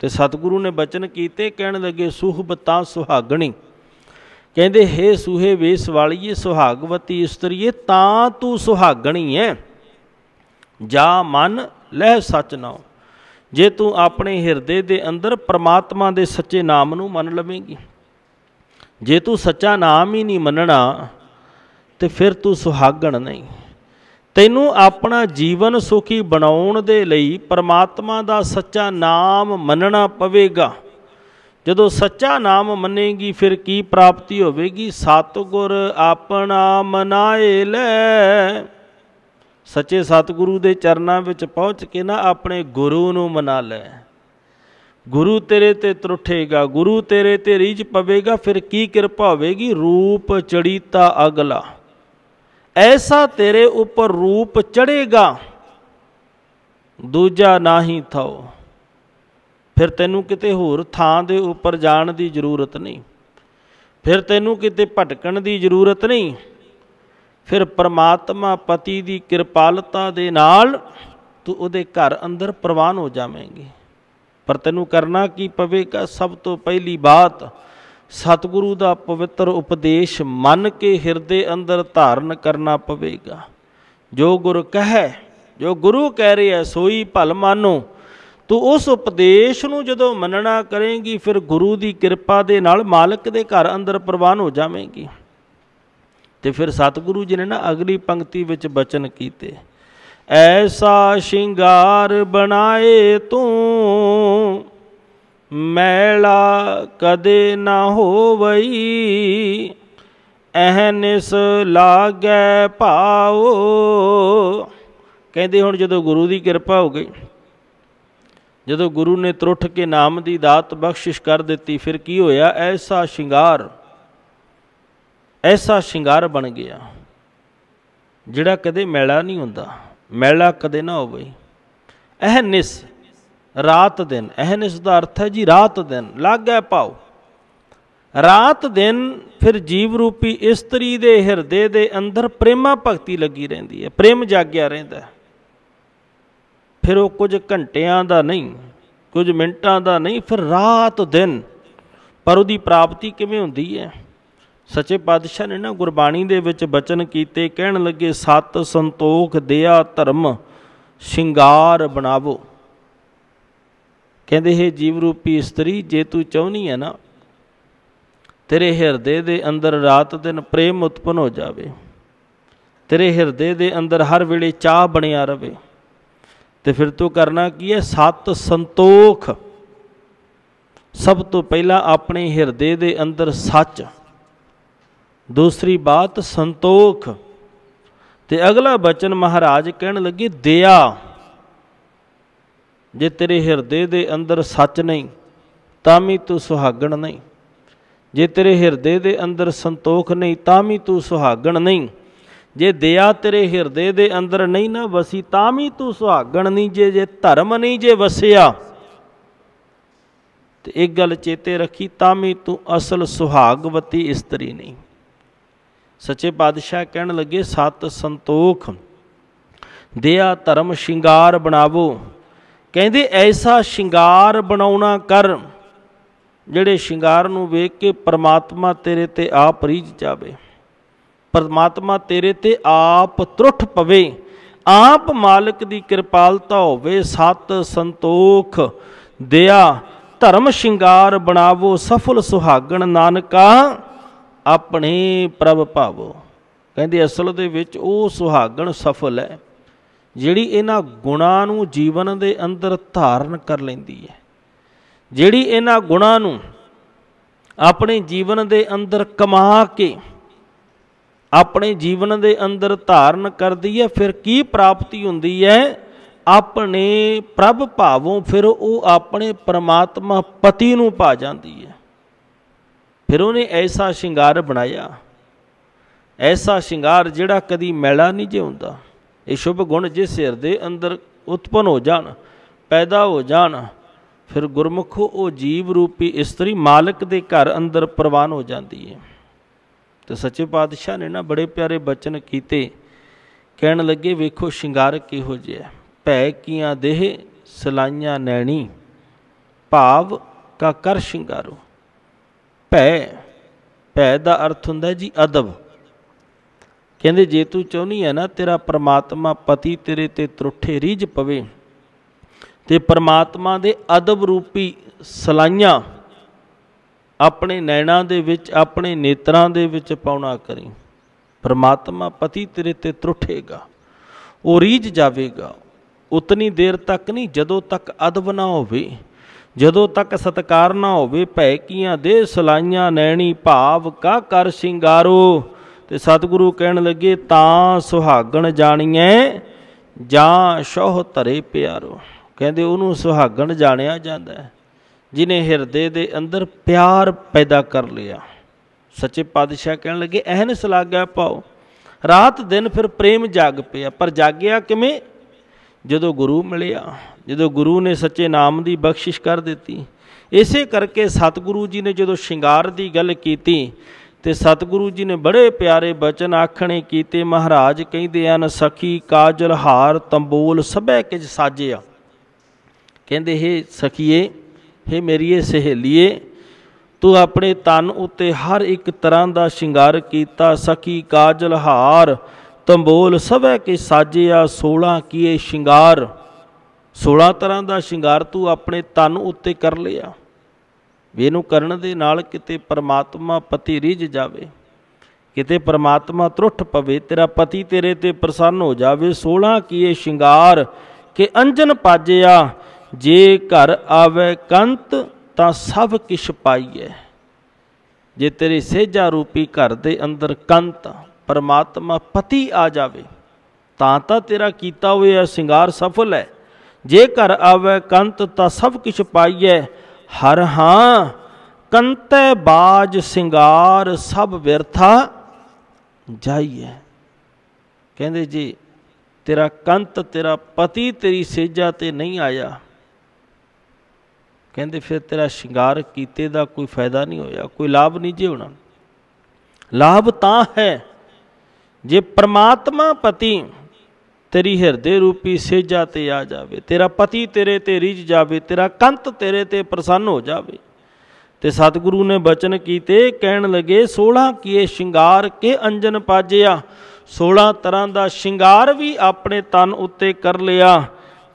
ਤੇ ਸਤਿਗੁਰੂ ਨੇ ਬਚਨ ਕੀਤੇ, ਕਹਿਣ ਲੱਗੇ ਸੁਹਬਤਾਂ ਸੁਹਾਗਣੀ, ਕਹਿੰਦੇ ਹੇ ਸੂਹੇ ਵੇਸ ਵਾਲੀਏ, ਸੁਹਾਗਵਤੀ ਇਸਤਰੀਏ, ਤਾਂ ਤੂੰ ਸੁਹਾਗਣੀ ਹੈ। ਜਾ ਮਨ ਲਹਿ ਸੱਚ ਨਾਉ, ਜੇ ਤੂੰ ਆਪਣੇ ਹਿਰਦੇ ਦੇ ਅੰਦਰ ਪਰਮਾਤਮਾ ਦੇ ਸੱਚੇ ਨਾਮ ਨੂੰ ਮੰਨ ਲਵੇਂਗੀ। ਜੇ ਤੂੰ ਸੱਚਾ ਨਾਮ ਹੀ ਨਹੀਂ ਮੰਨਣਾ ਤੇ ਫਿਰ ਤੂੰ ਸੁਹਾਗਣ ਨਹੀਂ। ਤੈਨੂੰ ਆਪਣਾ ਜੀਵਨ ਸੁਖੀ ਬਣਾਉਣ ਦੇ ਲਈ ਪਰਮਾਤਮਾ ਦਾ ਸੱਚਾ ਨਾਮ ਮੰਨਣਾ ਪਵੇਗਾ। ਜਦੋਂ ਸੱਚਾ ਨਾਮ ਮੰਨੇਗੀ ਫਿਰ ਕੀ ਪ੍ਰਾਪਤੀ ਹੋਵੇਗੀ? ਸਤਿਗੁਰ ਆਪਣਾ ਮਨਾਏ ਲੈ। ਸੱਚੇ ਸਤਿਗੁਰੂ ਦੇ ਚਰਨਾਂ ਵਿੱਚ ਪਹੁੰਚ ਕੇ ਨਾ ਆਪਣੇ ਗੁਰੂ ਨੂੰ ਮਨਾ ਲੈ। ਗੁਰੂ ਤੇਰੇ ਤੇ ਤਰੁੱਠੇਗਾ, ਗੁਰੂ ਤੇਰੇ ਤੇ ਰੀਝ ਪਵੇਗਾ, ਫਿਰ ਕੀ ਕਿਰਪਾ ਹੋਵੇਗੀ? ਰੂਪ ਚੜੀਤਾ ਅਗਲਾ, ਐਸਾ ਤੇਰੇ ਉੱਪਰ ਰੂਪ ਚੜ੍ਹੇਗਾ ਦੂਜਾ ਨਾਹੀਂ ਥਾਓ। ਫਿਰ ਤੈਨੂੰ ਕਿਤੇ ਹੋਰ ਥਾਂ ਦੇ ਉੱਪਰ ਜਾਣ ਦੀ ਜ਼ਰੂਰਤ ਨਹੀਂ, ਫਿਰ ਤੈਨੂੰ ਕਿਤੇ ਭਟਕਣ ਦੀ ਜ਼ਰੂਰਤ ਨਹੀਂ। ਫਿਰ ਪਰਮਾਤਮਾ ਪਤੀ ਦੀ ਕਿਰਪਾਲਤਾ ਦੇ ਨਾਲ ਤੂੰ ਉਹਦੇ ਘਰ ਅੰਦਰ ਪ੍ਰਵਾਨ ਹੋ ਜਾਵੇਂਗੀ। ਪਰ ਤੈਨੂੰ ਕਰਨਾ ਕੀ ਪਵੇਗਾ? ਸਭ ਤੋਂ ਪਹਿਲੀ ਬਾਤ ਸਤਿਗੁਰੂ ਦਾ ਪਵਿੱਤਰ ਉਪਦੇਸ਼ ਮੰਨ ਕੇ ਹਿਰਦੇ ਅੰਦਰ ਧਾਰਨ ਕਰਨਾ ਪਵੇਗਾ। ਜੋ ਗੁਰ ਕਹੈ, ਜੋ ਗੁਰੂ ਕਹਿ ਰਿਹਾ ਸੋਈ ਭਲ ਮਾਨੋ। ਤੂੰ ਉਸ ਉਪਦੇਸ਼ ਨੂੰ ਜਦੋਂ ਮੰਨਣਾ ਕਰੇਂਗੀ ਫਿਰ ਗੁਰੂ ਦੀ ਕਿਰਪਾ ਦੇ ਨਾਲ ਮਾਲਕ ਦੇ ਘਰ ਅੰਦਰ ਪ੍ਰਵਾਨ ਹੋ ਜਾਵੇਂਗੀ। ਤੇ ਫਿਰ ਸਤਿਗੁਰੂ ਜੀ ਨੇ ਨਾ ਅਗਲੀ ਪੰਕਤੀ ਵਿੱਚ ਬਚਨ ਕੀਤੇ, ਐਸਾ ਸ਼ਿੰਗਾਰ ਬਣਾਏ ਤੂੰ ਮੈਲਾ ਕਦੇ ਨਾ ਹੋਵਈ, ਅਹਨਿਸ ਲਾਗੈ ਭਾਓ। ਕਹਿੰਦੇ ਹੁਣ ਜਦੋਂ ਗੁਰੂ ਦੀ ਕਿਰਪਾ ਹੋ ਗਈ, ਜਦੋਂ ਗੁਰੂ ਨੇ ਤਰੁੱਠ ਕੇ ਨਾਮ ਦੀ ਦਾਤ ਬਖਸ਼ਿਸ਼ ਕਰ ਦਿੱਤੀ, ਫਿਰ ਕੀ ਹੋਇਆ? ਐਸਾ ਸ਼ਿੰਗਾਰ, ਐਸਾ ਸ਼ਿੰਗਾਰ ਬਣ ਗਿਆ ਜਿਹੜਾ ਕਦੇ ਮੈਲਾ ਨਹੀਂ ਹੁੰਦਾ, ਮੈਲਾ ਕਦੇ ਨਾ ਹੋਵੇ। ਅਹਨਿਸ ਰਾਤ ਦਿਨ, ਅਹਨਿਸ ਦਾ ਅਰਥ ਹੈ ਜੀ ਰਾਤ ਦਿਨ, ਲਾਗੈ ਭਾਉ। ਰਾਤ ਦਿਨ ਫਿਰ ਜੀਵ ਰੂਪੀ ਇਸਤਰੀ ਦੇ ਹਿਰਦੇ ਦੇ ਅੰਦਰ ਪ੍ਰੇਮਾ ਭਗਤੀ ਲੱਗੀ ਰਹਿੰਦੀ ਹੈ, ਪ੍ਰੇਮ ਜਾਗਿਆ ਰਹਿੰਦਾ। ਫਿਰ ਉਹ ਕੁਝ ਘੰਟਿਆਂ ਦਾ ਨਹੀਂ, ਕੁਝ ਮਿੰਟਾਂ ਦਾ ਨਹੀਂ, ਫਿਰ ਰਾਤ ਦਿਨ। ਪਰ ਉਹਦੀ ਪ੍ਰਾਪਤੀ ਕਿਵੇਂ ਹੁੰਦੀ ਹੈ? ਸੱਚੇ ਪਾਤਸ਼ਾਹ ਨੇ ਨਾ ਗੁਰਬਾਣੀ ਦੇ ਵਿੱਚ ਬਚਨ ਕੀਤੇ, ਕਹਿਣ ਲੱਗੇ ਸਤ ਸੰਤੋਖ ਦਿਆ ਧਰਮ ਸ਼ਿੰਗਾਰ ਬਣਾਵੋ। ਕਹਿੰਦੇ ਹੈ ਜੀਵ ਰੂਪੀ ਇਸਤਰੀ, ਜੇ ਤੂੰ ਚਾਹੁੰਦੀ ਹੈ ਨਾ ਤੇਰੇ ਹਿਰਦੇ ਦੇ ਅੰਦਰ ਰਾਤ ਦਿਨ ਪ੍ਰੇਮ ਉਤਪੰਨ ਹੋ ਜਾਵੇ, ਤੇਰੇ ਹਿਰਦੇ ਦੇ ਅੰਦਰ ਹਰ ਵੇਲੇ ਚਾਹ ਬਣਿਆ ਰਵੇ, ਤੇ ਫਿਰ ਤੂੰ ਕਰਨਾ ਕੀ ਹੈ? ਸਤ ਸੰਤੋਖ। ਸਭ ਤੋਂ ਪਹਿਲਾਂ ਆਪਣੇ ਹਿਰਦੇ ਦੇ ਅੰਦਰ ਸੱਚ, ਦੂਸਰੀ ਬਾਤ ਸੰਤੋਖ, ਤੇ ਅਗਲਾ ਬਚਨ ਮਹਾਰਾਜ ਕਹਿਣ ਲੱਗੇ ਦਇਆ। ਜੇ ਤੇਰੇ ਹਿਰਦੇ ਦੇ ਅੰਦਰ ਸੱਚ ਨਹੀਂ ਤਾਂ ਵੀ ਤੂੰ ਸੁਹਾਗਣ ਨਹੀਂ, ਜੇ ਤੇਰੇ ਹਿਰਦੇ ਦੇ ਅੰਦਰ ਸੰਤੋਖ ਨਹੀਂ ਤਾਂ ਵੀ ਤੂੰ ਸੁਹਾਗਣ ਨਹੀਂ, ਜੇ ਦਇਆ ਤੇਰੇ ਹਿਰਦੇ ਦੇ ਅੰਦਰ ਨਹੀਂ ਨਾ ਵਸੀ ਤਾਂ ਵੀ ਤੂੰ ਸੁਹਾਗਣ ਨਹੀਂ, ਜੇ ਧਰਮ ਨਹੀਂ ਜੇ ਵਸਿਆ ਤੇ ਇੱਕ ਗੱਲ ਚੇਤੇ ਰੱਖੀ, ਤਾਂ ਵੀ ਤੂੰ ਅਸਲ ਸੁਹਾਗਵਤੀ ਇਸਤਰੀ ਨਹੀਂ। ਸੱਚੇ ਪਾਤਸ਼ਾਹ ਕਹਿਣ ਲੱਗੇ ਸਤ ਸੰਤੋਖ ਦਇਆ ਧਰਮ ਸ਼ਿੰਗਾਰ ਬਣਾਵੋ। ਕਹਿੰਦੇ ਐਸਾ ਸ਼ਿੰਗਾਰ ਬਣਾਉਣਾ ਕਰ ਜਿਹੜੇ ਸ਼ਿੰਗਾਰ ਨੂੰ ਵੇਖ ਕੇ ਪਰਮਾਤਮਾ ਤੇਰੇ ਤੇ ਆਪ ਰੀਝ ਜਾਵੇ, ਪਰਮਾਤਮਾ ਤੇਰੇ ਤੇ ਆਪ ਤਰੁੱਠ ਪਵੇ, ਆਪ ਮਾਲਕ ਦੀ ਕਿਰਪਾਲਤਾ ਹੋਵੇ। ਸਤ ਸੰਤੋਖ ਦਇਆ ਧਰਮ ਸ਼ਿੰਗਾਰ ਬਣਾਵੋ, ਸਫਲ ਸੁਹਾਗਣ ਨਾਨਕਾ ਆਪਣੇ ਪ੍ਰਭ ਭਾਵੋ। ਕਹਿੰਦੇ ਅਸਲ ਦੇ ਵਿੱਚ ਉਹ ਸੁਹਾਗਣ ਸਫਲ ਹੈ ਜਿਹੜੀ ਇਹਨਾਂ ਗੁਣਾਂ ਨੂੰ ਜੀਵਨ ਦੇ ਅੰਦਰ ਧਾਰਨ ਕਰ ਲੈਂਦੀ ਹੈ, ਜਿਹੜੀ ਇਹਨਾਂ ਗੁਣਾਂ ਨੂੰ ਆਪਣੇ ਜੀਵਨ ਦੇ ਅੰਦਰ ਕਮਾ ਕੇ ਆਪਣੇ ਜੀਵਨ ਦੇ ਅੰਦਰ ਧਾਰਨ ਕਰਦੀ ਹੈ। ਫਿਰ ਕੀ ਪ੍ਰਾਪਤੀ ਹੁੰਦੀ ਹੈ? ਆਪਣੇ ਪ੍ਰਭ ਭਾਵੋਂ ਫਿਰ ਉਹ ਆਪਣੇ ਪਰਮਾਤਮਾ ਪਤੀ ਨੂੰ ਪਾ ਜਾਂਦੀ ਹੈ। ਫਿਰ ਉਹਨੇ ਐਸਾ ਸ਼ਿੰਗਾਰ ਬਣਾਇਆ, ਐਸਾ ਸ਼ਿੰਗਾਰ ਜਿਹੜਾ ਕਦੀ ਮੈਲਾ ਨਹੀਂ ਜੇ ਹੁੰਦਾ। ਇਹ ਸ਼ੁਭ ਗੁਣ ਜਿਸ ਹਿਰਦੇ ਅੰਦਰ ਉਤਪੰਨ ਹੋ ਜਾਣ, ਪੈਦਾ ਹੋ ਜਾਣ, ਫਿਰ ਗੁਰਮੁਖ ਉਹ ਜੀਵ ਰੂਪੀ ਇਸਤਰੀ ਮਾਲਕ ਦੇ ਘਰ ਅੰਦਰ ਪ੍ਰਵਾਨ ਹੋ ਜਾਂਦੀ ਹੈ। ਤੇ ਸੱਚੇ ਪਾਤਸ਼ਾਹ ਨੇ ਨਾ ਬੜੇ ਪਿਆਰੇ ਬਚਨ ਕੀਤੇ, ਕਹਿਣ ਲੱਗੇ ਵੇਖੋ ਸ਼ਿੰਗਾਰ ਕਿਹੋ ਜਿਹਾ। ਭੈ ਕੀਆਂ ਦੇਹ ਸਲਾਈਆਂ ਨੈਣੀ, ਭਾਵ ਕਾ ਕਰ ਸ਼ਿੰਗਾਰੋ। ਭੈ ਦਾ ਅਰਥ ਹੁੰਦਾ ਜੀ ਅਦਬ। ਕਹਿੰਦੇ ਜੇ ਤੂੰ ਚਾਹੁੰਦੀ ਹੈ ਨਾ ਤੇਰਾ ਪਰਮਾਤਮਾ ਪਤੀ ਤੇਰੇ ਤੇ ਤਰੁੱਠੇ ਰੀਝ ਪਵੇ, ਤੇ ਪਰਮਾਤਮਾ ਦੇ ਅਦਬ ਰੂਪੀ ਸਲਾਈਆਂ ਆਪਣੇ ਨੈਣਾਂ ਦੇ ਵਿੱਚ, ਆਪਣੇ ਨੇਤਰਾਂ ਦੇ ਵਿੱਚ ਪਾਉਣਾ ਕਰੀ। ਪਰਮਾਤਮਾ ਪਤੀ ਤੇਰੇ ਤੇ ਤਰੁੱਠੇਗਾ, ਉਹ ਰੀਝ ਜਾਵੇਗਾ। ਉਤਨੀ ਦੇਰ ਤੱਕ ਨਹੀਂ ਜਦੋਂ ਤੱਕ ਅਦਬ ਨਾ ਹੋਵੇ, ਜਦੋਂ ਤੱਕ ਸਤਿਕਾਰ ਨਾ ਹੋਵੇ। ਭੈ ਕੀਆਂ ਦੇ ਸਲਾਈਆਂ ਨੈਣੀ, ਭਾਵ ਕਾ ਕਰ ਸ਼ਿੰਗਾਰੋ। ਤੇ ਸਤਿਗੁਰੂ ਕਹਿਣ ਲੱਗੇ ਤਾਂ ਸੁਹਾਗਣ ਜਾਣੀਐ ਜਾਂ ਸ਼ੋਹ ਧਰੇ ਪਿਆਰੋ। ਕਹਿੰਦੇ ਉਹਨੂੰ ਸੁਹਾਗਣ ਜਾਣਿਆ ਜਾਂਦਾ ਹੈ ਜਿਹਨੇ ਹਿਰਦੇ ਦੇ ਅੰਦਰ ਪਿਆਰ ਪੈਦਾ ਕਰ ਲਿਆ। ਸੱਚੇ ਪਾਤਸ਼ਾਹ ਕਹਿਣ ਲੱਗੇ ਅਹਨਿਸ ਲਾਗਿਆ ਪਾਓ। ਰਾਤ ਦਿਨ ਫਿਰ ਪ੍ਰੇਮ ਜਾਗ ਪਿਆ। ਪਰ ਜਾਗਿਆ ਕਿਵੇਂ? ਜਦੋਂ ਗੁਰੂ ਮਿਲਿਆ, ਜਦੋਂ ਗੁਰੂ ਨੇ ਸੱਚੇ ਨਾਮ ਦੀ ਬਖਸ਼ਿਸ਼ ਕਰ ਦਿੱਤੀ। ਇਸੇ ਕਰਕੇ ਸਤਿਗੁਰੂ ਜੀ ਨੇ ਜਦੋਂ ਸ਼ਿੰਗਾਰ ਦੀ ਗੱਲ ਕੀਤੀ ਤੇ ਸਤਿਗੁਰੂ ਜੀ ਨੇ ਬੜੇ ਪਿਆਰੇ ਬਚਨ ਆਖਣੇ ਕੀਤੇ। ਮਹਾਰਾਜ ਕਹਿੰਦੇ ਹਨ ਸਖੀ ਕਾਜਲ ਹਾਰ ਤੰਬੋਲ ਸਭੈ ਕਿਜ ਸਾਜਿਆ। ਕਹਿੰਦੇ ਹੇ ਸਖੀਏ, ਹੇ ਮੇਰੀਏ ਸਹੇਲੀਏ, ਤੂੰ ਆਪਣੇ ਤਨ ਉੱਤੇ ਹਰ ਇੱਕ ਤਰ੍ਹਾਂ ਦਾ ਸ਼ਿੰਗਾਰ ਕੀਤਾ। ਸਖੀ ਕਾਜਲ ਹਾਰ ਤੰਬੋਲ ਸਭੈ ਕੇ ਸਾਜਿਆ। 16 ਕੀਏ ਸ਼ਿੰਗਾਰ, 16 ਤਰ੍ਹਾਂ ਦਾ ਸ਼ਿੰਗਾਰ ਤੂੰ ਆਪਣੇ ਤਨ ਉੱਤੇ ਕਰ ਲਿਆ। ਵੀ ਇਹਨੂੰ ਕਰਨ ਦੇ ਨਾਲ ਕਿਤੇ ਪਰਮਾਤਮਾ ਪਤੀ ਰੀਝ ਜਾਵੇ, ਕਿਤੇ ਪਰਮਾਤਮਾ ਤਰੁੱਠ ਪਵੇ, ਤੇਰਾ ਪਤੀ ਤੇਰੇ ਤੇ ਪ੍ਰਸੰਨ ਹੋ ਜਾਵੇ। 16 ਕੀਏ ਸ਼ਿੰਗਾਰ ਕਿ ਅੰਜਨ ਪਾਜਿਆ, ਜੇ ਘਰ ਆਵੇ ਕੰਤ ਤਾਂ ਸਭ ਕਿਛ ਪਾਈਐ। ਜੇ ਤੇਰੇ ਸੇਜਾ ਰੂਪੀ ਘਰ ਦੇ ਅੰਦਰ ਕੰਤ ਪਰਮਾਤਮਾ ਪਤੀ ਆ ਜਾਵੇ ਤਾਂ ਤੇਰਾ ਕੀਤਾ ਹੋਇਆ ਸ਼ਿੰਗਾਰ ਸਫਲ ਹੈ। ਜੇ ਘਰ ਆਵੇ ਕੰਤ ਤਾਂ ਸਭ ਕਿਛ ਪਾਈਐ। ਹਰ ਹਾਂ ਕੰਤੈ ਬਾਜ ਸ਼ਿੰਗਾਰ ਸਭ ਵਿਰਥਾ ਜਾਈਐ। ਕਹਿੰਦੇ ਜੀ ਤੇਰਾ ਕੰਤ, ਤੇਰਾ ਪਤੀ ਤੇਰੀ ਸੇਜਾ ਤੇ ਨਹੀਂ ਆਇਆ, ਕਹਿੰਦੇ ਫਿਰ ਤੇਰਾ ਸ਼ਿੰਗਾਰ ਕੀਤੇ ਦਾ ਕੋਈ ਫਾਇਦਾ ਨਹੀਂ ਹੋਇਆ, ਕੋਈ ਲਾਭ ਨਹੀਂ ਜੇ ਹੋਣਾ। ਲਾਭ ਤਾਂ ਹੈ ਜੇ ਪ੍ਰਮਾਤਮਾ ਪਤੀ ਤੇਰੀ ਹਿਰਦੇ ਰੂਪੀ ਸੇਜਾ ਤੇ ਆ ਜਾਵੇ, ਤੇਰਾ ਪਤੀ ਤੇਰੇ ਤੇ ਰੀਝ ਜਾਵੇ, ਤੇਰਾ ਕੰਤ ਤੇਰੇ ਤੇ ਪ੍ਰਸੰਨ ਹੋ ਜਾਵੇ। ਤੇ ਸਤਿਗੁਰੂ ਨੇ ਬਚਨ ਕੀਤੇ, ਕਹਿਣ ਲੱਗੇ 16 ਕੀਏ ਸ਼ਿੰਗਾਰ ਕੇ ਅੰਜਨ ਪਾਜਿਆ। 16 ਤਰ੍ਹਾਂ ਦਾ ਸ਼ਿੰਗਾਰ ਵੀ ਆਪਣੇ ਤਨ ਉੱਤੇ ਕਰ ਲਿਆ।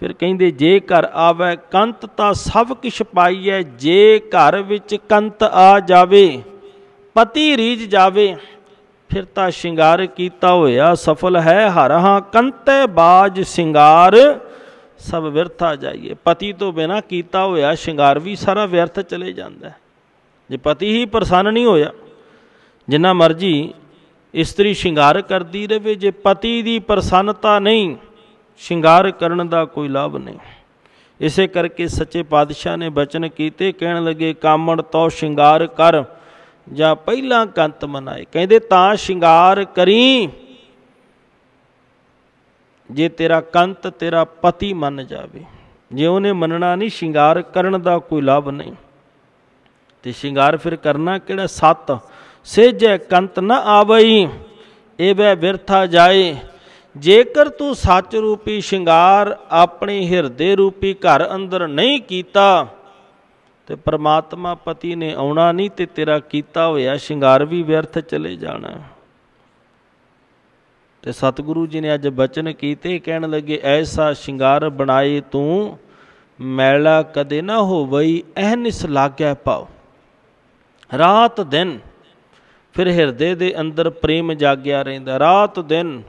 ਫਿਰ ਕਹਿੰਦੇ ਜੇ ਘਰ ਆਵੇ ਕੰਤ ਤਾਂ ਸਭ ਕਿਛ ਪਾਈਐ। ਜੇ ਘਰ ਵਿੱਚ ਕੰਤ ਆ ਜਾਵੇ, ਪਤੀ ਰੀਝ ਜਾਵੇ, ਫਿਰ ਤਾਂ ਸ਼ਿੰਗਾਰ ਕੀਤਾ ਹੋਇਆ ਸਫਲ ਹੈ। ਹਰ ਹਾਂ ਕੰਤੈ ਬਾਜ ਸ਼ਿੰਗਾਰ ਸਭ ਵਿਰਥਾ ਜਾਈਏ। ਪਤੀ ਤੋਂ ਬਿਨਾਂ ਕੀਤਾ ਹੋਇਆ ਸ਼ਿੰਗਾਰ ਵੀ ਸਾਰਾ ਵਿਅਰਥ ਚਲੇ ਜਾਂਦਾ। ਜੇ ਪਤੀ ਹੀ ਪ੍ਰਸੰਨ ਨਹੀਂ ਹੋਇਆ, ਜਿੰਨਾ ਮਰਜੀ ਇਸਤਰੀ ਸ਼ਿੰਗਾਰ ਕਰਦੀ ਰਹੇ, ਜੇ ਪਤੀ ਦੀ ਪ੍ਰਸੰਨਤਾ ਨਹੀਂ, ਸ਼ਿੰਗਾਰ ਕਰਨ ਦਾ ਕੋਈ ਲਾਭ ਨਹੀਂ। ਇਸੇ ਕਰਕੇ ਸੱਚੇ ਪਾਤਸ਼ਾਹ ਨੇ ਬਚਨ ਕੀਤੇ, ਕਹਿਣ ਲੱਗੇ ਕਾਮਣ ਤੋ ਸ਼ਿੰਗਾਰ ਕਰ ਜਾਂ ਪਹਿਲਾਂ ਕੰਤ ਮਨਾਏ। ਕਹਿੰਦੇ ਤਾਂ ਸ਼ਿੰਗਾਰ ਕਰੀ ਜੇ ਤੇਰਾ ਕੰਤ ਤੇਰਾ ਪਤੀ ਮੰਨ ਜਾਵੇ। ਜੇ ਉਹਨੇ ਮੰਨਣਾ ਨਹੀਂ, ਸ਼ਿੰਗਾਰ ਕਰਨ ਦਾ ਕੋਈ ਲਾਭ ਨਹੀਂ। ਤੇ ਸ਼ਿੰਗਾਰ ਫਿਰ ਕਰਨਾ ਕਿਹੜਾ? ਸੱਤ ਸੇਜੈ ਕੰਤ ਨਾ ਆਵਈ, ਇਹ ਵੈ ਵਿਰਥਾ ਜਾਏ। ਜੇਕਰ ਤੂੰ ਸੱਚ ਰੂਪੀ ਸ਼ਿੰਗਾਰ ਆਪਣੇ ਹਿਰਦੇ ਰੂਪੀ ਘਰ ਅੰਦਰ ਨਹੀਂ ਕੀਤਾ, ਤੇ ਪਰਮਾਤਮਾ ਪਤੀ ਨੇ ਆਉਣਾ ਨਹੀਂ ਤੇ ਤੇਰਾ ਕੀਤਾ ਹੋਇਆ ਸ਼ਿੰਗਾਰ ਵੀ ਵਿਅਰਥ ਚਲੇ ਜਾਣਾ। ਤੇ ਸਤਿਗੁਰੂ ਜੀ ਨੇ ਅੱਜ ਬਚਨ ਕੀਤੇ, ਕਹਿਣ ਲੱਗੇ ਐਸਾ ਸ਼ਿੰਗਾਰ ਬਣਾਏ ਤੂੰ ਮੈਲਾ ਕਦੇ ਨਾ ਹੋਵਈ ਅਹਨਿਸ ਲਾਗੈ ਪਾਉ। ਰਾਤ ਦਿਨ ਫਿਰ ਹਿਰਦੇ ਦੇ ਅੰਦਰ ਪ੍ਰੇਮ ਜਾਗਿਆ ਰਹਿੰਦਾ, ਰਾਤ ਦਿਨ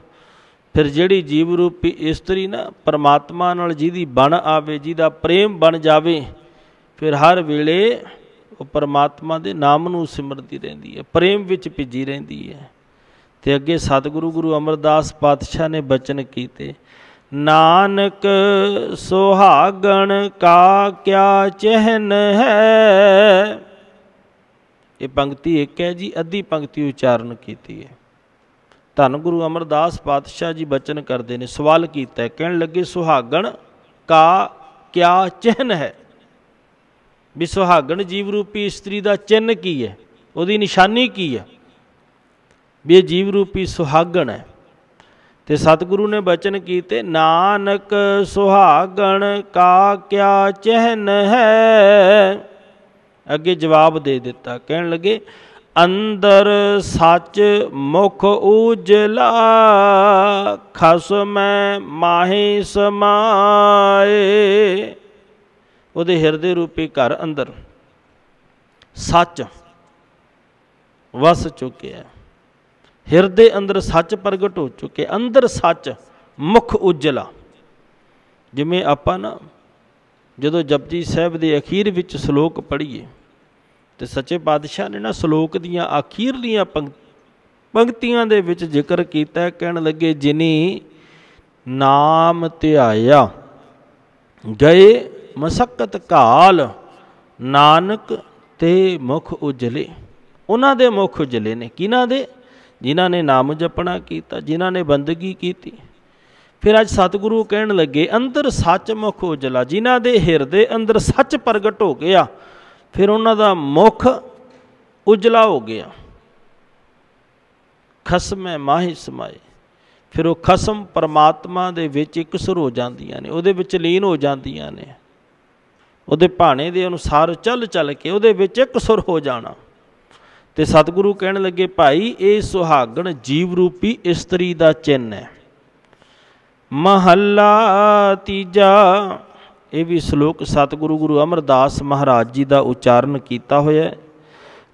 ਫਿਰ ਜਿਹੜੀ ਜੀਵ ਰੂਪੀ ਇਸਤਰੀ ਨਾ ਪਰਮਾਤਮਾ ਨਾਲ ਜਿਹਦੀ ਬਣ ਆਵੇ, ਜਿਹਦਾ ਪ੍ਰੇਮ ਬਣ ਜਾਵੇ, ਫਿਰ ਹਰ ਵੇਲੇ ਉਹ ਪਰਮਾਤਮਾ ਦੇ ਨਾਮ ਨੂੰ ਸਿਮਰਦੀ ਰਹਿੰਦੀ ਹੈ, ਪ੍ਰੇਮ ਵਿੱਚ ਭਿੱਜੀ ਰਹਿੰਦੀ ਹੈ। ਤੇ ਅੱਗੇ ਸਤਿਗੁਰੂ ਗੁਰੂ ਅਮਰਦਾਸ ਪਾਤਸ਼ਾਹ ਨੇ ਬਚਨ ਕੀਤੇ, ਨਾਨਕ ਸੁਹਾਗਣ ਕਾ ਕਿਆ ਚਿਹਨ ਹੈ। ਇਹ ਪੰਕਤੀ ਇੱਕ ਹੈ ਜੀ, ਅੱਧੀ ਪੰਕਤੀ ਉਚਾਰਨ ਕੀਤੀ ਹੈ। ਧੰਨ ਗੁਰੂ ਅਮਰਦਾਸ ਪਾਤਸ਼ਾਹ ਜੀ ਬਚਨ ਕਰਦੇ ਨੇ, ਸਵਾਲ ਕੀਤਾ, ਕਹਿਣ ਲੱਗੇ ਸੁਹਾਗਣ ਕਾ ਕਿਆ ਚਿਹਨ ਹੈ, ਵੀ ਸੁਹਾਗਣ ਜੀਵ ਰੂਪੀ ਇਸਤਰੀ ਦਾ ਚਿੰਨ੍ਹ ਕੀ ਹੈ, ਉਹਦੀ ਨਿਸ਼ਾਨੀ ਕੀ ਹੈ, ਵੀ ਇਹ ਜੀਵ ਰੂਪੀ ਸੁਹਾਗਣ ਹੈ। ਤੇ ਸਤਿਗੁਰੂ ਨੇ ਬਚਨ ਕੀਤੇ, ਨਾਨਕ ਸੁਹਾਗਣ ਕਾ ਕਿਆ ਚਿਹਨ ਹੈ। ਅੱਗੇ ਜਵਾਬ ਦੇ ਦਿੱਤਾ, ਕਹਿਣ ਲੱਗੇ ਅੰਦਰ ਸੱਚ ਮੁਖ ਉਜਲਾ ਖਸਮੈ ਮਾਹੀ ਸਮਾਏ। ਉਹਦੇ ਹਿਰਦੇ ਰੂਪੀ ਘਰ ਅੰਦਰ ਸੱਚ ਵਸ ਚੁੱਕਿਆ, ਹਿਰਦੇ ਅੰਦਰ ਸੱਚ ਪ੍ਰਗਟ ਹੋ ਚੁੱਕੇ, ਅੰਦਰ ਸੱਚ ਮੁਖ ਉਜਲਾ। ਜਿਵੇਂ ਆਪਾਂ ਨਾ ਜਦੋਂ ਜਪਜੀ ਸਾਹਿਬ ਦੇ ਅਖੀਰ ਵਿੱਚ ਸ਼ਲੋਕ ਪੜ੍ਹੀਏ ਤੇ ਸੱਚੇ ਪਾਤਸ਼ਾਹ ਨੇ ਨਾ ਸ਼ਲੋਕ ਦੀਆਂ ਅਖੀਰਲੀਆਂ ਪੰਕਤੀਆਂ ਦੇ ਵਿੱਚ ਜ਼ਿਕਰ ਕੀਤਾ, ਕਹਿਣ ਲੱਗੇ ਜਿਨੀ ਨਾਮ ਧਿਆਇਆ ਗਏ ਮਸਕਤ ਕਾਲ ਨਾਨਕ ਤੇ ਮੁਖ ਉਜਲੇ। ਉਹਨਾਂ ਦੇ ਮੁਖ ਉਜਲੇ ਨੇ, ਕਿਹਨਾਂ ਦੇ? ਜਿਨ੍ਹਾਂ ਨੇ ਨਾਮ ਜਪਣਾ ਕੀਤਾ, ਜਿਨ੍ਹਾਂ ਨੇ ਬੰਦਗੀ ਕੀਤੀ। ਫਿਰ ਅੱਜ ਸਤਿਗੁਰੂ ਕਹਿਣ ਲੱਗੇ ਅੰਦਰ ਸੱਚ ਮੁਖ ਉਜਲਾ, ਜਿਨ੍ਹਾਂ ਦੇ ਹਿਰਦੇ ਅੰਦਰ ਸੱਚ ਪ੍ਰਗਟ ਹੋ ਗਿਆ, ਫਿਰ ਉਹਨਾਂ ਦਾ ਮੁਖ ਉਜਲਾ ਹੋ ਗਿਆ। ਖਸਮੈ ਮਾਹੀ ਸਮਾਏ, ਫਿਰ ਉਹ ਖਸਮ ਪਰਮਾਤਮਾ ਦੇ ਵਿੱਚ ਇਕਸੁਰ ਹੋ ਜਾਂਦੀਆਂ ਨੇ, ਉਹਦੇ ਵਿੱਚ ਲੀਨ ਹੋ ਜਾਂਦੀਆਂ ਨੇ, ਉਹਦੇ ਭਾਣੇ ਦੇ ਅਨੁਸਾਰ ਚੱਲ ਚੱਲ ਕੇ ਉਹਦੇ ਵਿੱਚ ਇਕਸੁਰ ਹੋ ਜਾਣਾ। ਤੇ ਸਤਿਗੁਰੂ ਕਹਿਣ ਲੱਗੇ ਭਾਈ ਇਹ ਸੁਹਾਗਣ ਜੀਵ ਰੂਪੀ ਇਸਤਰੀ ਦਾ ਚਿੰਨ੍ਹ ਹੈ। ਮਹੱਲਾ ਤੀਜਾ, ਇਹ ਵੀ ਸ਼ਲੋਕ ਸਤਿਗੁਰੂ ਗੁਰੂ ਅਮਰਦਾਸ ਮਹਾਰਾਜ ਜੀ ਦਾ ਉਚਾਰਨ ਕੀਤਾ ਹੋਇਆ।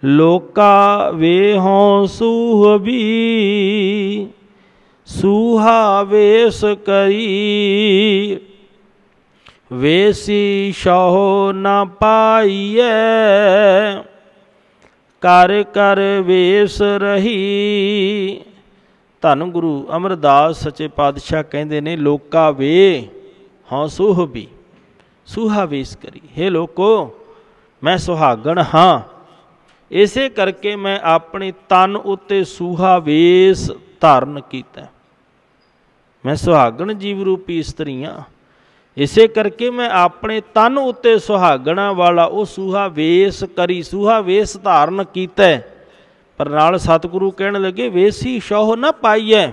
ਲੋਕਾ ਵੇਹੋਂ ਸੂਹਬੀ ਸੂਹਾ ਵੇਸ ਕਰੀ ਵੇਸੀ ਸ਼ਹੁ ਨਾ ਪਾਈਐ ਕਰ ਕਰ ਵੇਸ ਰਹੀ। ਧੰਨ ਗੁਰੂ ਅਮਰਦਾਸ ਸੱਚੇ ਪਾਤਸ਼ਾਹ ਕਹਿੰਦੇ ਨੇ ਲੋਕਾ ਵੇ ਹਾਂ ਸੁਹਬੀ ਸੂਹਾ ਵੇਸ ਕਰੀ। ਹੇ ਲੋਕੋ ਮੈਂ ਸੁਹਾਗਣ ਹਾਂ, ਇਸੇ ਕਰਕੇ ਮੈਂ ਆਪਣੇ ਤਨ ਉੱਤੇ ਸੂਹਾ ਵੇਸ ਧਾਰਨ ਕੀਤਾ। ਮੈਂ ਸੁਹਾਗਣ ਜੀਵ ਰੂਪੀ ਇਸਤਰੀਆਂ, ਇਸੇ ਕਰਕੇ ਮੈਂ ਆਪਣੇ ਤਨ ਉੱਤੇ ਸੁਹਾਗਣਾ ਵਾਲਾ ਉਹ ਸੂਹਾ ਵੇਸ ਕਰੀ, ਸੂਹਾ ਵੇਸ ਧਾਰਨ ਕੀਤਾ। ਪਰ ਨਾਲ ਸਤਿਗੁਰੂ ਕਹਿਣ ਲੱਗੇ ਵੇਸੀ ਸ਼ਹੁ ਨਾ ਪਾਈਐ।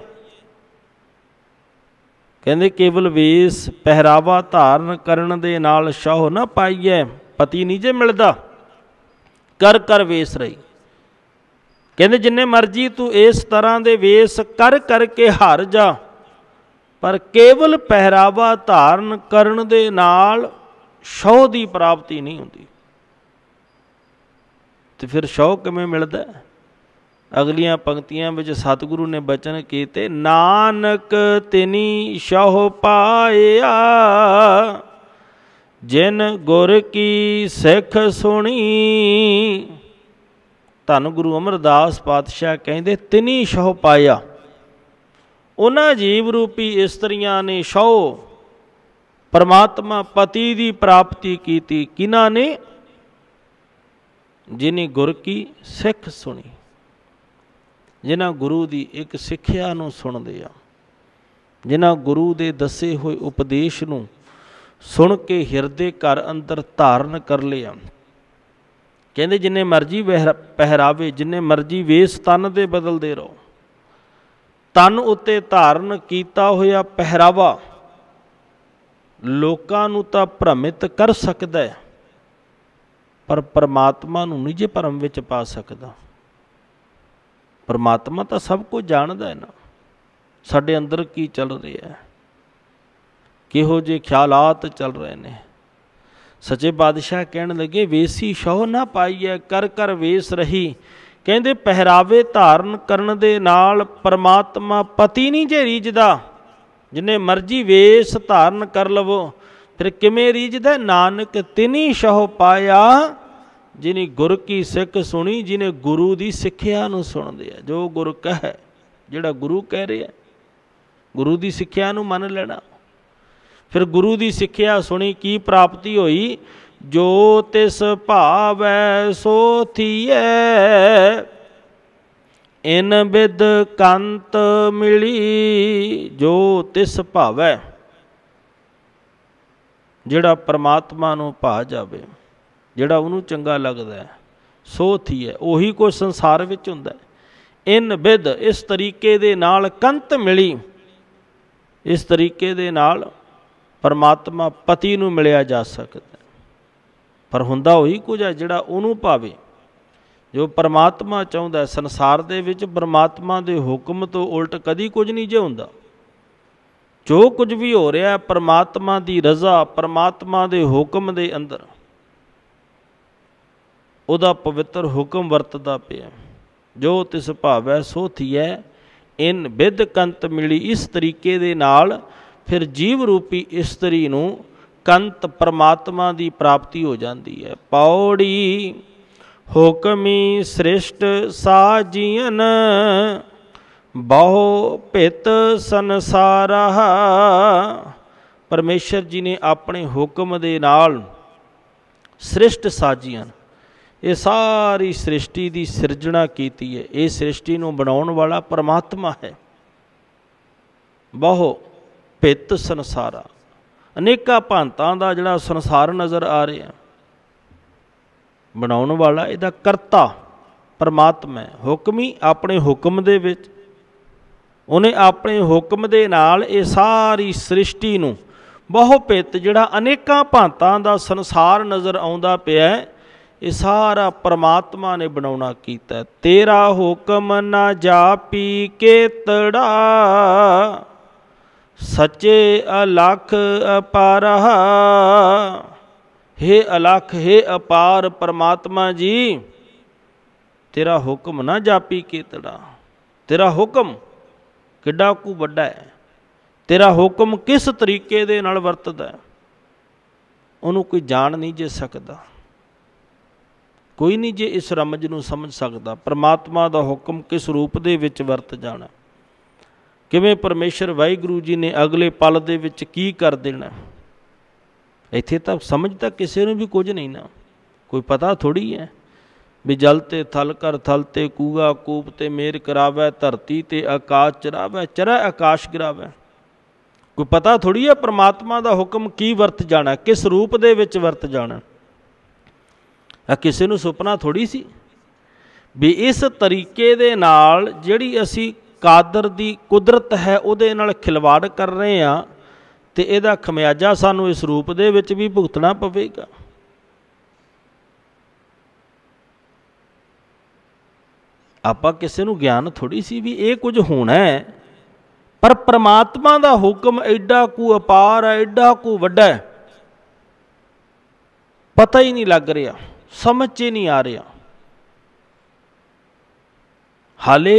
ਕਹਿੰਦੇ ਕੇਵਲ ਵੇਸ ਪਹਿਰਾਵਾ ਧਾਰਨ ਕਰਨ ਦੇ ਨਾਲ ਸ਼ਹੁ ਨਾ ਪਾਈਐ, ਪਤੀ ਨਹੀਂ ਜੇ ਮਿਲਦਾ, ਕਰ ਕਰ ਵੇਸ ਰਹੀ। ਕਹਿੰਦੇ ਜਿੰਨੇ ਮਰਜ਼ੀ ਤੂੰ ਇਸ ਤਰ੍ਹਾਂ ਦੇ ਵੇਸ ਕਰ ਕਰਕੇ ਹਾਰ ਜਾ, ਪਰ ਕੇਵਲ ਪਹਿਰਾਵਾ ਧਾਰਨ ਕਰਨ ਦੇ ਨਾਲ ਸ਼ਹੁ ਦੀ ਪ੍ਰਾਪਤੀ ਨਹੀਂ ਹੁੰਦੀ। ਤੇ ਫਿਰ ਸ਼ਹੁ ਕਿਵੇਂ ਮਿਲਦਾ? ਅਗਲੀਆਂ ਪੰਕਤੀਆਂ ਵਿੱਚ ਸਤਿਗੁਰੂ ਨੇ ਬਚਨ ਕੀਤੇ, ਨਾਨਕ ਤਿਨੀ ਸ਼ਹੁ ਪਾਇਆ ਜਿਨ ਗੁਰ ਕੀ ਸਿੱਖ ਸੁਣੀ। ਧੰਨ ਗੁਰੂ ਅਮਰਦਾਸ ਪਾਤਸ਼ਾਹ ਕਹਿੰਦੇ ਤਿਨੀ ਸ਼ਹੁ ਪਾਇਆ, ਉਹਨਾਂ ਜੀਵ ਰੂਪੀ ਇਸਤਰੀਆਂ ਨੇ ਸ਼ਹੁ ਪਰਮਾਤਮਾ ਪਤੀ ਦੀ ਪ੍ਰਾਪਤੀ ਕੀਤੀ। ਕਿਹਨਾਂ ਨੇ? ਜਿਨੀ ਗੁਰ ਕੀ ਸਿੱਖ ਸੁਣੀ, ਜਿਨ੍ਹਾਂ ਗੁਰੂ ਦੀ ਇੱਕ ਸਿੱਖਿਆ ਨੂੰ ਸੁਣਦੇ ਆ, ਜਿਨ੍ਹਾਂ ਗੁਰੂ ਦੇ ਦੱਸੇ ਹੋਏ ਉਪਦੇਸ਼ ਨੂੰ ਸੁਣ ਕੇ ਹਿਰਦੇ ਘਰ ਅੰਦਰ ਧਾਰਨ ਕਰ ਲਿਆ। ਕਹਿੰਦੇ ਜਿੰਨੇ ਮਰਜ਼ੀ ਪਹਿਰਾਵੇ, ਜਿੰਨੇ ਮਰਜ਼ੀ ਵੇਸ ਤਨ ਦੇ ਬਦਲਦੇ ਰਹੋ, ਤਨ ਉੱਤੇ ਧਾਰਨ ਕੀਤਾ ਹੋਇਆ ਪਹਿਰਾਵਾ ਲੋਕਾਂ ਨੂੰ ਤਾਂ ਭ੍ਰਮਿਤ ਕਰ ਸਕਦਾ ਹੈ, पर परमात्मा नूं नहीं जे भरम विच पा सकदा। परमात्मा तो सब कुछ जानदा है ना, साडे अंदर की चल रहा है, किहो जे ख्यालात चल रहे हैं। सच्चे पातशाह कहण लगे वेसी शौह ना पाईए कर कर वेस रही। कहंदे पहरावे धारण करन दे नाल परमात्मा पति नहीं जे रीझदा, जिन्ने मर्जी वेस धारण कर लवो फिर किमें रीझदा। नानक तिनी शौह पाया जिन्हें गुर की सिख सुनी, जिन्हें गुरु की सिक्ख्या नूं सुणदे आ। जो गुरु कहे, जिहड़ा गुरु कह रहा, गुरु की सिक्ख्या नूं मन लेना। फिर गुरु की सिक्ख्या सुनी, की प्राप्ति होई। जो तिस भावै सो थीए, इन बिद कंत मिली। जो तिस भावै, जिहड़ा परमात्मा नूं भा जावे, जिहड़ा उहनूं चंगा लगदा है, सो थीए, उही कोई संसार विच हुंदा है। इन बिद, इस तरीके दे नाल कंत मिली, इस तरीके दे नाल परमात्मा पति नूं मिलिया जा सकदा। पर हुंदा उही कुछ है जिहड़ा उहनूं भावे, जो परमात्मा चाहुंदा है। संसार दे विच परमात्मा दे हुक्म तो उलट कदी कुछ नहीं जे हुंदा। जो कुछ भी हो रहा है परमात्मा दी रज़ा, परमात्मा दे हुक्म दे अंदर उहदा पवित्र हुक्म वरतदा पिया। जो तिस भावै सो थीए, इन बिद कंत मिली। इस तरीके दे नाल फिर जीव रूपी इस्तरी नूं कंत परमात्मा की प्राप्ति हो जाती है। पौड़ी हुक्मी सृष्ट साजियन, बहु पित संसारा। परमेश्वर जी ने अपने हुक्म दे नाल सृष्ट साजियन, ये सारी सृष्टि की सिरजना की है। ये सृष्टि नूं बनाउण वाला परमात्मा है। बहु पित संसारा, अनेका भांतां दा जिहड़ा संसार नज़र आ रहा, बनाउण वाला इहदा करता परमात्मा है। हुक्मी अपने हुक्म दे विच, उन्हें अपने हुक्म दे नाल ये सारी सृष्टि नूं बहु पित, जिहड़ा अनेकां भांतां दा संसार नज़र आउंदा पिया, ये सारा परमात्मा ने बनाउणा कीता। तेरा हुक्म ना जापी केतड़ा, सच्चे अलख अपारा। हे अलख, हे अपार परमात्मा जी, तेरा हुक्म ना जापी केतड़ा। तेरा हुक्म किड्डा कु वड्डा है, तेरा हुक्म किस तरीके दे नाल वरतदा है, उहनूं कोई जान नहीं जे सकदा। कोई नहीं जे इस रमज नूं समझ सकदा। परमात्मा दा हुक्म किस रूप दे विच वरत जाना, किवें परमेश्वर वाहिगुरू जी ने अगले पल दे विच की कर देना। इत्थे तां समझ तां किसी नूं भी कुछ नहीं ना, कोई पता थोड़ी है भी जल ते थल कर, थल ते कूआ कूप ते मेर करावै, धरती ते आकाश चरावै, चरै आकाश गिरावै। कोई पता थोड़ी है परमात्मा दा हुक्म की वरत जाना, किस रूप दे विच वरत जाना। किसी नूं सुपना थोड़ी सी भी इस तरीके दे नाल जिहड़ी असी कादर दी कुदरत है उहदे नाल खिलवाड़ कर रहे हैं, तो इहदा खमियाजा सानूं इस रूप दे विच भी भुगतना पवेगा। आपां किसी नूं ज्ञान थोड़ी सी भी ये कुछ होना है, पर परमात्मा दा हुक्म एडा कु अपार है, एडा कु वड्डा है, पता ही नहीं लग रहा, समझ च नहीं आ रहा। हाले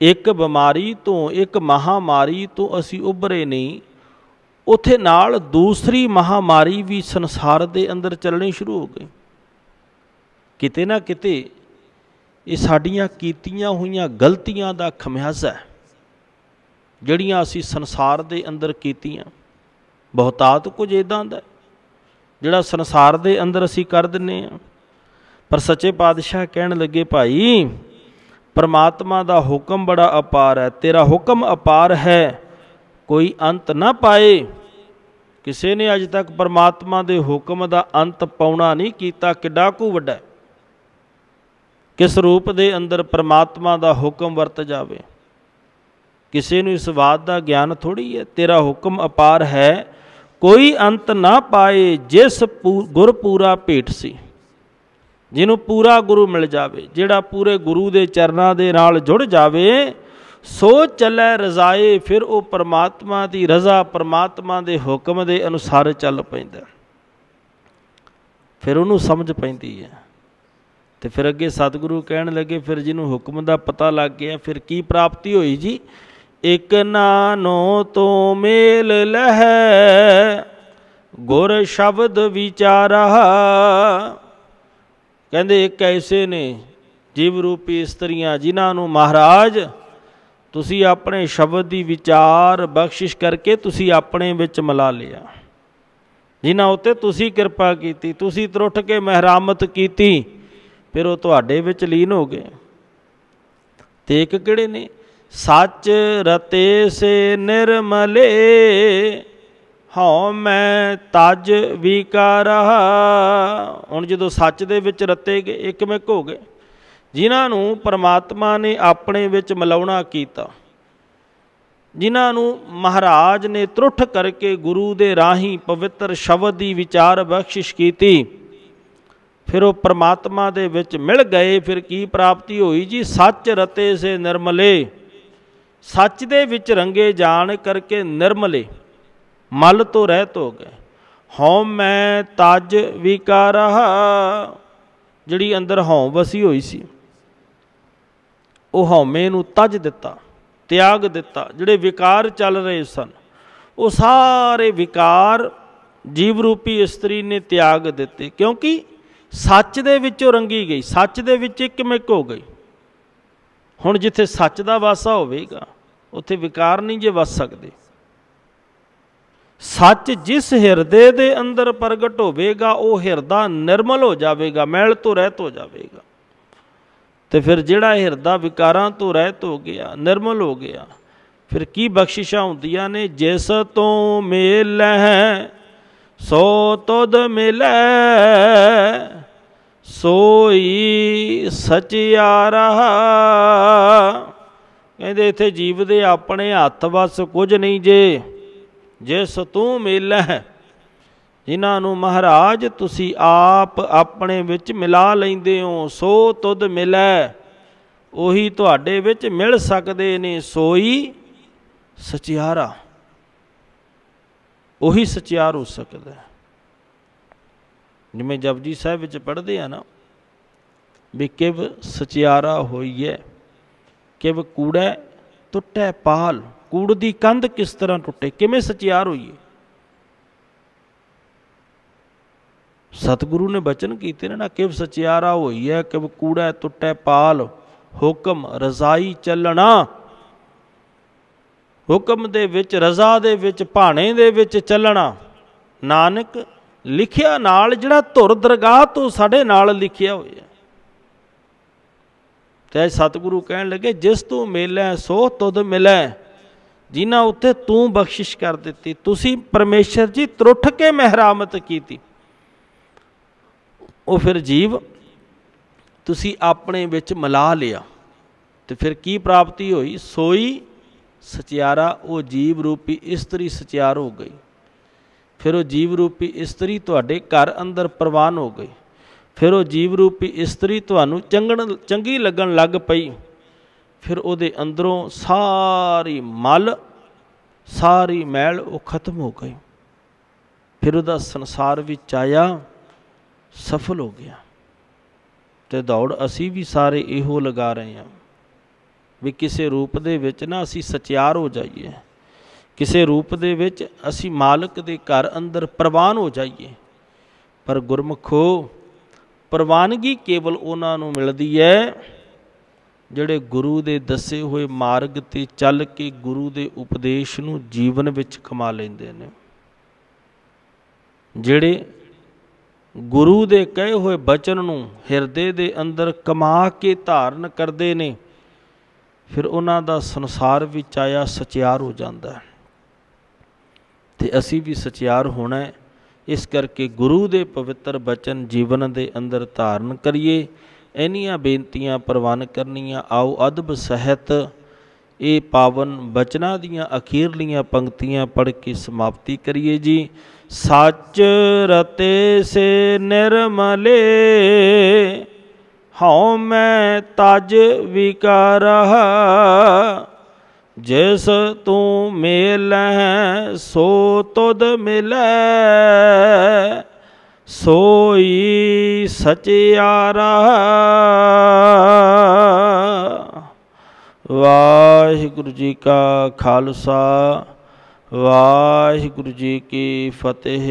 एक बीमारी तो, एक महामारी तो असी उभरे नहीं, उथे नाल दूसरी महामारी भी संसार दे अंदर चलनी शुरू हो गई। किते ना किते ये साड़ियाँ कीतियां हुईयां गलतियां दा खमियाजा है, जड़ियां असी संसार दे अंदर कीतियां। बहुतात कुछ इदां दा जिहड़ा संसार दे अंदर असी कर दिन्ने आ। पर सच्चे पातशाह कहण लगे, भाई परमात्मा दा हुक्म बड़ा अपार है, तेरा हुक्म अपार है, कोई अंत ना पाए। किसी ने अज तक परमात्मा दे हुक्म दा अंत पाउणा नहीं कीता, किड्डा कु वड्डा है। किस रूप दे अंदर परमात्मा दा हुक्म वरत जावे, किसी नूं इस बात दा ज्ञान थोड़ी है। तेरा हुक्म अपार है, कोई अंत ना पाए, जिस गुर पूरा भेट सी। ਜਿਹਨੂੰ ਪੂਰਾ ਗੁਰੂ ਮਿਲ ਜਾਵੇ, ਜਿਹੜਾ ਪੂਰੇ ਗੁਰੂ ਦੇ ਚਰਨਾਂ ਦੇ ਨਾਲ ਜੁੜ ਜਾਵੇ, ਸੋ ਚੱਲੈ ਰਜ਼ਾਏ। ਫਿਰ ਉਹ ਪਰਮਾਤਮਾ ਦੀ ਰਜ਼ਾ, ਪਰਮਾਤਮਾ ਦੇ ਹੁਕਮ ਦੇ ਅਨੁਸਾਰ ਚੱਲ ਪੈਂਦਾ, ਫਿਰ ਉਹਨੂੰ ਸਮਝ ਪੈਂਦੀ ਹੈ। ਤੇ ਫਿਰ ਅੱਗੇ ਸਤਿਗੁਰੂ ਕਹਿਣ ਲੱਗੇ, ਫਿਰ ਜਿਹਨੂੰ ਹੁਕਮ ਦਾ ਪਤਾ ਲੱਗ ਗਿਆ ਫਿਰ ਕੀ ਪ੍ਰਾਪਤੀ ਹੋਈ ਜੀ? ਇਕ ਨਾਨੋ ਤੋਂ ਮੇਲ ਲਹੈ ਗੁਰ ਸ਼ਬਦ ਵਿਚਾਰਾ। ਕਹਿੰਦੇ ਇੱਕ ਐਸੇ ਨੇ ਜੀਵ ਰੂਪੀ ਇਸਤਰੀਆਂ ਜਿਨ੍ਹਾਂ ਨੂੰ ਮਹਾਰਾਜ ਤੁਸੀਂ ਆਪਣੇ ਸ਼ਬਦ ਦੀ ਵਿਚਾਰ ਬਖਸ਼ਿਸ਼ ਕਰਕੇ ਤੁਸੀਂ ਆਪਣੇ ਵਿੱਚ ਮਿਲਾ ਲਿਆ, ਜਿਨ੍ਹਾਂ ਉੱਤੇ ਤੁਸੀਂ ਕਿਰਪਾ ਕੀਤੀ, ਤੁਸੀਂ ਤਰੁੱਠ ਕੇ ਮਹਿਰਾਮਤ ਕੀਤੀ, ਫਿਰ ਉਹ ਤੁਹਾਡੇ ਵਿੱਚ ਲੀਨ ਹੋ ਗਏ। ਤੇ ਇੱਕ ਕਿਹੜੇ ਨੇ? ਸੱਚ ਰਤੇ ਸੇ ਨਿਰਮਲੇ ਹਉ ਮੈਂ ਤਜ ਵਿਕਾਰਾ। ਹੁਣ ਜਦੋਂ ਸੱਚ ਦੇ ਵਿੱਚ ਰਤੇ ਗਏ, ਇੱਕਮਿਕ ਹੋ ਗਏ, ਜਿਨ੍ਹਾਂ ਨੂੰ ਪਰਮਾਤਮਾ ਨੇ ਆਪਣੇ ਵਿੱਚ ਮਿਲਾਉਣਾ ਕੀਤਾ, ਜਿਨ੍ਹਾਂ ਨੂੰ ਮਹਾਰਾਜ ਨੇ ਤਰੁੱਠ ਕਰਕੇ ਗੁਰੂ ਦੇ ਰਾਹੀਂ ਪਵਿੱਤਰ ਸ਼ਬਦ ਦੀ ਵਿਚਾਰ ਬਖਸ਼ਿਸ਼ ਕੀਤੀ, ਫਿਰ ਉਹ ਪਰਮਾਤਮਾ ਦੇ ਵਿੱਚ ਮਿਲ ਗਏ। ਫਿਰ ਕੀ ਪ੍ਰਾਪਤੀ ਹੋਈ ਜੀ? ਸੱਚ ਰਤੇ ਸੇ ਨਿਰਮਲੇ। ਸੱਚ ਦੇ ਵਿੱਚ ਰੰਗੇ ਜਾਣ ਕਰਕੇ ਨਿਰਮਲੇ, ਮਲ ਤੋਂ ਰਹਿਤ ਹੋ ਗਏ। ਹਉ ਮੈਂ ਤਜ ਵਿਕਾਰਾ, ਜਿਹੜੀ ਅੰਦਰ ਹਉ ਵਸੀ ਹੋਈ ਸੀ, ਉਹ ਹਉਮੈ ਨੂੰ ਤਜ ਦਿੱਤਾ, ਤਿਆਗ ਦਿੱਤਾ। ਜਿਹੜੇ ਵਿਕਾਰ ਚੱਲ ਰਹੇ ਸਨ, ਉਹ ਸਾਰੇ ਵਿਕਾਰ ਜੀਵ ਰੂਪੀ ਇਸਤਰੀ ਨੇ ਤਿਆਗ ਦਿੱਤੇ, ਕਿਉਂਕਿ ਸੱਚ ਦੇ ਵਿੱਚੋਂ ਰੰਗੀ ਗਈ, ਸੱਚ ਦੇ ਵਿੱਚ ਇੱਕਮਿਕ ਹੋ ਗਈ। ਹੁਣ ਜਿੱਥੇ ਸੱਚ ਦਾ ਵਾਸਾ ਹੋਵੇਗਾ ਉੱਥੇ ਵਿਕਾਰ ਨਹੀਂ ਜੇ ਵਸ ਸਕਦੇ। ਸੱਚ ਜਿਸ ਹਿਰਦੇ ਦੇ ਅੰਦਰ ਪ੍ਰਗਟ ਹੋਵੇਗਾ ਉਹ ਹਿਰਦਾ ਨਿਰਮਲ ਹੋ ਜਾਵੇਗਾ, ਮੈਲ ਤੋਂ ਰਹਿਤ ਹੋ ਜਾਵੇਗਾ। ਤੇ ਫਿਰ ਜਿਹੜਾ ਹਿਰਦਾ ਵਿਕਾਰਾਂ ਤੋਂ ਰਹਿਤ ਹੋ ਗਿਆ, ਨਿਰਮਲ ਹੋ ਗਿਆ, ਫਿਰ ਕੀ ਬਖਸ਼ਿਸ਼ਾਂ ਹੁੰਦੀਆਂ ਨੇ? ਜਿਸ ਤੋਂ ਮੇਲ ਹੈ ਸੋ ਤੁਧ ਮਿਲੈ ਸੋਈ ਸਚਿਆਰਾ। ਕਹਿੰਦੇ ਇੱਥੇ ਜੀਵ ਦੇ ਆਪਣੇ ਹੱਥ ਵੱਸ ਕੁਝ ਨਹੀਂ ਜੇ। ਜਿਸ ਤੂੰ ਮਿਲੈ, ਜਿਨ੍ਹਾਂ ਨੂੰ ਮਹਾਰਾਜ ਤੁਸੀਂ ਆਪ ਆਪਣੇ ਵਿੱਚ ਮਿਲਾ ਲੈਂਦੇ ਹੋ, ਸੋ ਤੁਧ ਮਿਲੈ, ਉਹੀ ਤੁਹਾਡੇ ਵਿੱਚ ਮਿਲ ਸਕਦੇ ਨੇ। ਸੋਈ ਸਚਿਆਰਾ, ਉਹੀ ਸਚਿਆਰ ਹੋ ਸਕਦਾ। ਜਿਵੇਂ ਜਪਜੀ ਸਾਹਿਬ ਵਿੱਚ ਪੜ੍ਹਦੇ ਆ ਨਾ ਵੀ ਕਿਵ ਸਚਿਆਰਾ ਹੋਈਐ, ਕਿਵ ਕੂੜੈ ਟੁੱਟੈ ਪਾਲ। ਕੂੜ ਦੀ ਕੰਧ ਕਿਸ ਤਰ੍ਹਾਂ ਟੁੱਟੇ, ਕਿਵੇਂ ਸਚਿਆਰ ਹੋਈਏ? ਸਤਿਗੁਰੂ ਨੇ ਬਚਨ ਕੀਤੇ ਨੇ ਨਾ, ਕਿਵ ਸਚਿਆਰਾ ਹੋਈਐ ਕਿਵ ਕੂੜੈ ਟੁੱਟੈ ਪਾਲ। ਹੁਕਮ ਰਜ਼ਾਈ ਚੱਲਣਾ, ਹੁਕਮ ਦੇ ਵਿੱਚ, ਰਜ਼ਾ ਦੇ ਵਿੱਚ, ਭਾਣੇ ਦੇ ਵਿੱਚ ਚੱਲਣਾ। ਨਾਨਕ ਲਿਖਿਆ ਨਾਲ, ਜਿਹੜਾ ਧੁਰ ਦਰਗਾਹ ਤੋਂ ਸਾਡੇ ਨਾਲ ਲਿਖਿਆ ਹੋਇਆ। ਤੇ ਸਤਿਗੁਰੂ ਕਹਿਣ ਲੱਗੇ ਜਿਸ ਤੂੰ ਮਿਲੈ ਸੋ ਤੁਧ ਮਿਲੈ, ਜਿਨ੍ਹਾਂ ਉੱਤੇ ਤੂੰ ਬਖਸ਼ਿਸ਼ ਕਰ ਦਿੱਤੀ, ਤੁਸੀਂ ਪਰਮੇਸ਼ਰ ਜੀ ਤਰੁੱਠ ਕੇ ਮਹਿਰਾਮਤ ਕੀਤੀ, ਉਹ ਫਿਰ ਜੀਵ ਤੁਸੀਂ ਆਪਣੇ ਵਿੱਚ ਮਿਲਾ ਲਿਆ। ਤੇ ਫਿਰ ਕੀ ਪ੍ਰਾਪਤੀ ਹੋਈ? ਸੋਈ ਸਚਿਆਰਾ, ਉਹ ਜੀਵ ਰੂਪੀ ਇਸਤਰੀ ਸਚਿਆਰ ਹੋ ਗਈ। ਫਿਰ ਉਹ ਜੀਵ ਰੂਪੀ ਇਸਤਰੀ ਤੁਹਾਡੇ ਘਰ ਅੰਦਰ ਪ੍ਰਵਾਨ ਹੋ ਗਈ। ਫਿਰ ਉਹ ਜੀਵ ਰੂਪੀ ਇਸਤਰੀ ਤੁਹਾਨੂੰ ਚੰਗੀ ਲੱਗਣ ਲੱਗ ਪਈ। ਫਿਰ ਉਹਦੇ ਅੰਦਰੋਂ ਸਾਰੀ ਮਲ, ਸਾਰੀ ਮੈਲ ਉਹ ਖਤਮ ਹੋ ਗਈ। ਫਿਰ ਉਹਦਾ ਸੰਸਾਰ ਵਿੱਚ ਆਇਆ ਸਫਲ ਹੋ ਗਿਆ। ਤੇ ਦੌੜ ਅਸੀਂ ਵੀ ਸਾਰੇ ਇਹੋ ਲਗਾ ਰਹੇ ਹਾਂ ਵੀ ਕਿਸੇ ਰੂਪ ਦੇ ਵਿੱਚ ਨਾ ਅਸੀਂ ਸਚਿਆਰ ਹੋ ਜਾਈਏ, ਕਿਸੇ ਰੂਪ ਦੇ ਵਿੱਚ ਅਸੀਂ ਮਾਲਕ ਦੇ ਘਰ ਅੰਦਰ ਪ੍ਰਵਾਨ ਹੋ ਜਾਈਏ। ਪਰ ਗੁਰਮੁਖੋ, ਪ੍ਰਵਾਨਗੀ ਕੇਵਲ ਉਹਨਾਂ ਨੂੰ ਮਿਲਦੀ ਹੈ ਜਿਹੜੇ ਗੁਰੂ ਦੇ ਦੱਸੇ ਹੋਏ ਮਾਰਗ 'ਤੇ ਚੱਲ ਕੇ ਗੁਰੂ ਦੇ ਉਪਦੇਸ਼ ਨੂੰ ਜੀਵਨ ਵਿੱਚ ਕਮਾ ਲੈਂਦੇ ਨੇ। ਜਿਹੜੇ ਗੁਰੂ ਦੇ ਕਹੇ ਹੋਏ ਬਚਨ ਨੂੰ ਹਿਰਦੇ ਦੇ ਅੰਦਰ ਕਮਾ ਕੇ ਧਾਰਨ ਕਰਦੇ ਨੇ, ਫਿਰ ਉਹਨਾਂ ਦਾ ਸੰਸਾਰ ਵਿੱਚ ਆਇਆ ਸਚਿਆਰ ਹੋ ਜਾਂਦਾ ਹੈ। ਤੇ ਅਸੀਂ ਵੀ ਸਚਿਆਰ ਹੋਣਾ ਹੈ। ਇਸ ਕਰਕੇ ਗੁਰੂ ਦੇ ਪਵਿੱਤਰ ਬਚਨ ਜੀਵਨ ਦੇ ਅੰਦਰ ਧਾਰਨ ਕਰੀਏ। ਇੰਨੀਆਂ ਬੇਨਤੀਆਂ ਪ੍ਰਵਾਨ ਕਰਨੀਆਂ। ਆਓ ਅਦਬ ਸਹਿਤ ਇਹ ਪਾਵਨ ਬਚਨਾਂ ਦੀਆਂ ਅਖੀਰਲੀਆਂ ਪੰਕਤੀਆਂ ਪੜ੍ਹ ਕੇ ਸਮਾਪਤੀ ਕਰੀਏ ਜੀ। सच रते से निर्मले हऊँ मैं तज विकार जिस तू मेल सो तुद मिलै सोई सचियारा। वाहिगुरु जी का खालसा वाहिगुरु जी की फतेह।